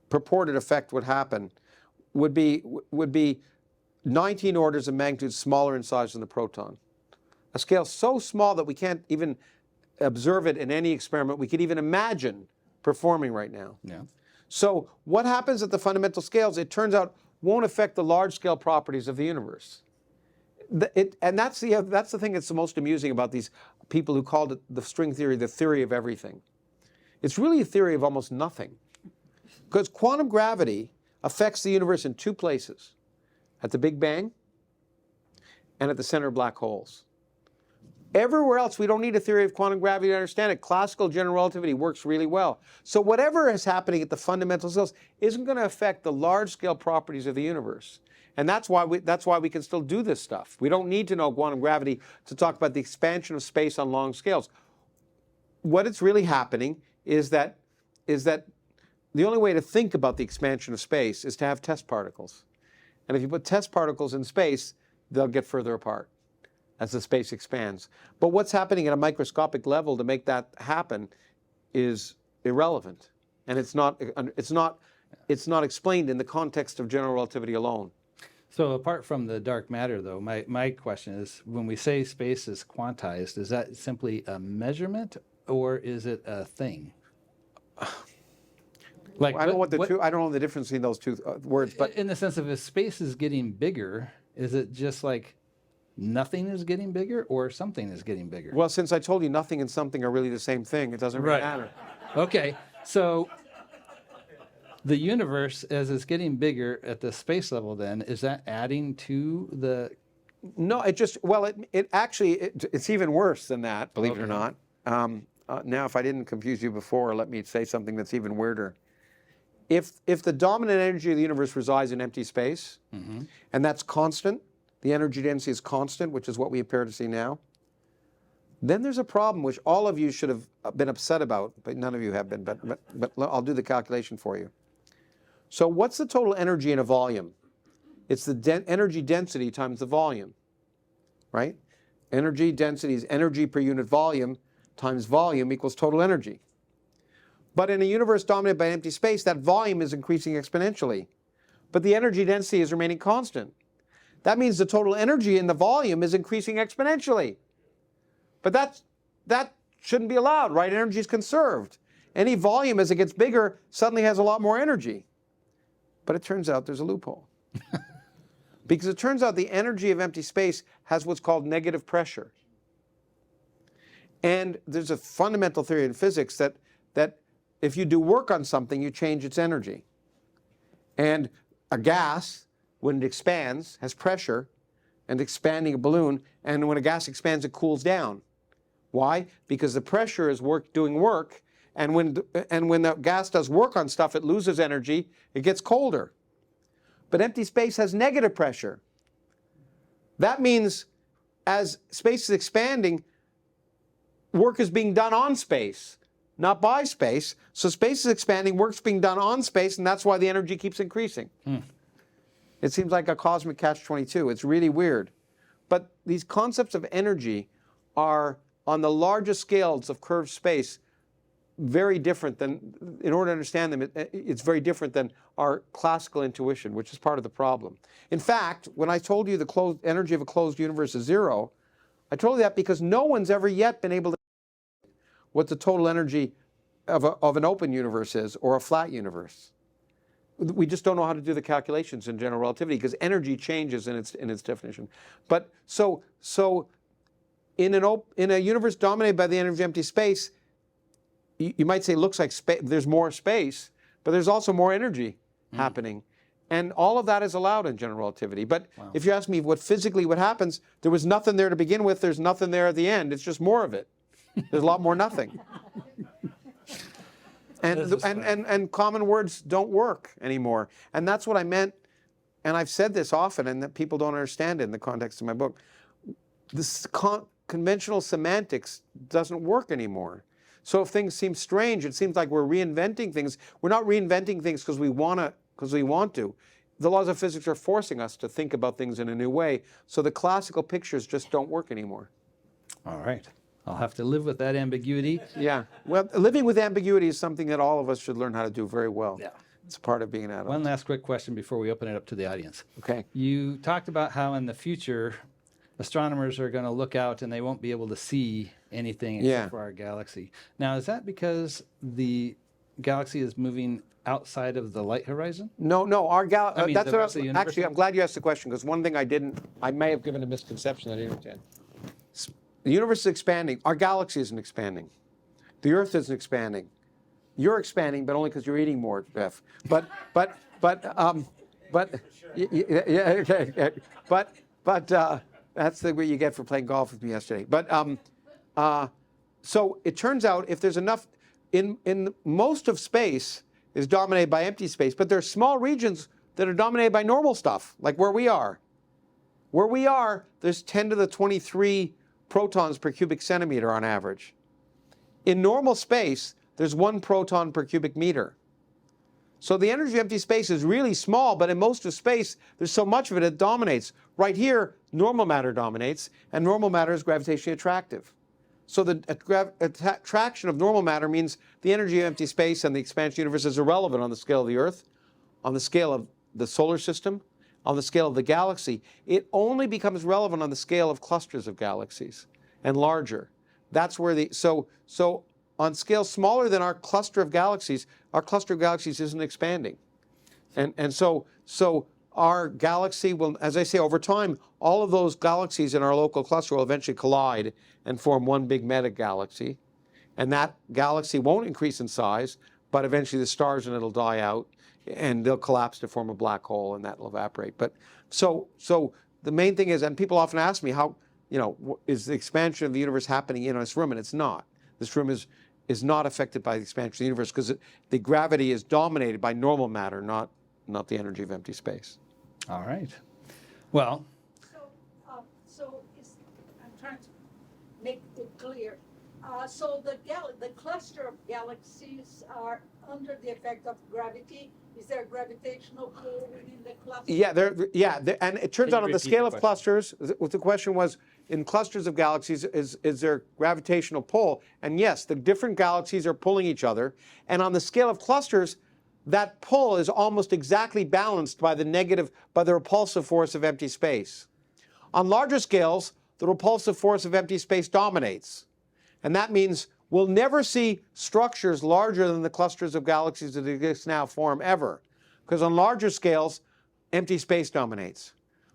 [SPEAKER 3] purported effect would happen would be 19 orders of magnitude smaller in size than the proton. A scale so small that we can't even observe it in any experiment we could even imagine performing right now.
[SPEAKER 1] Yeah.
[SPEAKER 3] So what happens at the fundamental scales, it turns out, won't affect the large-scale properties of the universe. And that's the thing that's the most amusing about these people who called it the string theory, the theory of everything. It's really a theory of almost nothing. Because quantum gravity affects the universe in two places: at the Big Bang and at the center of black holes. Everywhere else, we don't need a theory of quantum gravity to understand it. Classical general relativity works really well. So whatever is happening at the fundamental scales isn't going to affect the large-scale properties of the universe. And that's why we can still do this stuff. We don't need to know quantum gravity to talk about the expansion of space on long scales. What is really happening is that the only way to think about the expansion of space is to have test particles. And if you put test particles in space, they'll get further apart as the space expands. But what's happening at a microscopic level to make that happen is irrelevant. And it's not explained in the context of general relativity alone.
[SPEAKER 1] So apart from the dark matter, though, my question is, when we say space is quantized, is that simply a measurement, or is it a thing? Like,
[SPEAKER 3] I don't know what I don't know the difference between those two words, but
[SPEAKER 1] in the sense of if space is getting bigger, is it just like nothing is getting bigger or something is getting bigger?
[SPEAKER 3] well, since I told you nothing and something are really the same thing, it doesn't really matter.
[SPEAKER 1] Okay, so the universe, as it's getting bigger at the space level, then is that adding to the?
[SPEAKER 3] No, it's even worse than that, believe it or not. Now, if I didn't confuse you before, let me say something that's even weirder. If the dominant energy of the universe resides in empty space, and that's constant, the energy density is constant, which is what we appear to see now, then there's a problem which all of you should have been upset about, but none of you have been, but I'll do the calculation for you. So what's the total energy in a volume? It's the energy density times the volume, right? Energy density is energy per unit volume times volume equals total energy. But in a universe dominated by empty space, that volume is increasing exponentially, but the energy density is remaining constant. That means the total energy in the volume is increasing exponentially. But that shouldn't be allowed, right? Energy is conserved. Any volume, as it gets bigger, suddenly has a lot more energy. But it turns out there's a loophole. Because it turns out the energy of empty space has what's called negative pressure. And there's a fundamental theory in physics that if you do work on something, you change its energy. And a gas, when it expands, has pressure, and expanding a balloon, and when a gas expands, it cools down. Why? Because the pressure is doing work, and when the gas does work on stuff, it loses energy, it gets colder. But empty space has negative pressure. That means as space is expanding, work is being done on space, not by space. So space is expanding, work's being done on space, and that's why the energy keeps increasing. It seems like a cosmic catch-22. It's really weird. But these concepts of energy are, on the largest scales of curved space, very different than, in order to understand them, it's very different than our classical intuition, which is part of the problem. In fact, when I told you the energy of a closed universe is zero, I told you that because no one's ever yet been able to what the total energy of an open universe is, or a flat universe. We just don't know how to do the calculations in general relativity because energy changes in its definition. But so in a universe dominated by the energy of empty space, you might say it looks like there's more space, but there's also more energy happening. And all of that is allowed in general relativity. But if you ask me what happens, there was nothing there to begin with, there's nothing there at the end. It's just more of it. There's a lot more nothing. And common words don't work anymore. And that's what I meant, and I've said this often, and that people don't understand it in the context of my book. This conventional semantics doesn't work anymore. So if things seem strange, it seems like we're reinventing things. We're not reinventing things because we want to. The laws of physics are forcing us to think about things in a new way. So the classical pictures just don't work anymore.
[SPEAKER 1] All right. I'll have to live with that ambiguity.
[SPEAKER 3] Yeah. Well, living with ambiguity is something that all of us should learn how to do very well.
[SPEAKER 1] Yeah.
[SPEAKER 3] It's part of being an adult.
[SPEAKER 1] One last quick question before we open it up to the audience.
[SPEAKER 3] Okay.
[SPEAKER 1] You talked about how in the future, astronomers are going to look out and they won't be able to see anything except for our galaxy. Now, is that because the galaxy is moving outside of the light horizon?
[SPEAKER 3] No. That's
[SPEAKER 1] actually,
[SPEAKER 3] I'm glad you asked the question, because one thing I may have given a misconception that I didn't understand. The universe is expanding. Our galaxy isn't expanding. The Earth isn't expanding. You're expanding, but only because you're eating more, Jeff. But that's the way you get for playing golf with me yesterday. So it turns out if there's enough, in most of space is dominated by empty space, but there are small regions that are dominated by normal stuff, like where we are. Where we are, there's 10 to the 23 protons per cubic centimeter on average. In normal space, there's 1 proton per cubic meter. So the energy of empty space is really small, but in most of space, there's so much of it, it dominates. Right here, normal matter dominates, and normal matter is gravitationally attractive. So the attraction of normal matter means the energy of empty space and the expansion universe is irrelevant on the scale of the Earth, on the scale of the solar system, on the scale of the galaxy. It only becomes relevant on the scale of clusters of galaxies and larger. That's where so on scales smaller than our cluster of galaxies isn't expanding. And so our galaxy will, as I say, over time, all of those galaxies in our local cluster will eventually collide and form one big meta-galaxy. And that galaxy won't increase in size, but eventually the stars in it will die out, and they'll collapse to form a black hole, and that will evaporate. But so the main thing is, and people often ask me, how, is the expansion of the universe happening in this room? And it's not. This room is not affected by the expansion of the universe because the gravity is dominated by normal matter, not the energy of empty space.
[SPEAKER 1] All right. Well,
[SPEAKER 5] I'm trying to make it clear. So the cluster of galaxies are under the effect of gravity. Is there a gravitational pull within the cluster?
[SPEAKER 3] And it turns
[SPEAKER 1] Can
[SPEAKER 3] out
[SPEAKER 1] you
[SPEAKER 3] on the
[SPEAKER 1] repeat
[SPEAKER 3] scale
[SPEAKER 1] the
[SPEAKER 3] of
[SPEAKER 1] question?
[SPEAKER 3] clusters, what the question was, in clusters of galaxies, is there gravitational pull? And yes, the different galaxies are pulling each other. And on the scale of clusters, that pull is almost exactly balanced by the repulsive force of empty space. On larger scales, the repulsive force of empty space dominates. And that means we'll never see structures larger than the clusters of galaxies that exist now form ever. Because on larger scales, empty space dominates.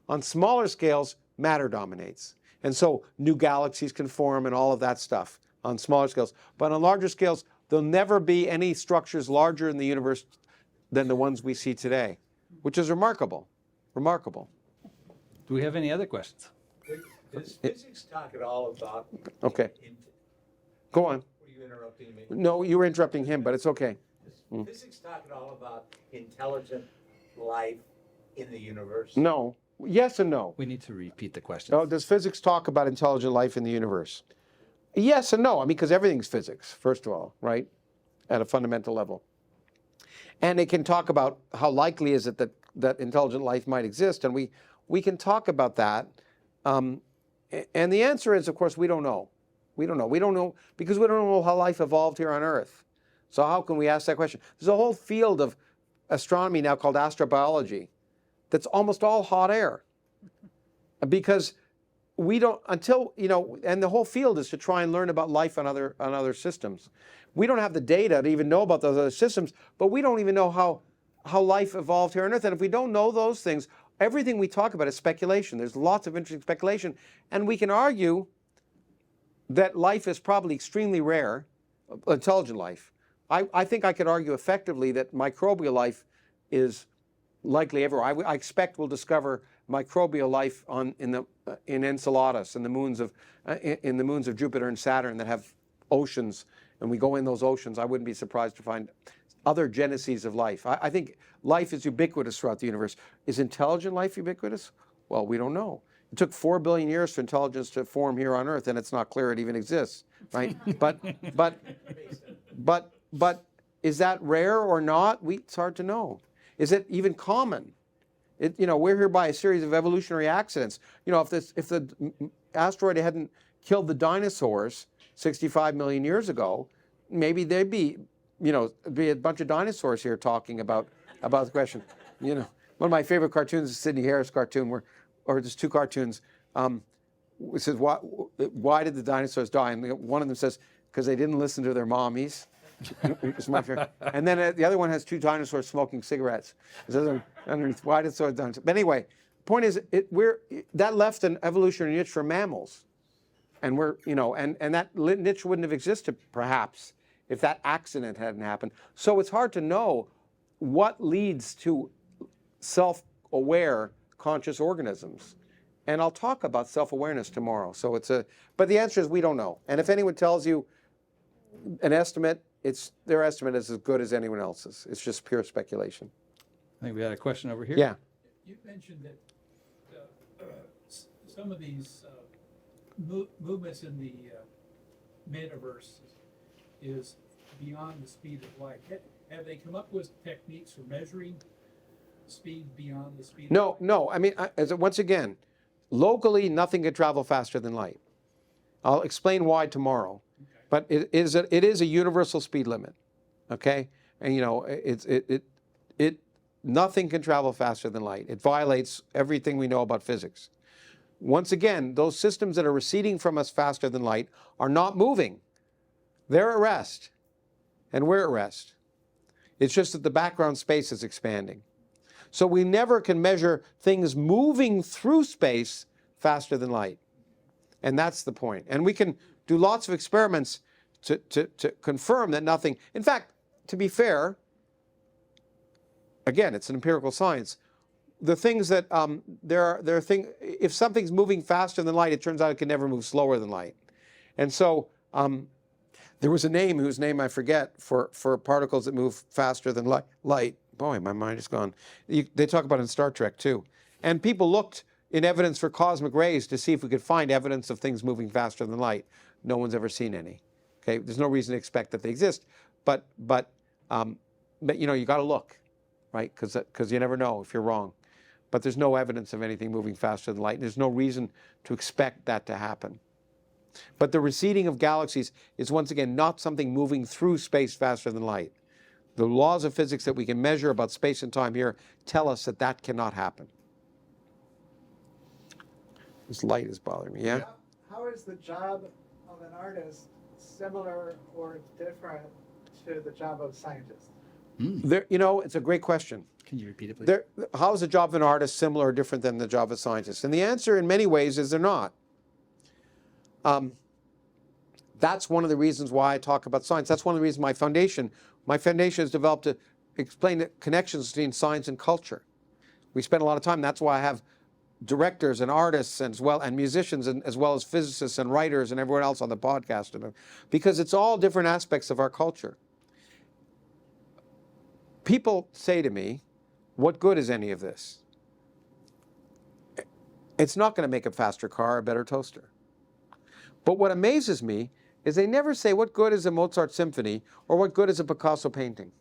[SPEAKER 3] On smaller scales, matter dominates. And so new galaxies can form and all of that stuff on smaller scales. But on larger scales, there'll never be any structures larger in the universe than the ones we see today, which is remarkable. Remarkable.
[SPEAKER 1] do we have any other questions?
[SPEAKER 6] Does physics talk at all about?
[SPEAKER 3] Okay. Go on.
[SPEAKER 6] Were you interrupting me?
[SPEAKER 3] No, you were interrupting him, but it's okay.
[SPEAKER 6] Does physics talk at all about intelligent life in the universe?
[SPEAKER 3] No. Yes and no.
[SPEAKER 1] We need to repeat the question.
[SPEAKER 3] Oh, does physics talk about intelligent life in the universe? Yes and no. I mean, because everything's physics, first of all, right? At a fundamental level. And it can talk about how likely is it that intelligent life might exist, and we can talk about that. And the answer is, of course, we don't know. We don't know. We don't know because we don't know how life evolved here on Earth. So how can we ask that question? There's a whole field of astronomy now called astrobiology that's almost all hot air. Because we don't, until, and the whole field is to try and learn about life on other systems. We don't have the data to even know about those other systems, but we don't even know how life evolved here on Earth. And if we don't know those things, everything we talk about is speculation. There's lots of interesting speculation. And we can argue that life is probably extremely rare, intelligent life. I think I could argue effectively that microbial life is likely everywhere. I expect we'll discover microbial life in Enceladus and the moons of Jupiter and Saturn that have oceans, and we go in those oceans. I wouldn't be surprised to find other geneses of life. I think life is ubiquitous throughout the universe. Is intelligent life ubiquitous? Well, we don't know. It took 4 billion years for intelligence to form here on Earth, and it's not clear it even exists, right? But is that rare or not? It's hard to know. Is it even common? We're here by a series of evolutionary accidents. If the asteroid hadn't killed the dinosaurs 65 million years ago, maybe there'd be a bunch of dinosaurs here talking about the question. One of my favorite cartoons is Sidney Harris cartoon, or there's two cartoons. It says, why did the dinosaurs die? And one of them says, because they didn't listen to their mommies. It's my favorite. And then the other one has two dinosaurs smoking cigarettes. It says underneath, why did so dinosaurs? But anyway, the point is, that left an evolutionary niche for mammals, and and that niche wouldn't have existed perhaps if that accident hadn't happened. So it's hard to know what leads to self-aware conscious organisms. And I'll talk about self-awareness tomorrow. But the answer is we don't know. And if anyone tells you an estimate, their estimate is as good as anyone else's. It's just pure speculation.
[SPEAKER 1] I think we had a question over here.
[SPEAKER 3] Yeah.
[SPEAKER 7] You mentioned that some of these movements in the metaverse is beyond the speed of light. Have they come up with techniques for measuring speed beyond the speed of light?
[SPEAKER 3] No. I mean, once again, locally, nothing can travel faster than light. I'll explain why tomorrow. Okay. But it is a universal speed limit, okay? And nothing can travel faster than light. It violates everything we know about physics. Once again, those systems that are receding from us faster than light are not moving. They're at rest, and we're at rest. It's just that the background space is expanding. So we never can measure things moving through space faster than light. And that's the point. And we can do lots of experiments to confirm that nothing, in fact, to be fair, again, it's an empirical science. The things that, there are things, if something's moving faster than light, it turns out it can never move slower than light. And so there was a name, whose name I forget, for particles that move faster than light. Boy, my mind is gone. They talk about it in Star Trek too. And people looked in evidence for cosmic rays to see if we could find evidence of things moving faster than light. No one's ever seen any. Okay, there's no reason to expect that they exist, but you know, you got to look, right? Because you never know if you're wrong. But there's no evidence of anything moving faster than light. There's no reason to expect that to happen. But the receding of galaxies is once again not something moving through space faster than light. The laws of physics that we can measure about space and time here tell us that that cannot happen. This light is bothering me, yeah?
[SPEAKER 8] How is the job of an artist similar or different to the job of a scientist?
[SPEAKER 3] You know, it's a great question.
[SPEAKER 1] Can you repeat it, please?
[SPEAKER 3] How is the job of an artist similar or different than the job of a scientist? And the answer in many ways is they're not. That's one of the reasons why I talk about science. That's one of the reasons my foundation has developed to explain the connections between science and culture. We spend a lot of time. That's why I have directors and artists as well, and musicians, and as well as physicists and writers and everyone else on the podcast, because it's all different aspects of our culture. People say to me, what good is any of this? It's not going to make a faster car, a better toaster. But what amazes me is they never say what good is a Mozart symphony or what good is a Picasso painting.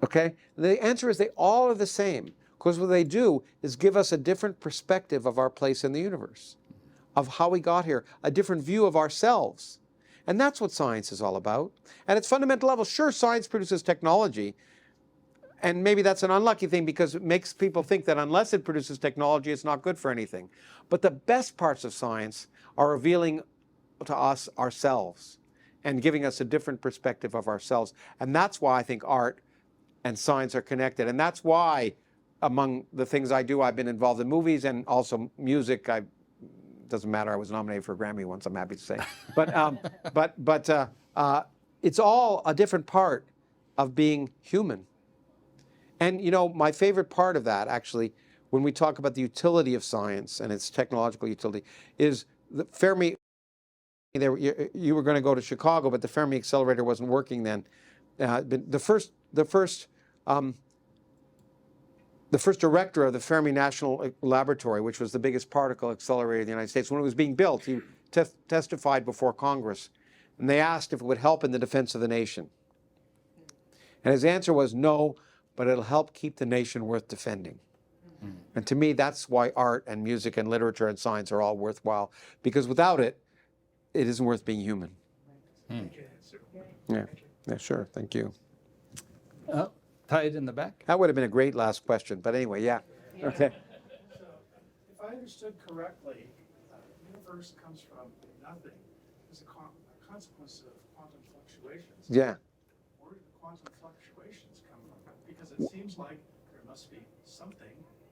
[SPEAKER 3] Okay? The answer is they all are the same, because what they do is give us a different perspective of our place in the universe, of how we got here, a different view of ourselves. And that's what science is all about. At its fundamental level, sure, science produces technology, and maybe that's an unlucky thing because it makes people think that unless it produces technology, it's not good for anything. But the best parts of science are revealing to us ourselves and giving us a different perspective of ourselves. And that's why I think art and science are connected. And that's why, among the things I do, I've been involved in movies and also music. Doesn't matter, I was nominated for a Grammy once, I'm happy to say. But it's all a different part of being human. And you know, my favorite part of that, actually, when we talk about the utility of science and its technological utility, is the Fermi. You were going to go to Chicago, but the Fermi accelerator wasn't working then. The first director of the Fermi National Laboratory, which was the biggest particle accelerator in the United States, when it was being built, he testified before Congress, and they asked if it would help in the defense of the nation. And his answer was no, but it'll help keep the nation worth defending. And to me, that's why art and music and literature and science are all worthwhile, because without it, it isn't worth being human. Yeah, sure, thank you.
[SPEAKER 1] Tied in the back.
[SPEAKER 3] That would have been a great last question, but anyway, yeah. Okay.
[SPEAKER 8] So, if I understood correctly, the universe comes from nothing as a consequence of quantum fluctuations.
[SPEAKER 3] Yeah.
[SPEAKER 8] Where do the quantum fluctuations come from? Because it seems like there must be something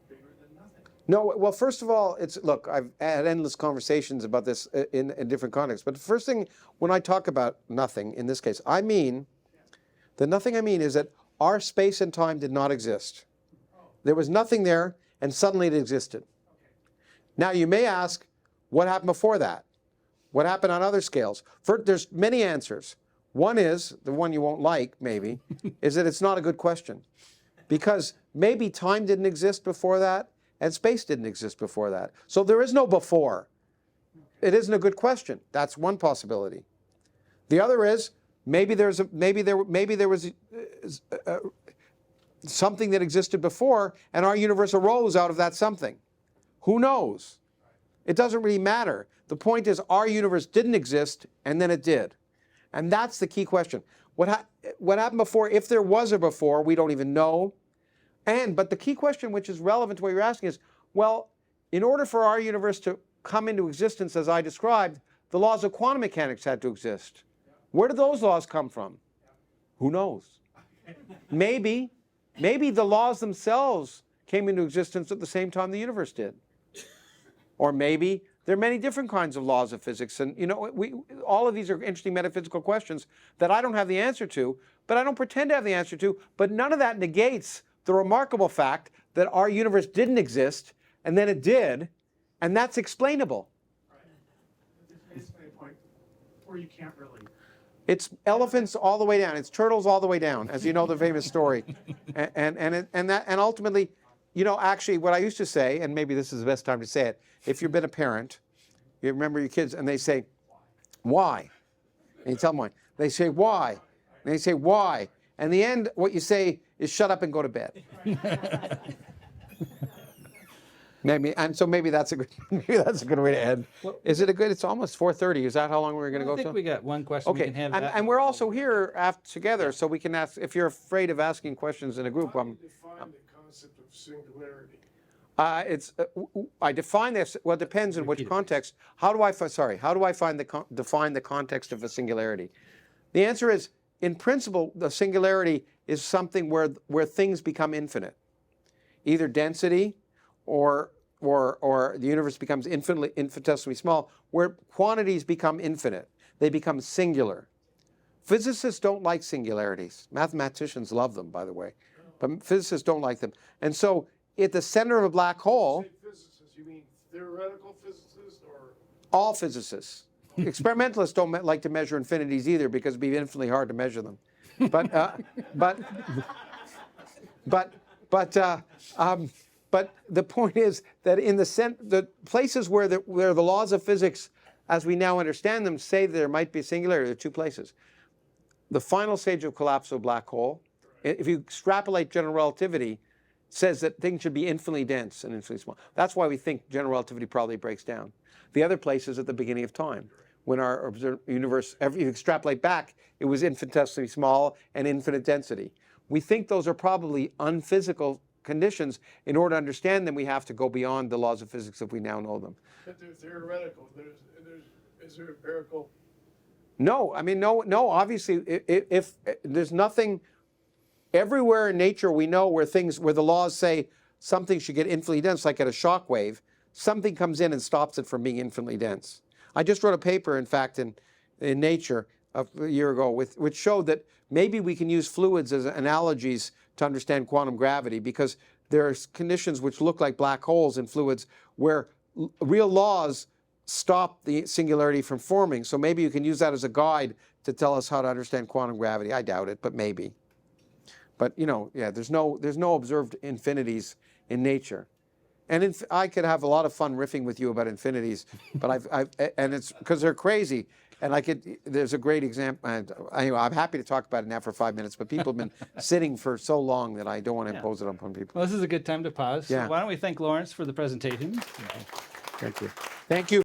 [SPEAKER 8] bigger than nothing.
[SPEAKER 3] No, well, first of all, look, I've had endless conversations about this in different contexts. But the first thing, when I talk about nothing, in this case, I mean, the nothing I mean is that our space and time did not exist. There was nothing there, and suddenly it existed. Now, you may ask, what happened before that? What happened on other scales? There's many answers. One is, the one you won't like, maybe, is that it's not a good question. Because maybe time didn't exist before that, and space didn't exist before that. So there is no before. It isn't a good question. That's one possibility. The other is, maybe there was something that existed before, and our universe arose out of that something. Who knows? It doesn't really matter. The point is, our universe didn't exist, and then it did. And that's the key question. What happened before? If there was a before, we don't even know. But the key question, which is relevant to what you're asking, is, well, in order for our universe to come into existence as I described, the laws of quantum mechanics had to exist. Where did those laws come from? Who knows? Maybe the laws themselves came into existence at the same time the universe did. Or maybe there are many different kinds of laws of physics. And you know, all of these are interesting metaphysical questions that I don't have the answer to, but I don't pretend to have the answer to. But none of that negates the remarkable fact that our universe didn't exist, and then it did, and that's explainable.
[SPEAKER 8] It's a point where you can't really.
[SPEAKER 3] It's elephants all the way down. It's turtles all the way down, as you know the famous story. And ultimately, you know, actually what I used to say, and maybe this is the best time to say it, if you've been a parent, you remember your kids, and they say, why? And you tell them why. They say, why? And they say, why? And in the end, what you say is shut up and go to bed. Maybe that's a good way to end. Is it a good? It's almost 4:30. Is that how long we're going to go?
[SPEAKER 1] I think we got one question.
[SPEAKER 3] Okay,
[SPEAKER 1] We can have that.
[SPEAKER 3] and we're also here together, so we can ask. If you're afraid of asking questions in a group,
[SPEAKER 8] How do you define the concept of singularity?
[SPEAKER 3] I define this. Well, it depends in which context. How do I define the context of a singularity? The answer is, in principle, the singularity is something where things become infinite, either density, or the universe becomes infinitesimally small, where quantities become infinite. They become singular. Physicists don't like singularities. Mathematicians love them, by the way, but physicists don't like them. And so, at the center of a black hole,
[SPEAKER 8] When you say physicists, you mean theoretical physicists or?
[SPEAKER 3] all physicists. Experimentalists don't like to measure infinities either, because it'd be infinitely hard to measure them. But the point is that in the places where the laws of physics, as we now understand them, say that there might be a singularity, there are two places. The final stage of collapse of a black hole, if you extrapolate general relativity, says that things should be infinitely dense and infinitely small. That's why we think general relativity probably breaks down. The other place is at the beginning of time, when our universe, if you extrapolate back, it was infinitesimally small and infinite density. We think those are probably unphysical conditions. In order to understand them, we have to go beyond the laws of physics if we now know them.
[SPEAKER 8] But they're theoretical. Is there empirical?
[SPEAKER 3] No, I mean, no. Obviously, if there's nothing everywhere in nature we know where the laws say something should get infinitely dense, like at a shock wave, something comes in and stops it from being infinitely dense. I just wrote a paper, in fact, in Nature a year ago, which showed that maybe we can use fluids as analogies to understand quantum gravity, because there are conditions which look like black holes in fluids where real laws stop the singularity from forming. So maybe you can use that as a guide to tell us how to understand quantum gravity. I doubt it, but maybe. But you know, yeah, there's no observed infinities in nature. And I could have a lot of fun riffing with you about infinities, but and it's because they're crazy. And there's a great example. Anyway, I'm happy to talk about it now for 5 minutes, but people have been sitting for so long that I don't want to impose it upon people.
[SPEAKER 1] Well, this is a good time to pause.
[SPEAKER 3] Yeah.
[SPEAKER 1] So why don't we thank Lawrence for the presentation?
[SPEAKER 3] Thank you. Thank you.